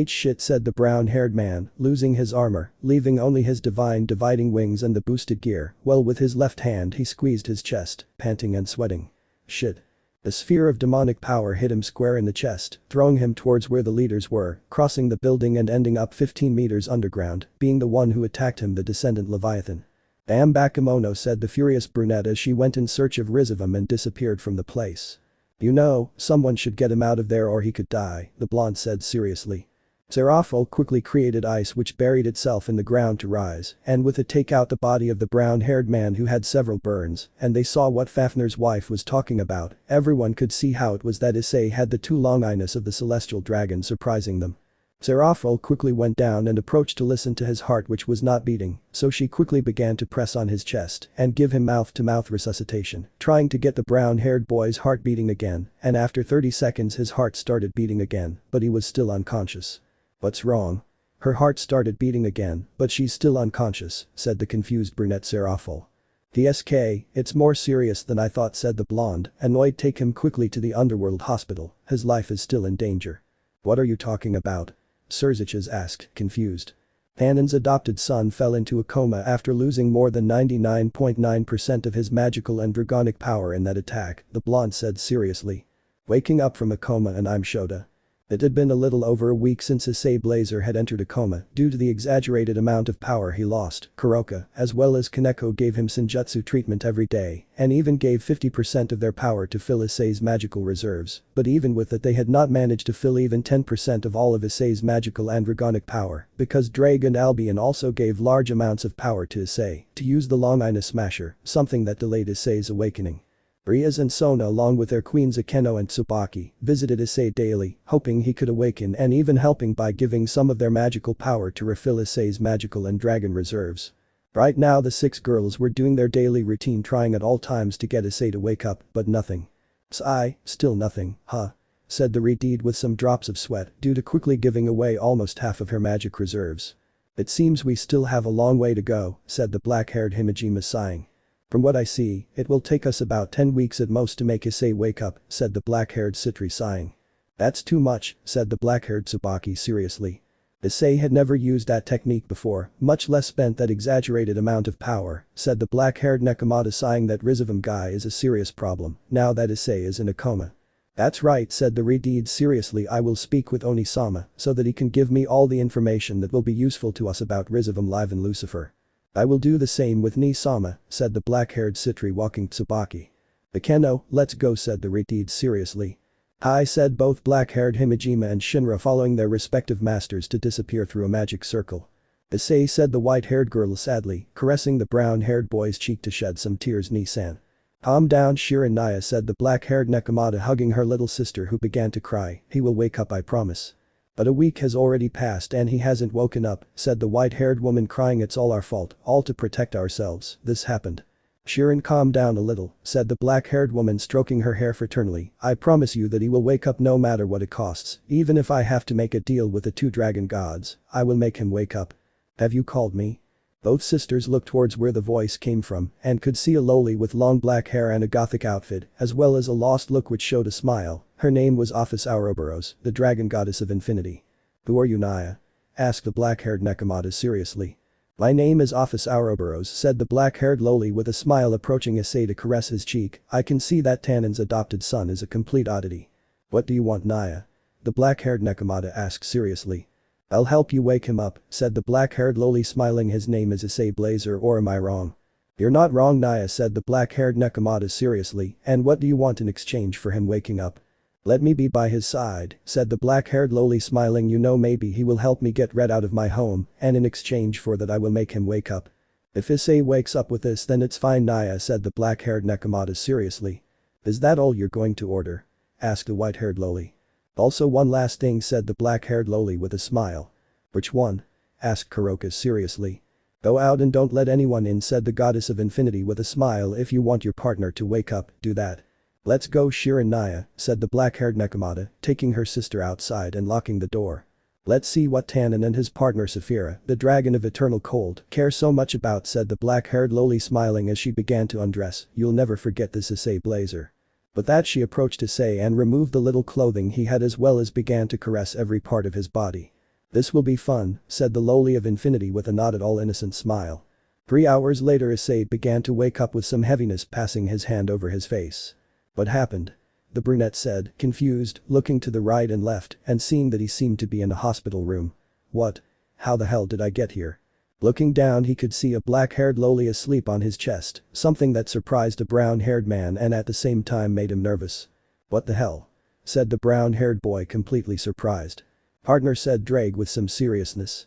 Shit, said the brown-haired man, losing his armor, leaving only his divine dividing wings and the boosted gear, while with his left hand he squeezed his chest, panting and sweating. Shit. A sphere of demonic power hit him square in the chest, throwing him towards where the leaders were, crossing the building and ending up 15 meters underground, being the one who attacked him, the descendant Leviathan. "Damn Bakemono," said the furious brunette as she went in search of Rizavam and disappeared from the place. "You know, someone should get him out of there or he could die," the blonde said seriously. Serafal quickly created ice which buried itself in the ground to rise, and with it take out the body of the brown-haired man who had several burns, and they saw what Fafnir's wife was talking about. Everyone could see how it was that Issei had the 2 Long-Inas of the celestial dragon surprising them. Serafal quickly went down and approached to listen to his heart, which was not beating, so she quickly began to press on his chest and give him mouth-to-mouth resuscitation, trying to get the brown-haired boy's heart beating again, and after 30 seconds his heart started beating again, but he was still unconscious. "What's wrong?" "Her heart started beating again, but she's still unconscious," said the confused brunette Serafal. "DSK, it's more serious than I thought," said the blonde, annoyed. "Take him quickly to the underworld hospital, his life is still in danger." "What are you talking about?" Serziches asked, confused. Tannen's adopted son fell into a coma after losing more than 99.9% of his magical and dragonic power in that attack, the blonde said seriously. "Waking up from a coma, and I'm Shota." It had been a little over a week since Issei Blazer had entered a coma due to the exaggerated amount of power he lost. Kuroka, as well as Kaneko, gave him Senjutsu treatment every day and even gave 50% of their power to fill Issei's magical reserves, but even with it they had not managed to fill even 10% of all of Issei's magical and dragonic power because Drake and Albion also gave large amounts of power to Issei to use the Long-Ina Smasher, something that delayed Issei's awakening. Riaz and Sona along with their queens Akeno and Tsubaki visited Issei daily, hoping he could awaken and even helping by giving some of their magical power to refill Issei's magical and dragon reserves. Right now the 6 girls were doing their daily routine trying at all times to get Issei to wake up, but nothing. Still nothing, huh? Said the Redeed with some drops of sweat due to quickly giving away almost half of her magic reserves. It seems we still have a long way to go, said the black-haired Himejima sighing. From what I see, it will take us about 10 weeks at most to make Issei wake up, said the black-haired Citri sighing. That's too much, said the black-haired Tsubaki seriously. Issei had never used that technique before, much less spent that exaggerated amount of power, said the black-haired Nekomata sighing that Rizavum guy is a serious problem, now that Issei is in a coma. That's right, said the Redeed seriously. I will speak with Onisama so that he can give me all the information that will be useful to us about Rizavum Live and Lucifer. I will do the same with Nisama, said the black-haired Citri walking Tsubaki. Akeno, let's go, said the Redeed seriously. I said both black-haired Himejima and Shinra following their respective masters to disappear through a magic circle. Issei, said the white-haired girl sadly, caressing the brown-haired boy's cheek to shed some tears. Nisan. Calm down, Shiranaya, said the black-haired Nekomata hugging her little sister who began to cry. He will wake up, I promise. But a week has already passed and he hasn't woken up, said the white-haired woman crying. It's all our fault, all to protect ourselves, this happened. Shiran, calm down a little, said the black-haired woman stroking her hair fraternally. I promise you that he will wake up no matter what it costs, even if I have to make a deal with the 2 dragon gods, I will make him wake up. Have you called me? Both sisters looked towards where the voice came from and could see a loli with long black hair and a gothic outfit, as well as a lost look which showed a smile. Her name was Office Ouroboros, the dragon goddess of infinity. Who are you, Naya? Asked the black-haired Nekomata seriously. My name is Office Ouroboros, said the black-haired loli with a smile approaching Issei to caress his cheek. I can see that Tannen's adopted son is a complete oddity. What do you want, Naya? The black-haired Nekomata asked seriously. I'll help you wake him up, said the black-haired loli smiling. His name is Issei Blazer, or am I wrong? You're not wrong, Naya, said the black-haired Nekomata seriously. And what do you want in exchange for him waking up? Let me be by his side, said the black-haired loli smiling. You know, maybe he will help me get Red out of my home, and in exchange for that I will make him wake up. If Issei wakes up with this then it's fine, Naya, said the black-haired Nekomata seriously. Is that all you're going to order? Asked the white-haired loli. Also one last thing, said the black-haired loli with a smile. Which one? Asked Kuroka seriously. Go out and don't let anyone in, said the goddess of infinity with a smile. If you want your partner to wake up, do that. Let's go, Shiranaya, said the black-haired Nekomata, taking her sister outside and locking the door. Let's see what Tannen and his partner Saphira, the dragon of eternal cold, care so much about, said the black-haired loli smiling as she began to undress. You'll never forget this, Issei Blazer. With that she approached Issei and removed the little clothing he had as well as began to caress every part of his body. This will be fun, said the loli of infinity with a not at all innocent smile. 3 hours later Issei began to wake up with some heaviness, passing his hand over his face. What happened? The brunette said, confused, looking to the right and left and seeing that he seemed to be in a hospital room. What? How the hell did I get here? Looking down he could see a black-haired loli asleep on his chest, something that surprised a brown-haired man and at the same time made him nervous. What the hell? Said the brown-haired boy completely surprised. Partner, said Drake with some seriousness.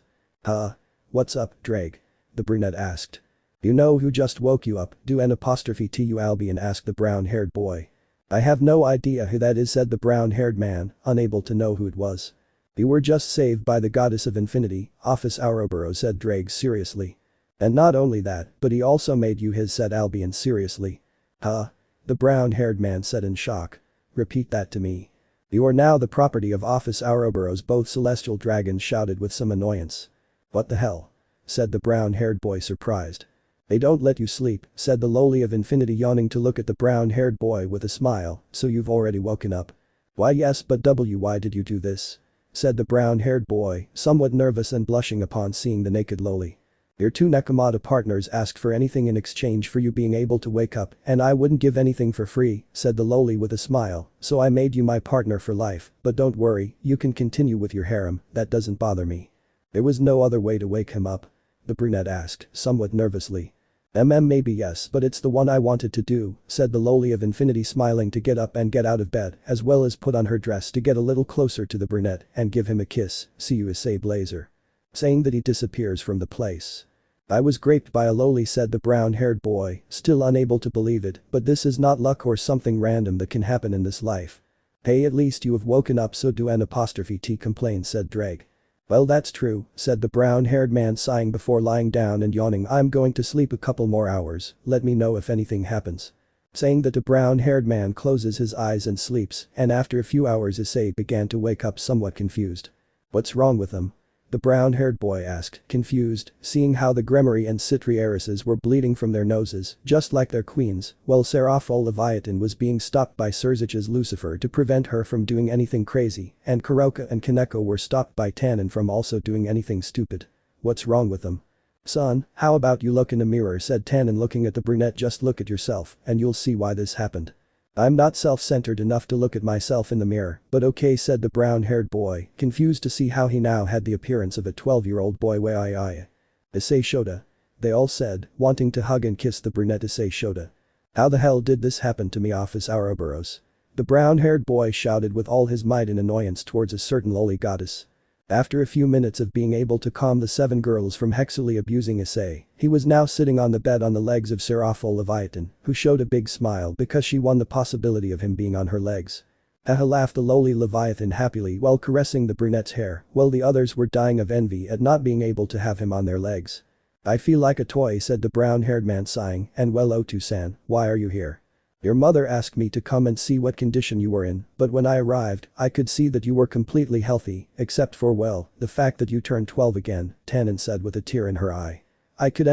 What's up, Drake? The brunette asked. You know who just woke you up, do an apostrophe to Albion, asked the brown-haired boy. I have no idea who that is, said the brown-haired man, unable to know who it was. You were just saved by the goddess of infinity, Office Ouroboros, said Drake seriously. And not only that, but he also made you his, said Albion seriously. The brown-haired man said in shock. Repeat that to me. You are now the property of Office Ouroboros, both celestial dragons shouted with some annoyance. What the hell? Said the brown-haired boy surprised. They don't let you sleep, said the loli of infinity yawning to look at the brown-haired boy with a smile. So you've already woken up? Why yes, but why did you do this? Said the brown-haired boy, somewhat nervous and blushing upon seeing the naked loli. Your 2 Nekomata partners asked for anything in exchange for you being able to wake up, and I wouldn't give anything for free, said the loli with a smile, so I made you my partner for life, but don't worry, you can continue with your harem, that doesn't bother me. There was no other way to wake him up? The brunette asked, somewhat nervously. Maybe yes, but it's the one I wanted to do, said the loli of infinity smiling to get up and get out of bed as well as put on her dress to get a little closer to the brunette and give him a kiss. See you, Issei Blazer. Saying that he disappears from the place. I was raped by a loli, said the brown-haired boy, still unable to believe it, but this is not luck or something random that can happen in this life. Hey, at least you have woken up, so do an apostrophe T complain, said Drake. Well, that's true, said the brown-haired man, sighing before lying down and yawning. I'm going to sleep a couple more hours, let me know if anything happens. Saying that, the brown-haired man closes his eyes and sleeps, and after a few hours Issei began to wake up somewhat confused. What's wrong with them? The brown-haired boy asked, confused, seeing how the Gremory and Citri heiresses were bleeding from their noses, just like their queens, while Seraphol Leviathan was being stopped by Surzich's Lucifer to prevent her from doing anything crazy, and Kuroka and Kaneko were stopped by Tannen from also doing anything stupid. What's wrong with them? Son, how about you look in the mirror, said Tannen, looking at the brunette. Just look at yourself, and you'll see why this happened. I'm not self-centered enough to look at myself in the mirror, but okay, said the brown-haired boy, confused to see how he now had the appearance of a 12-year-old boy. Issei Shota. They all said, wanting to hug and kiss the brunette. Issei Shota. How the hell did this happen to me, Office Ouroboros? The brown-haired boy shouted with all his might in annoyance towards a certain loli goddess. After a few minutes of being able to calm the 7 girls from hexually abusing Issei, he was now sitting on the bed on the legs of Seraphol Leviathan, who showed a big smile because she won the possibility of him being on her legs. Haha, laughed the lowly Leviathan happily while caressing the brunette's hair, while the others were dying of envy at not being able to have him on their legs. I feel like a toy, said the brown-haired man, sighing, and well, Otu-san, why are you here? Your mother asked me to come and see what condition you were in, but when I arrived, I could see that you were completely healthy, except for, well, the fact that you turned 12 again, Tannen said with a tear in her eye. I could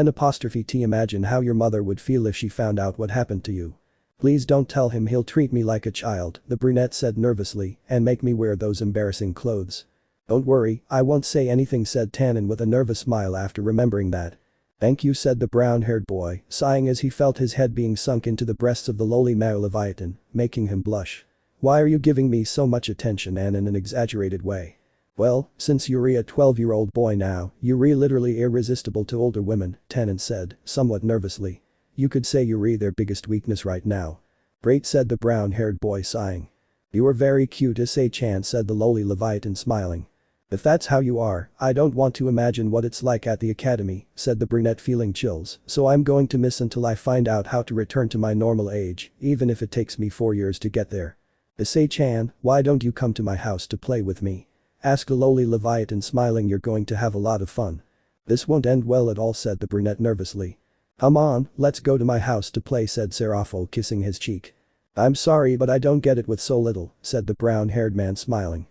T imagine how your mother would feel if she found out what happened to you. Please don't tell him, he'll treat me like a child, the brunette said nervously, and make me wear those embarrassing clothes. Don't worry, I won't say anything, said Tannen with a nervous smile after remembering that. Thank you, said the brown-haired boy, sighing as he felt his head being sunk into the breasts of the lowly male Leviathan, making him blush. Why are you giving me so much attention, and in an exaggerated way? Well, since you're a 12-year-old boy now, you're literally irresistible to older women, Tannen said, somewhat nervously. You could say you're their biggest weakness right now. Great, said the brown-haired boy, sighing. You are very cute, Issei-chan, said the lowly Leviathan, smiling. If that's how you are, I don't want to imagine what it's like at the academy, said the brunette, feeling chills, so I'm going to miss until I find out how to return to my normal age, even if it takes me 4 years to get there. Issei-chan, why don't you come to my house to play with me? Asked the lowly Leviathan, smiling. You're going to have a lot of fun. This won't end well at all, said the brunette nervously. Come on, let's go to my house to play, said Seraphol, kissing his cheek. I'm sorry, but I don't get it with so little, said the brown-haired man, smiling.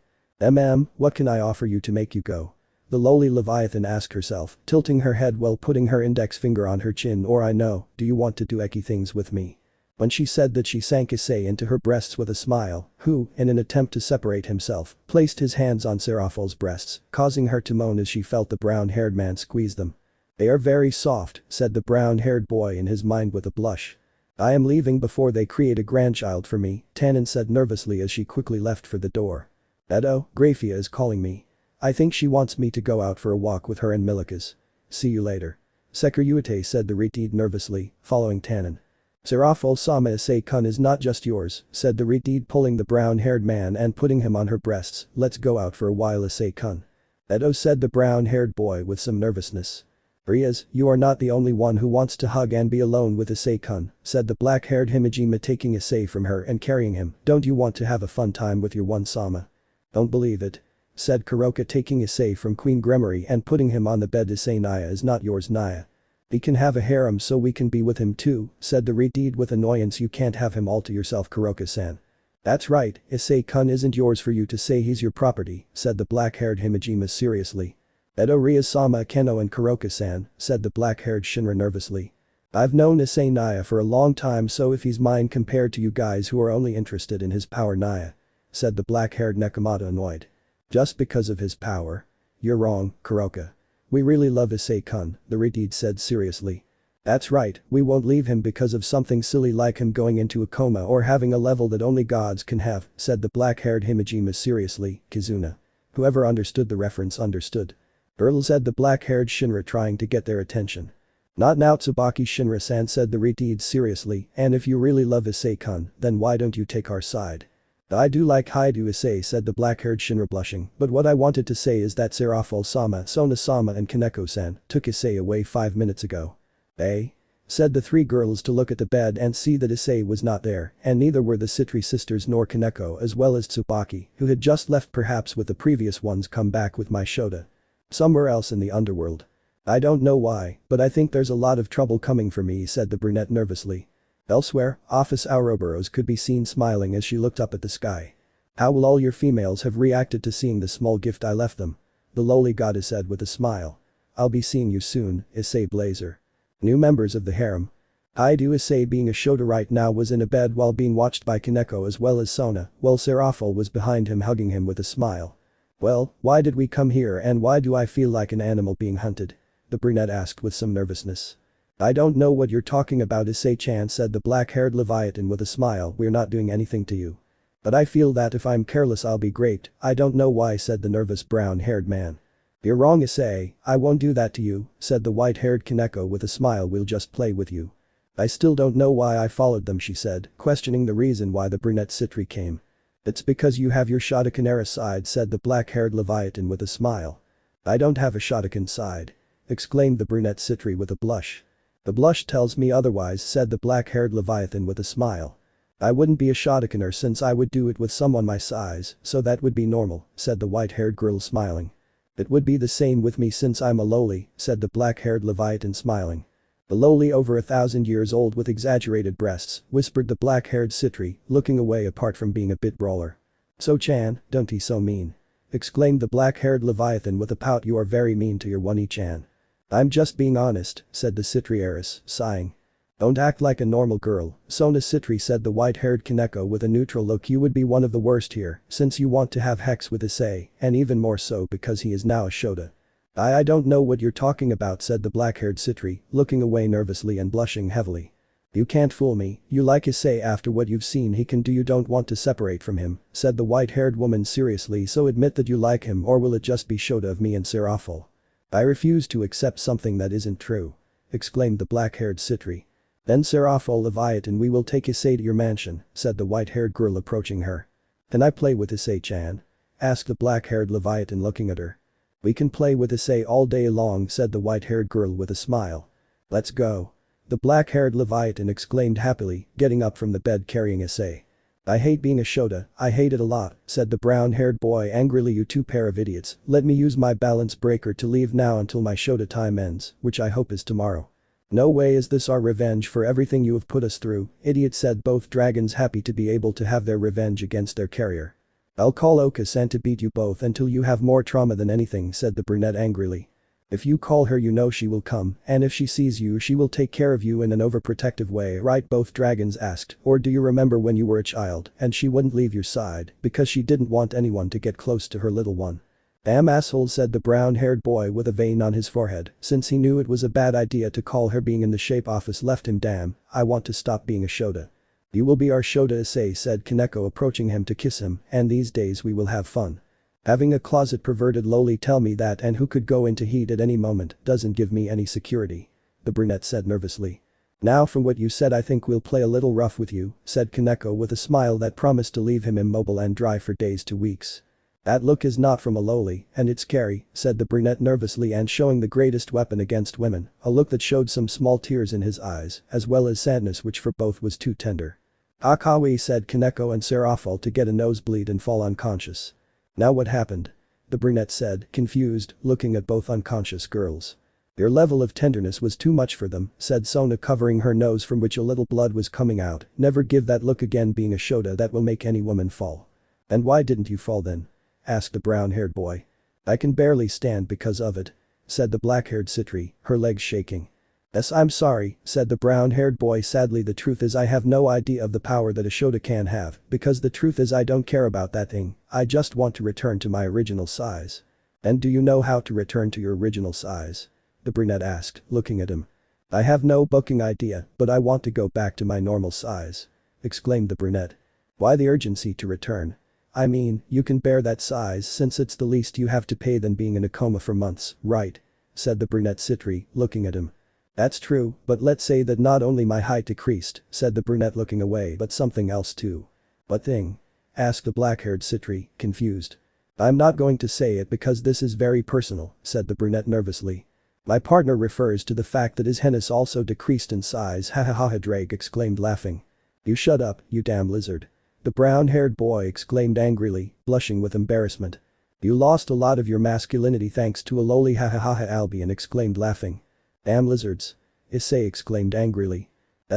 What can I offer you to make you go? The lowly Leviathan asked herself, tilting her head while putting her index finger on her chin. Or I know, do you want to do icky things with me? When she said that, she sank Issei into her breasts with a smile, who, in an attempt to separate himself, placed his hands on Seraphol's breasts, causing her to moan as she felt the brown-haired man squeeze them. They are very soft, said the brown-haired boy in his mind with a blush. I am leaving before they create a grandchild for me, Tannen said nervously as she quickly left for the door. Edo, Grafia is calling me. I think she wants me to go out for a walk with her and Milikas. See you later. Sekiruite, said the Retid nervously, following Tannen. Seraphol-sama, Issei-kun is not just yours, said the Retid, pulling the brown-haired man and putting him on her breasts. Let's go out for a while, Issei-kun. Edo, said the brown-haired boy with some nervousness. Riaz, you are not the only one who wants to hug and be alone with Issei-kun, said the black-haired Himejima, taking Issei from her and carrying him. Don't you want to have a fun time with your one Sama? Don't believe it. Said Kuroka, taking Issei from Queen Gremory and putting him on the bed. Issei Naya is not yours, Naya. He can have a harem so we can be with him too, said the Retid with annoyance. You can't have him all to yourself, Kuroka-san. That's right, Issei-kun isn't yours for you to say, he's your property, said the black-haired Himejima seriously. Edo, Riaz-sama, Keno and Kuroka-san, said the black-haired Shinra nervously. I've known Issei Naya for a long time, so if he's mine compared to you guys who are only interested in his power, Naya, said the black-haired Nekomata, annoyed. Just because of his power? You're wrong, Kuroka. We really love Issei-kun, the Retid said seriously. That's right, we won't leave him because of something silly like him going into a coma or having a level that only gods can have, said the black-haired Himejima seriously. Kizuna. Whoever understood the reference understood. Earl, said the black-haired Shinra, trying to get their attention. Not now, Tsubaki Shinra-san, said the Retid seriously, and if you really love Issei-kun, then why don't you take our side? I do like Haidu Issei, said the black-haired Shinra blushing, but what I wanted to say is that Serafal-sama, Sona-sama and Kaneko-san took Issei away 5 minutes ago. Eh? Said the three girls to look at the bed and see that Issei was not there, and neither were the Citri sisters nor Kaneko as well as Tsubaki, who had just left perhaps with the previous ones come back with my Shota. Somewhere else in the underworld. I don't know why, but I think there's a lot of trouble coming for me, said the brunette nervously. Elsewhere, Office Ouroboros could be seen smiling as she looked up at the sky. How will all your females have reacted to seeing the small gift I left them? The lowly goddess said with a smile. I'll be seeing you soon, Issei Blazer. New members of the harem. Haidu Issei being a Shota right now was in a bed while being watched by Kaneko as well as Sona, while Serafal was behind him hugging him with a smile. Well, why did we come here and why do I feel like an animal being hunted? The brunette asked with some nervousness. I don't know what you're talking about, Issei-chan, said the black-haired Leviathan with a smile. We're not doing anything to you. But I feel that if I'm careless I'll be raped. I don't know why, said the nervous brown-haired man. You're wrong, Issei, I won't do that to you, said the white-haired Kaneko with a smile. We'll just play with you. I still don't know why I followed them, she said, questioning the reason why the brunette Citri came. It's because you have your Shotokan side, said the black-haired Leviathan with a smile. I don't have a Shotokan side, exclaimed the brunette Citri with a blush. The blush tells me otherwise, said the black-haired Leviathan with a smile. I wouldn't be a Shotokaner since I would do it with someone my size, so that would be normal, said the white-haired girl smiling. It would be the same with me since I'm a lowly, said the black-haired Leviathan smiling. The lowly over 1,000 years old with exaggerated breasts, whispered the black-haired Citri, looking away apart from being a bit brawler. So-chan, don't he so mean? Exclaimed the black-haired Leviathan with a pout. You are very mean to your One-chan. I'm just being honest, said the Citri heiress, sighing. Don't act like a normal girl, Sona Citri, said the white-haired Kaneko with a neutral look. You would be one of the worst here, since you want to have hex with Issei, and even more so because he is now a Shota. I don't know what you're talking about, said the black-haired Citri, looking away nervously and blushing heavily. You can't fool me, you like Issei after what you've seen he can do. You don't want to separate from him, said the white-haired woman seriously. So admit that you like him, or will it just be Shota of me and Serafal? I refuse to accept something that isn't true, exclaimed the black-haired Citri. Then Serafal Leviathan, we will take Issei to your mansion, said the white-haired girl approaching her. Can I play with Issei-chan? Asked the black-haired Leviathan looking at her. We can play with Issei all day long, said the white-haired girl with a smile. Let's go. The black-haired Leviathan exclaimed happily, getting up from the bed carrying Issei. I hate being a Shota, I hate it a lot, said the brown-haired boy angrily. You two pair of idiots, let me use my balance breaker to leave now until my Shota time ends, which I hope is tomorrow. No way is this our revenge for everything you have put us through, idiot, said both dragons, happy to be able to have their revenge against their carrier. I'll call Oka-san to beat you both until you have more trauma than anything, said the brunette angrily. If you call her, you know she will come, and if she sees you she will take care of you in an overprotective way, right? Both dragons asked. Or do you remember when you were a child and she wouldn't leave your side because she didn't want anyone to get close to her little one? Damn asshole, said the brown-haired boy with a vein on his forehead, since he knew it was a bad idea to call her. Being in the shape office left him. Damn, I want to stop being a Shota. You will be our Shota, Issei, said Kaneko approaching him to kiss him, and these days we will have fun. Having a closet perverted lowly tell me that, and who could go into heat at any moment, doesn't give me any security, the brunette said nervously. Now from what you said I think we'll play a little rough with you, said Kaneko with a smile that promised to leave him immobile and dry for days to weeks. That look is not from a lowly, and it's scary, said the brunette nervously and showing the greatest weapon against women, a look that showed some small tears in his eyes, as well as sadness which for both was too tender. Akawi, said Kaneko and Serafal to get a nosebleed and fall unconscious. Now what happened? The brunette said, confused, looking at both unconscious girls. Your level of tenderness was too much for them, said Sona covering her nose from which a little blood was coming out. Never give that look again, being a Shota that will make any woman fall. And why didn't you fall then? Asked the brown-haired boy. I can barely stand because of it, said the black-haired Citri, her legs shaking. Yes, I'm sorry, said the brown-haired boy sadly. The truth is I have no idea of the power that a Shota can have, because the truth is I don't care about that thing, I just want to return to my original size. And do you know how to return to your original size? The brunette asked, looking at him. I have no fucking idea, but I want to go back to my normal size, exclaimed the brunette. Why the urgency to return? I mean, you can bear that size since it's the least you have to pay than being in a coma for months, right? Said the brunette Citri, looking at him. That's true, but let's say that not only my height decreased, said the brunette looking away, but something else too. What thing? asked the black-haired Citri, confused. I'm not going to say it because this is very personal, said the brunette nervously. My partner refers to the fact that his penis also decreased in size, ha ha ha ha, Drake exclaimed laughing. You shut up, you damn lizard. The brown-haired boy exclaimed angrily, blushing with embarrassment. You lost a lot of your masculinity thanks to a lowly ha ha ha ha, Albion exclaimed laughing. Damn lizards. Issei exclaimed angrily.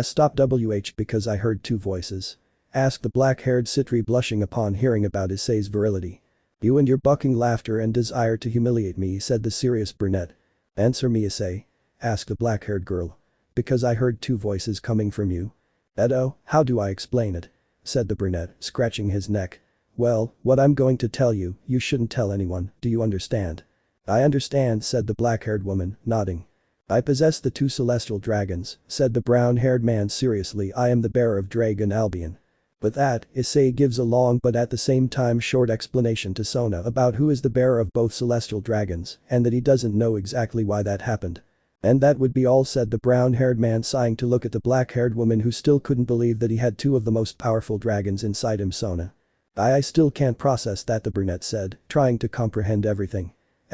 Stop wh because I heard two voices. Asked the black-haired Citri, blushing upon hearing about Issei's virility. You and your bucking laughter and desire to humiliate me, said the serious brunette. Answer me, Issei. Asked the black-haired girl. Because I heard two voices coming from you. Edo, how do I explain it? Said the brunette, scratching his neck. Well, what I'm going to tell you, you shouldn't tell anyone, do you understand? I understand, said the black-haired woman, nodding. I possess the two celestial dragons, said the brown-haired man seriously. I am the bearer of Dragon Albion. With that, Issei gives a long but at the same time short explanation to Sona about who is the bearer of both celestial dragons and that he doesn't know exactly why that happened. And that would be all, said the brown-haired man, sighing to look at the black-haired woman who still couldn't believe that he had two of the most powerful dragons inside him. Sona. I still can't process that, the brunette said, trying to comprehend everything.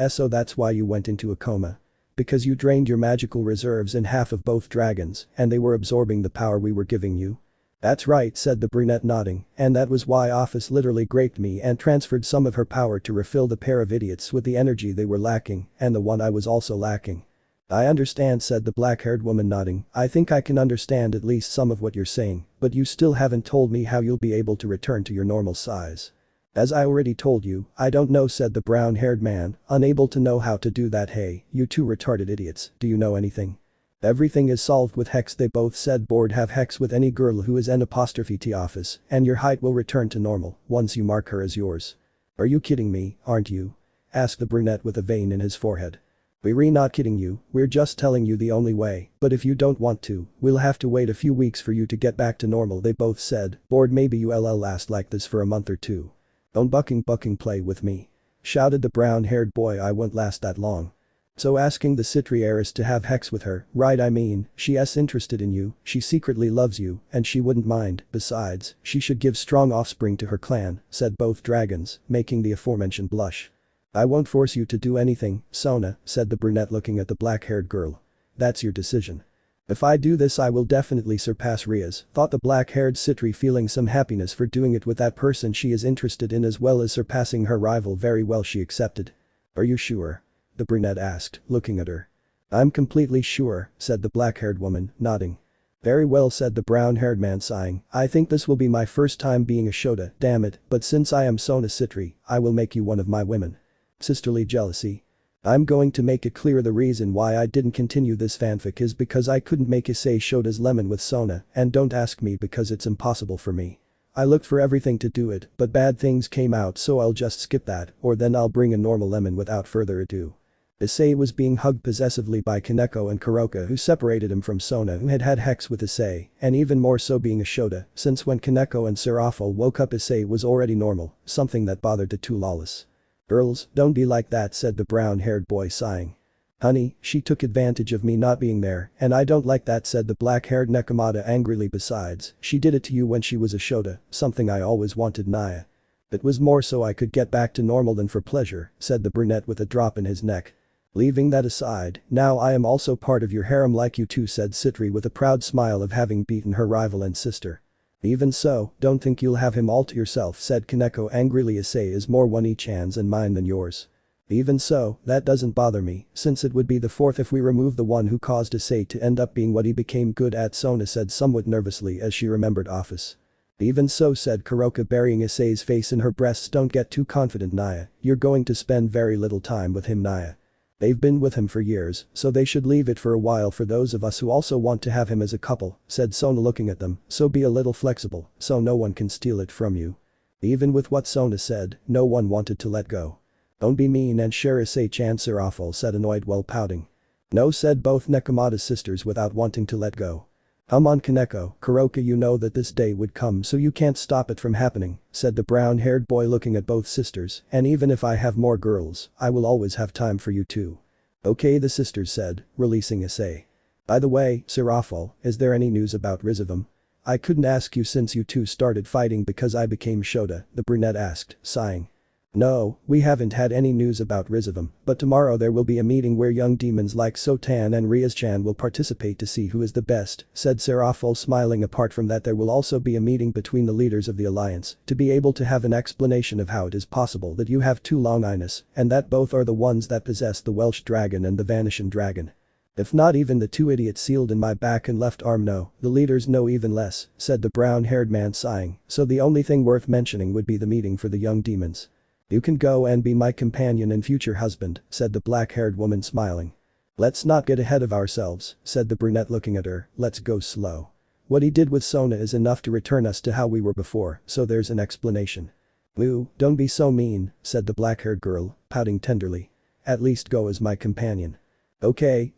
So that's why you went into a coma. Because you drained your magical reserves in half of both dragons and they were absorbing the power we were giving you? That's right, said the brunette, nodding, and that was why Office literally graped me and transferred some of her power to refill the pair of idiots with the energy they were lacking and the one I was also lacking. I understand, said the black-haired woman, nodding. I think I can understand at least some of what you're saying, but you still haven't told me how you'll be able to return to your normal size. As I already told you, I don't know, said the brown-haired man, unable to know how to do that. Hey, you two retarded idiots, do you know anything? Everything is solved with Hex, they both said. Bored, have Hex with any girl who is N''T Office and your height will return to normal once you mark her as yours. Are you kidding me, aren't you? Asked the brunette with a vein in his forehead. We're not kidding you, we're just telling you the only way, but if you don't want to, we'll have to wait a few weeks for you to get back to normal, they both said. Bored, maybe you'll last like this for a month or two. Don't bucking play with me. Shouted the brown-haired boy. I won't last that long. So asking the Citri heiress to have Hex with her, right? I mean, she's interested in you, she secretly loves you, and she wouldn't mind, besides, she should give strong offspring to her clan, said both dragons, making the aforementioned blush. I won't force you to do anything, Sona, said the brunette, looking at the black-haired girl. That's your decision. If I do this I will definitely surpass Rias, thought the black-haired Citri, feeling some happiness for doing it with that person she is interested in as well as surpassing her rival. Very well, she accepted. Are you sure? The brunette asked, looking at her. I'm completely sure, said the black-haired woman, nodding. Very well, said the brown-haired man, sighing. I think this will be my first time being a Shota, damn it, but since I am Sona Citri, I will make you one of my women. Sisterly jealousy. I'm going to make it clear the reason why I didn't continue this fanfic is because I couldn't make Issei Shota's lemon with Sona, and don't ask me because it's impossible for me. I looked for everything to do it, but bad things came out, so I'll just skip that, or then I'll bring a normal lemon without further ado. Issei was being hugged possessively by Kaneko and Kuroka, who separated him from Sona, who had had Hex with Issei, and even more so being a Shota, since when Kaneko and Serafal woke up Issei was already normal, something that bothered the two lawless. Girls, don't be like that, said the brown-haired boy, sighing. Honey, she took advantage of me not being there, and I don't like that, said the black-haired Nekomata angrily. Besides, she did it to you when she was a Shota, something I always wanted, Naya. It was more so I could get back to normal than for pleasure, said the brunette with a drop in his neck. Leaving that aside, now I am also part of your harem like you too, said Citri with a proud smile of having beaten her rival and sister. Even so, don't think you'll have him all to yourself, said Kaneko angrily. Issei is more One-Ichan's and mine than yours. Even so, that doesn't bother me, since it would be the fourth if we remove the one who caused Issei to end up being what he became good at, Sona said somewhat nervously as she remembered Office. Even so, said Kuroka, burying Issei's face in her breasts. Don't get too confident, Naya, you're going to spend very little time with him, Naya. They've been with him for years, so they should leave it for a while for those of us who also want to have him as a couple, said Sona looking at them, so be a little flexible, so no one can steal it from you. Even with what Sona said, no one wanted to let go. Don't be mean and share Issei-chan, Serafal said, annoyed while pouting. No, said both Nekomata's sisters without wanting to let go. Come on, Kaneko, Kuroka, you know that this day would come, so you can't stop it from happening, said the brown-haired boy looking at both sisters, and even if I have more girls, I will always have time for you too. Okay, the sisters said, releasing Issei. By the way, Serafal, is there any news about Rizavam? I couldn't ask you since you two started fighting because I became Shota, the brunette asked, sighing. No, we haven't had any news about Rizavam, but tomorrow there will be a meeting where young demons like Sotan and Riaz-chan will participate to see who is the best, said Serafol smiling. Apart from that there will also be a meeting between the leaders of the alliance to be able to have an explanation of how it is possible that you have two Longinus and that both are the ones that possess the Welsh dragon and the Vanishing dragon. If not even the two idiots sealed in my back and left arm know, the leaders know even less, said the brown-haired man sighing, so the only thing worth mentioning would be the meeting for the young demons. You can go and be my companion and future husband, said the black-haired woman smiling. Let's not get ahead of ourselves, said the brunette looking at her, let's go slow. What he did with Sona is enough to return us to how we were before, so there's an explanation. Ooh, don't be so mean, said the black-haired girl, pouting tenderly. At least go as my companion. Okay,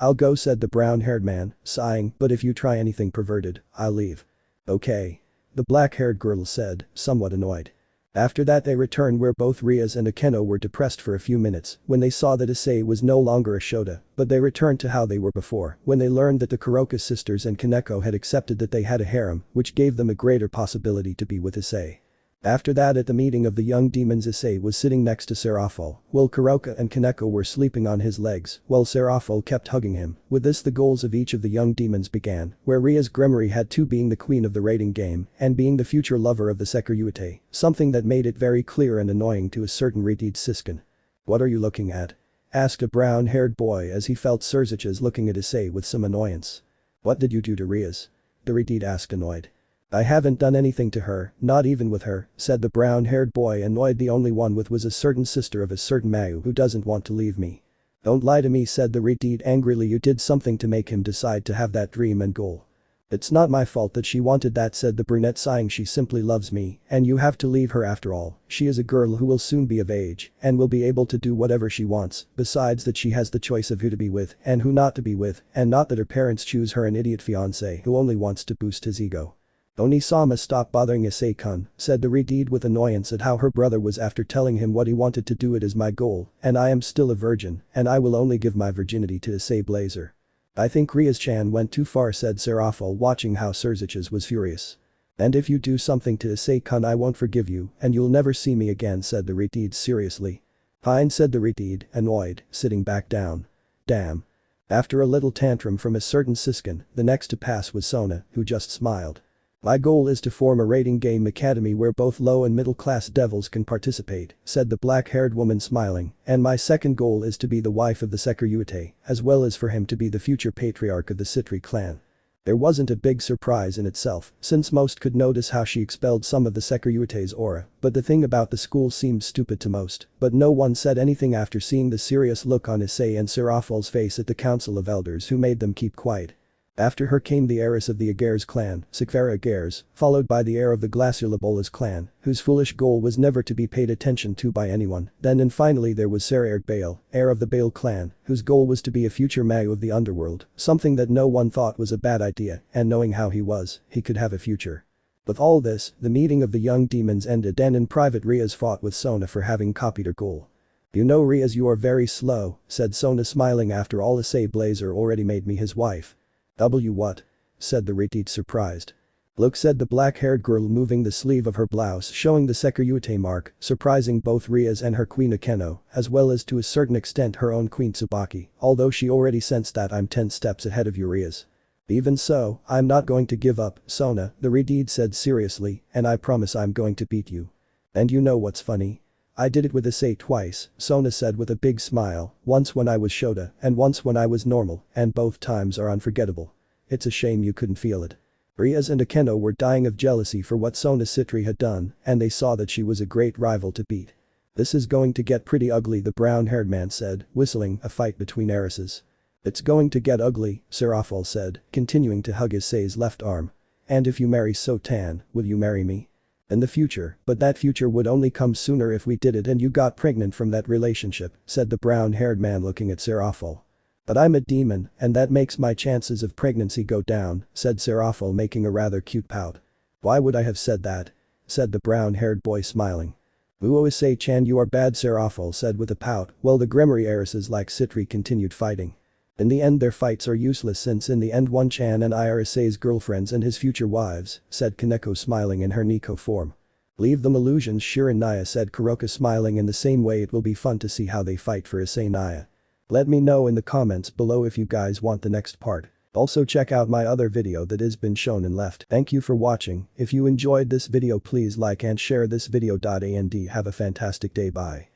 I'll go, said the brown-haired man, sighing, but if you try anything perverted, I'll leave. Okay. The black-haired girl said, somewhat annoyed. After that they returned where both Riaz and Akeno were depressed for a few minutes when they saw that Issei was no longer a Shota, but they returned to how they were before when they learned that the Kuroka sisters and Kaneko had accepted that they had a harem, which gave them a greater possibility to be with Issei. After that at the meeting of the young demons Issei was sitting next to Serafol, while Kuroka and Kaneko were sleeping on his legs, while Serafol kept hugging him. With this the goals of each of the young demons began, where Riaz Gremory had to being the queen of the rating game and being the future lover of the Sekiryuite, something that made it very clear and annoying to a certain Retid Siskin. What are you looking at? Asked a brown-haired boy as he felt Surziches looking at Issei with some annoyance. What did you do to Riaz? The Retid asked annoyed. I haven't done anything to her, not even with her, said the brown-haired boy annoyed. The only one with was a certain sister of a certain Mayu who doesn't want to leave me. Don't lie to me, said the Retid angrily. You did something to make him decide to have that dream and goal. It's not my fault that she wanted that, said the brunette sighing. She simply loves me and you have to leave her after all. She is a girl who will soon be of age and will be able to do whatever she wants, besides that she has the choice of who to be with and who not to be with, and not that her parents choose her an idiot fiancé who only wants to boost his ego. Onisama, stop bothering Issei-kun, said the Retid with annoyance at how her brother was after telling him what he wanted to do. It is my goal, and I am still a virgin, and I will only give my virginity to Issei Blazer. I think Riaz-chan went too far, said Serafol, watching how Surziches was furious. And if you do something to Issei-kun I won't forgive you and you'll never see me again, said the Retid seriously. Fine, said the Retid, annoyed, sitting back down. Damn. After a little tantrum from a certain Siskin, the next to pass was Sona, who just smiled. My goal is to form a rating game academy where both low and middle class devils can participate, said the black-haired woman smiling, and my second goal is to be the wife of the Sekiryuite, as well as for him to be the future patriarch of the Citri clan. There wasn't a big surprise in itself, since most could notice how she expelled some of the Sekiryuite's aura, but the thing about the school seemed stupid to most, but no one said anything after seeing the serious look on Issei and Serafol's face at the council of elders who made them keep quiet. After her came the heiress of the Agers clan, Sikvera Agers, followed by the heir of the Glaciolabolas clan, whose foolish goal was never to be paid attention to by anyone, then and finally there was Sarairg Bale, heir of the Bale clan, whose goal was to be a future Mayu of the underworld, something that no one thought was a bad idea, and knowing how he was, he could have a future. With all this, the meeting of the young demons ended and in private Riaz fought with Sona for having copied her goal. You know Riaz, you are very slow, said Sona smiling. After all, Issei Blazer already made me his wife. What? Said the Retid surprised. Look, said the black-haired girl moving the sleeve of her blouse showing the Sekiryuite mark, surprising both Riaz and her queen Akeno, as well as to a certain extent her own queen Tsubaki, although she already sensed that I'm 10 steps ahead of you Riaz. Even so, I'm not going to give up, Sona, the Retid said seriously, and I promise I'm going to beat you. And you know what's funny? I did it with Issei twice, Sona said with a big smile, once when I was Shota and once when I was normal, and both times are unforgettable. It's a shame you couldn't feel it. Riaz and Akeno were dying of jealousy for what Sona Citri had done, and they saw that she was a great rival to beat. This is going to get pretty ugly, the brown-haired man said, whistling. A fight between heiresses. It's going to get ugly, Serafol said, continuing to hug Issei's left arm. And if you marry Sotan, will you marry me? In the future, but that future would only come sooner if we did it and you got pregnant from that relationship, said the brown-haired man looking at Serafol. But I'm a demon, and that makes my chances of pregnancy go down, said Serafol making a rather cute pout. Why would I have said that? Said the brown-haired boy smiling. Uo Issei-chan, you are bad, Serafol said with a pout, while the Gremory heiresses like Citri continued fighting. In the end their fights are useless since in the end One-chan and I are Issei's girlfriends and his future wives, said Kaneko smiling in her Nico form. Leave them illusions Shirin Naya said Kuroka smiling in the same way it will be fun to see how they fight for Issei Naya. Let me know in the comments below if you guys want the next part. Also check out my other video that has been shown and left. Thank you for watching. If you enjoyed this video please like and share this video. And have a fantastic day. Bye.